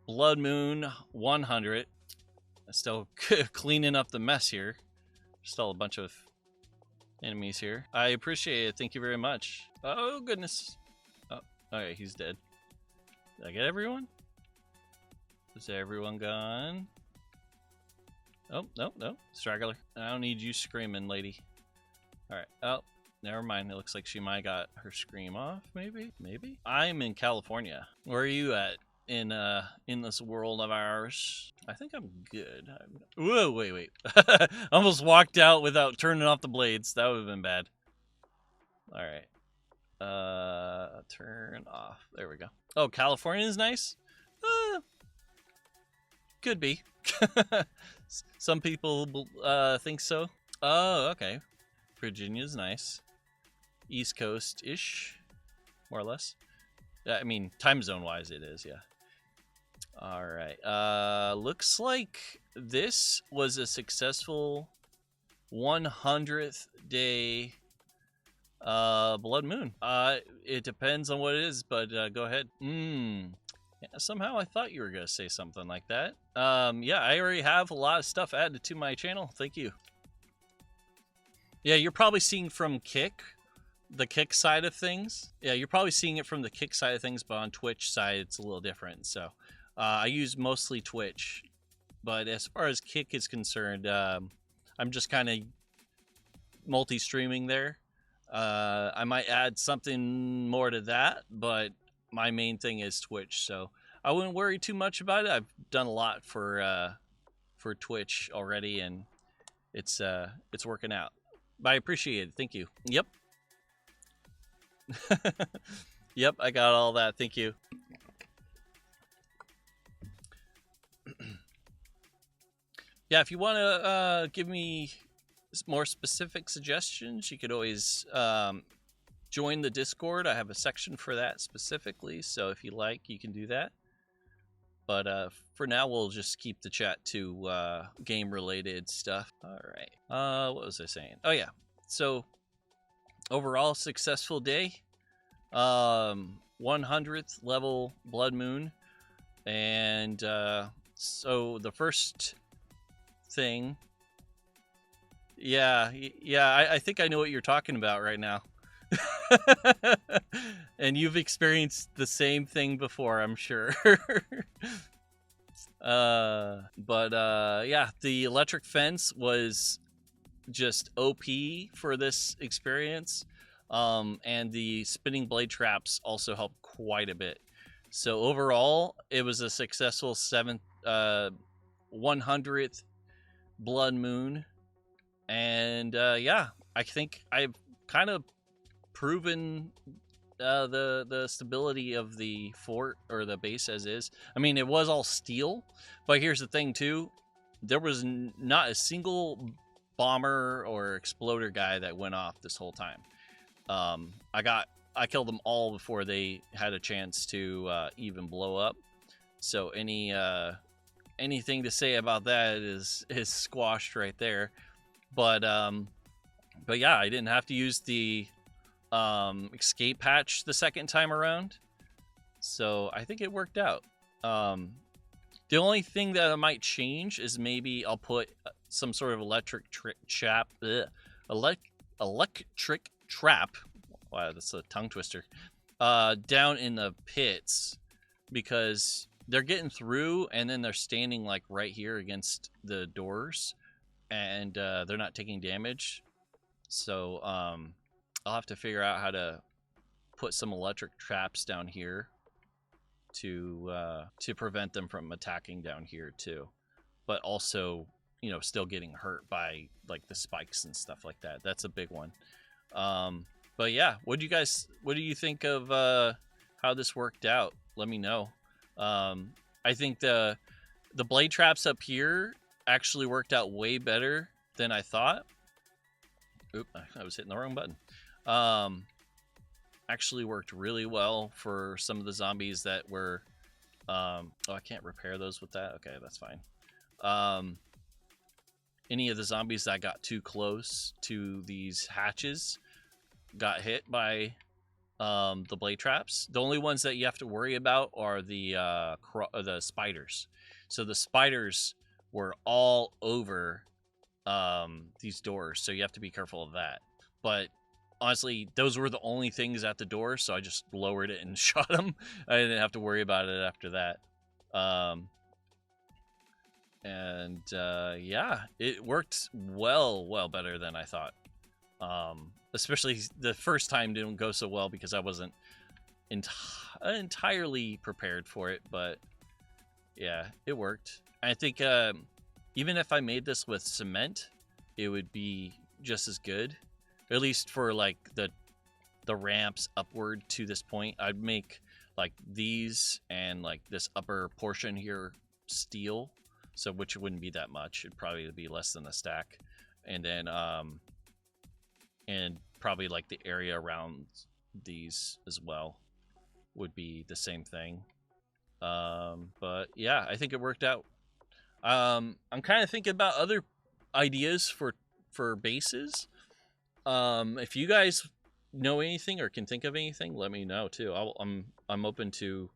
Speaker 1: blood moon 100. Still cleaning up the mess here. Still a bunch of enemies here. I appreciate it. Thank you very much. Oh, goodness. Oh, okay, he's dead. Did I get everyone? Is everyone gone? Oh, no. Straggler. I don't need you screaming, lady. Alright. Oh, never mind. It looks like she might got her scream off, maybe? Maybe? I'm in California. Where are you at in this world of ours? I think I'm good. Whoa, wait. Almost walked out without turning off the blades. That would have been bad. Alright. Turn off. There we go. Oh, California is nice? Could be. Some people think so. Oh, okay. Virginia's nice. East Coast-ish, more or less. I mean, time zone-wise it is, yeah. All right. Looks like this was a successful 100th day blood moon. It depends on what it is, but go ahead. Yeah, somehow I thought you were gonna say something like that. Yeah, I already have a lot of stuff added to my channel. Thank you. Yeah, you're probably seeing from the Kick side of things. Yeah, you're probably seeing it from the Kick side of things, but on Twitch side, it's a little different. So I use mostly Twitch, but as far as Kick is concerned, I'm just kind of multi-streaming there. I might add something more to that, but my main thing is Twitch, so I wouldn't worry too much about it. I've done a lot for Twitch already, and it's working out. But I appreciate it. Thank you. Yep. Yep, I got all that. Thank you. Yeah, if you want to give me more specific suggestions, you could always join the Discord. I have a section for that specifically, so if you like, you can do that. But for now, we'll just keep the chat to game-related stuff. All right. What was I saying? Oh, yeah. So, overall, successful day. 100th level blood moon. And so, the first thing... Yeah, I think I know what you're talking about right now. And you've experienced the same thing before, I'm sure. But yeah, the electric fence was just OP for this experience. And the spinning blade traps also helped quite a bit. So overall, it was a successful 100th blood moon, and yeah, I think I've kind of proven the stability of the fort or the base as is. I mean, it was all steel, but here's the thing too: there was not a single bomber or exploder guy that went off this whole time. I killed them all before they had a chance to even blow up. So anything to say about that is squashed right there. But yeah, I didn't have to use the escape hatch the second time around, so I think it worked out. The only thing that I might change is maybe I'll put some sort of electric trap. Wow, that's a tongue twister. Down in the pits, because they're getting through and then they're standing like right here against the doors, and they're not taking damage. So I'll have to figure out how to put some electric traps down here to prevent them from attacking down here too, but also, you know, still getting hurt by like the spikes and stuff like that. That's a big one. But yeah, what do you think of how this worked out? Let me know. I think the blade traps up here actually worked out way better than I thought. Oop, I was hitting the wrong button. Actually worked really well for some of the zombies that were oh, I can't repair those with that. Okay, that's fine. Any of the zombies that got too close to these hatches got hit by the blade traps. The only ones that you have to worry about are the spiders. So the spiders were all over these doors, so you have to be careful of that. But honestly, those were the only things at the door, so I just lowered it and shot them. I didn't have to worry about it after that. Yeah, it worked well better than I thought. Especially the first time didn't go so well because I wasn't entirely prepared for it, but yeah, it worked. I think even if I made this with cement, it would be just as good, at least for like the ramps upward to this point. I'd make like these and like this upper portion here steel, so which wouldn't be that much. It'd probably be less than a stack, and then and probably like the area around these as well would be the same thing. But yeah, I think it worked out. I'm kind of thinking about other ideas for bases. If you guys know anything or can think of anything, let me know too. I'm open to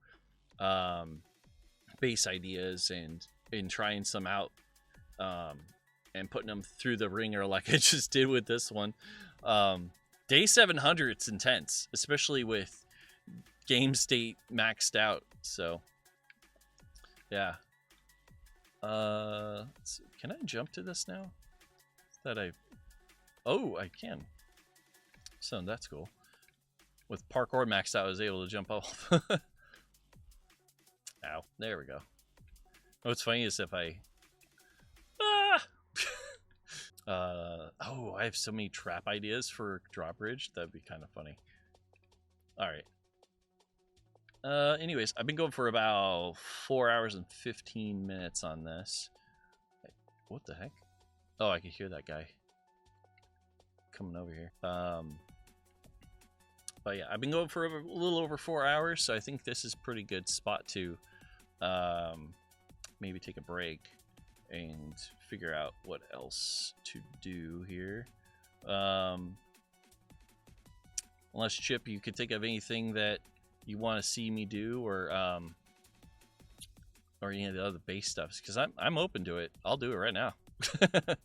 Speaker 1: base ideas and trying some out, and putting them through the ringer like I just did with this one. Day 700, it's intense, especially with game state maxed out. So yeah. Let's see. Can I jump to this now? Oh, I can. So that's cool. With parkour maxed out, I was able to jump off. Ow, there we go. What's funny is if I oh, I have so many trap ideas for drawbridge. That'd be kind of funny. All right. Anyways, I've been going for about 4 hours and 15 minutes on this. What the heck? Oh, I can hear that guy coming over here. But yeah, I've been going for a little over 4 hours, so I think this is a pretty good spot to maybe take a break and figure out what else to do here. Unless, Chip, you could think of anything that you want to see me do, or any of the other base stuffs, because I'm open to it. I'll do it right now. Let's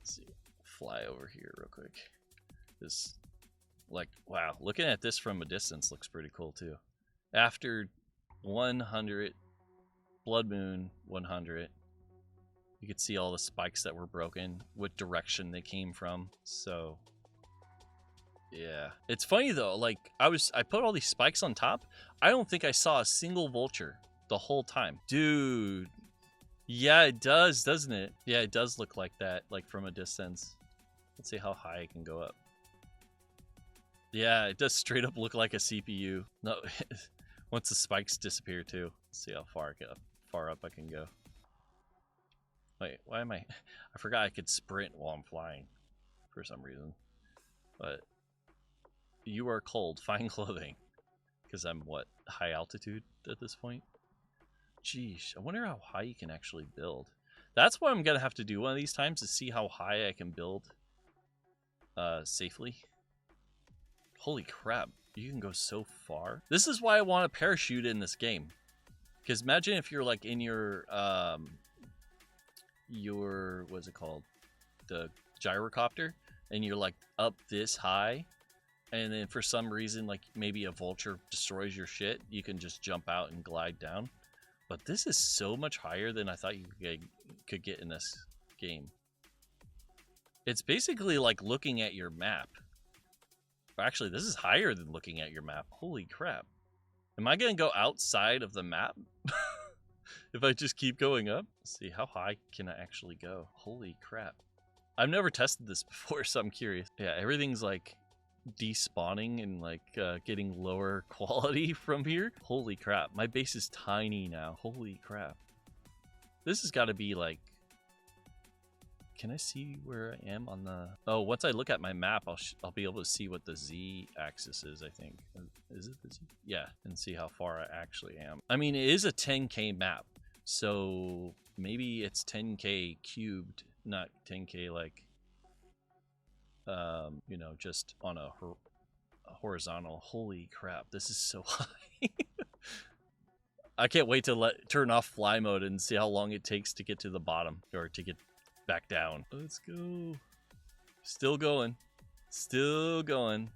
Speaker 1: see, fly over here real quick. This, like, wow, looking at this from a distance looks pretty cool too. After 100 Blood Moon 100, you could see all the spikes that were broken, what direction they came from. So Yeah. It's funny though, like I put all these spikes on top. I don't think I saw a single vulture the whole time. Dude. Yeah, it does, doesn't it? Yeah, it does look like that, like from a distance. Let's see how high it can go up. Yeah, it does straight up look like a CPU. No, once the spikes disappear too. Let's see how far up I can go. Wait, why am I forgot I could sprint while I'm flying for some reason. But you are cold, find clothing. Because I'm what, high altitude at this point? Jeez, I wonder how high you can actually build. That's what I'm gonna have to do one of these times, to see how high I can build safely. Holy crap, you can go so far. This is why I want a parachute in this game. Because imagine if you're like in your what's it called? The gyrocopter, and you're like up this high, and then for some reason, like maybe a vulture destroys your shit, you can just jump out and glide down. But this is so much higher than I thought you could get in this game. It's basically like looking at your map. Actually, this is higher than looking at your map. Holy crap. Am I going to go outside of the map? If I just keep going up? Let's see, how high can I actually go? Holy crap. I've never tested this before, so I'm curious. Yeah, everything's like despawning and like getting lower quality from here. Holy crap, my base is tiny now. Holy crap. This has got to be like, can I see where I am on the, oh, once I look at my map, I'll be able to see what the Z axis is, I think. Is it the Z? Yeah, and see how far I actually am. I mean, it is a 10K map, so maybe it's 10K cubed, not 10K like you know, just on a horizontal. Holy crap, this is so high. I can't wait to turn off fly mode and see how long it takes to get to the bottom, or to get back down. Let's go. Still going. Still going.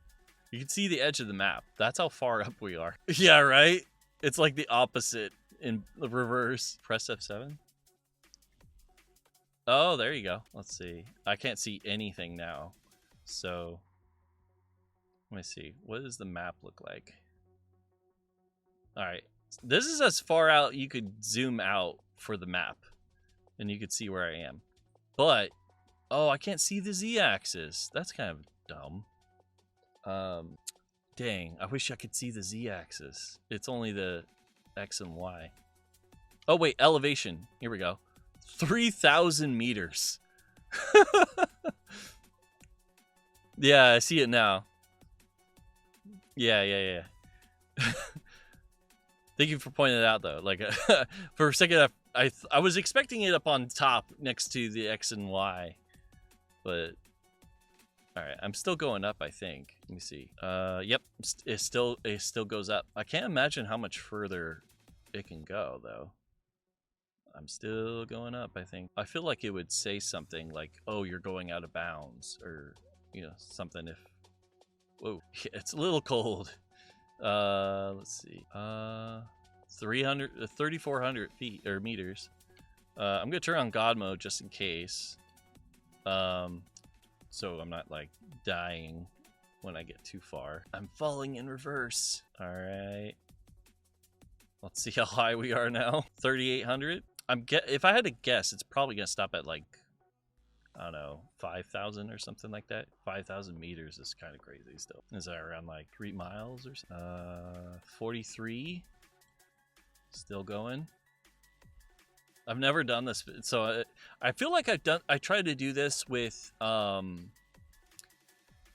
Speaker 1: You can see the edge of the map. That's how far up we are. Yeah, right? It's like the opposite in the reverse. Press F7. Oh, there you go. Let's see. I can't see anything now. So, let me see. What does the map look like? All right. This is as far out you could zoom out for the map, and you could see where I am. But, oh, I can't see the Z-axis. That's kind of dumb. Dang, I wish I could see the Z-axis. It's only the X and Y. Oh, wait, elevation. Here we go. 3,000 meters. Yeah, I see it now. Yeah. Thank you for pointing it out, though. Like, for a second, I was expecting it up on top next to the X and Y, but all right, I'm still going up, I think. Let me see. Yep, it still goes up. I can't imagine how much further it can go, though. I'm still going up, I think. I feel like it would say something like, "Oh, you're going out of bounds," or you know, something. If whoa, it's a little cold. Let's see. 3,400 feet or meters. I'm gonna turn on God mode just in case. So I'm not like dying when I get too far. I'm falling in reverse. All right. Let's see how high we are now. 3,800. If I had to guess, it's probably gonna stop at like, I don't know, 5,000 or something like that. 5,000 meters is kind of crazy still. Is that around like 3 miles or something? 43. Still going. I've never done this, so I feel like I tried to do this with,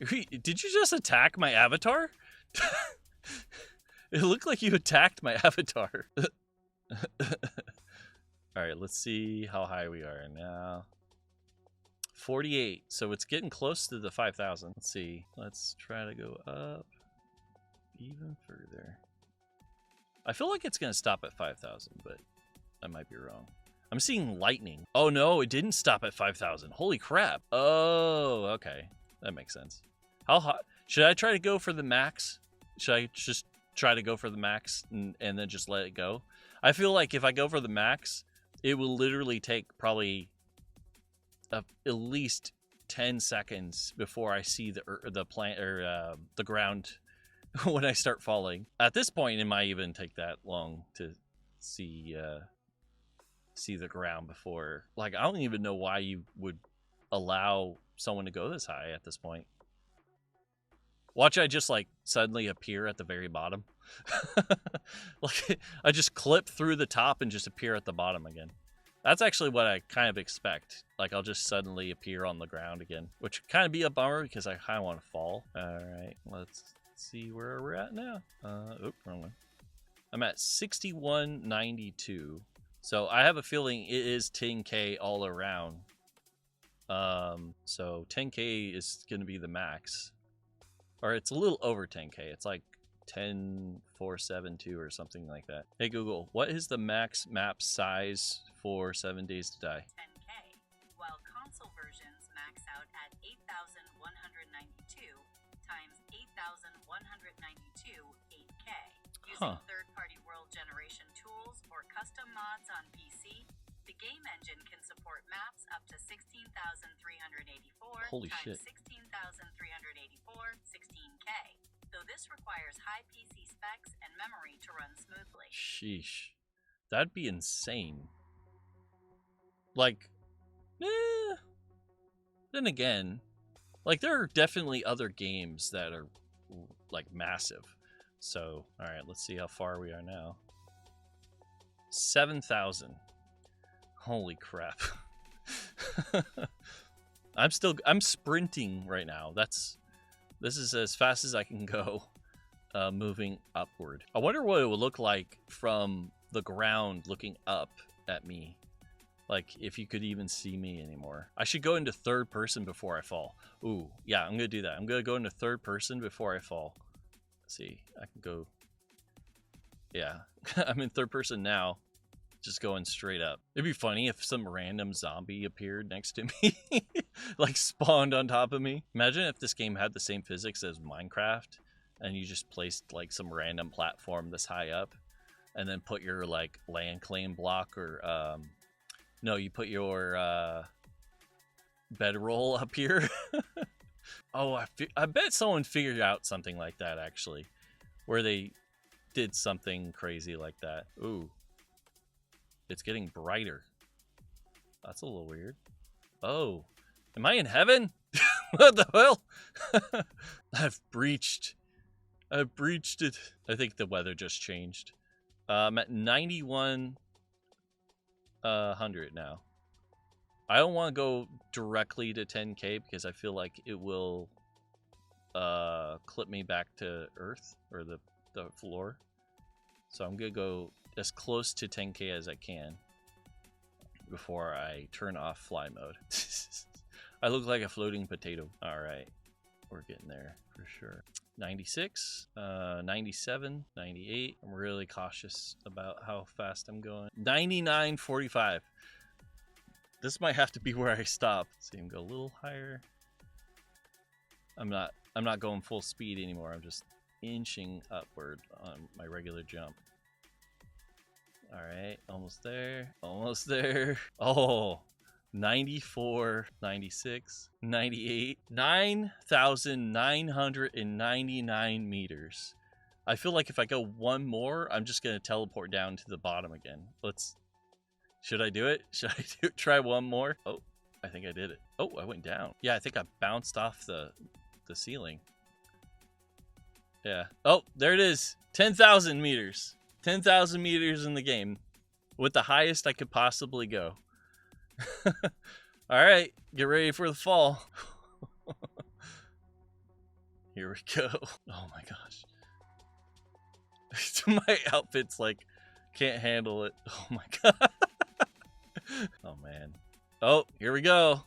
Speaker 1: did you just attack my avatar? It looked like you attacked my avatar. All right, let's see how high we are now. 48, so it's getting close to the 5,000. Let's see. Let's try to go up even further. I feel like it's going to stop at 5,000, but I might be wrong. I'm seeing lightning. Oh, no, it didn't stop at 5,000. Holy crap. Oh, okay. That makes sense. How hot? Should I try to go for the max? Should I just try to go for the max and then just let it go? I feel like if I go for the max, it will literally take probably at least 10 seconds before I see the plant or the ground when I start falling. At this point, it might even take that long to see the ground before. Like, I don't even know why you would allow someone to go this high at this point. Watch, I just like suddenly appear at the very bottom. Like, I just clip through the top and just appear at the bottom again. That's actually what I kind of expect. Like, I'll just suddenly appear on the ground again, which kind of be a bummer because I kind of want to fall. All right, let's see where we're at now. Oops, wrong one. I'm at 6192. So I have a feeling it is 10K all around. So 10K is going to be the max. Or it's a little over 10K. It's like 10472 or something like that. Hey Google, what is the max map size for 7 Days to Die?
Speaker 3: 10K, while console versions max out at 8,192 times 8,192 8K. Using third-party world generation tools or custom mods on PC, the game engine can support maps up to 16,384
Speaker 1: Holy
Speaker 3: times
Speaker 1: shit.
Speaker 3: 16,384 16K. Though this requires high PC specs and memory to run smoothly.
Speaker 1: Sheesh. That'd be insane. Like, then again, like, there are definitely other games that are, like, massive. So, alright, let's see how far we are now. 7,000. Holy crap. I'm sprinting right now. This is as fast as I can go, moving upward. I wonder what it would look like from the ground looking up at me. Like, if you could even see me anymore. I should go into third person before I fall. Ooh, yeah, I'm gonna do that. I'm gonna go into third person before I fall. Let's see, I can go. Yeah, I'm in third person now. Just going straight up. It'd be funny if some random zombie appeared next to me. Like, spawned on top of me. Imagine if this game had the same physics as Minecraft and you just placed like some random platform this high up and then put your like land claim block or no, you put your bedroll up here. Oh, I bet someone figured out something like that actually, where they did something crazy like that. Ooh. It's getting brighter. That's a little weird. Oh, am I in heaven? What the hell? I've breached it. I think the weather just changed. I'm at 9,100 now. I don't want to go directly to 10K because I feel like it will clip me back to Earth or the floor. So I'm gonna go as close to 10K as I can before I turn off fly mode. I look like a floating potato. All right, we're getting there for sure. 96, 97, 98. I'm really cautious about how fast I'm going. 99.45. This might have to be where I stop. Let's see him go a little higher. I'm not going full speed anymore. I'm just inching upward on my regular jump. All right, almost there. Almost there. Oh, 94, 96, 98, 9,999 meters. I feel like if I go one more, I'm just gonna teleport down to the bottom again. Should I do it? Should I try one more? Oh, I think I did it. Oh, I went down. Yeah, I think I bounced off the ceiling. Yeah. Oh, there it is. 10,000 meters. 10,000 meters in the game with the highest I could possibly go. All right, get ready for the fall. Here we go. Oh my gosh. My outfit's like, can't handle it. Oh my god. Oh man. Oh, here we go.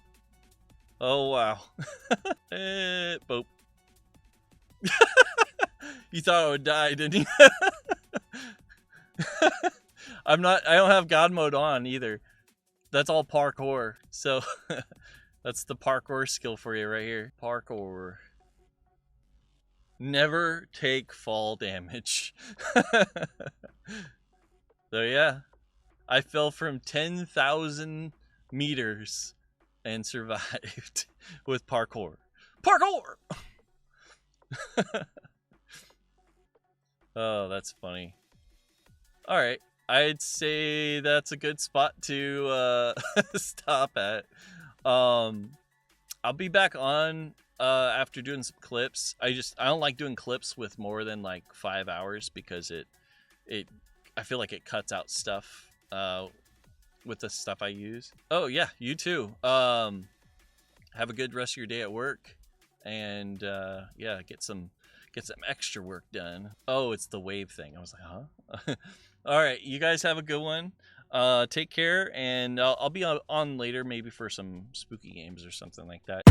Speaker 1: Oh wow. Boop. You thought I would die, didn't you? I don't have God mode on either. That's all parkour. So that's the parkour skill for you right here. Parkour. Never take fall damage. So yeah, I fell from 10,000 meters and survived with parkour. Parkour! Oh, that's funny. All right. I'd say that's a good spot to stop at. I'll be back on after doing some clips. I don't like doing clips with more than like 5 hours because I feel like it cuts out stuff with the stuff I use. Oh yeah, you too. Have a good rest of your day at work, and yeah, get some extra work done. Oh, it's the wave thing. I was like, huh? All right, you guys have a good one. Take care, and I'll be on later, maybe for some spooky games or something like that.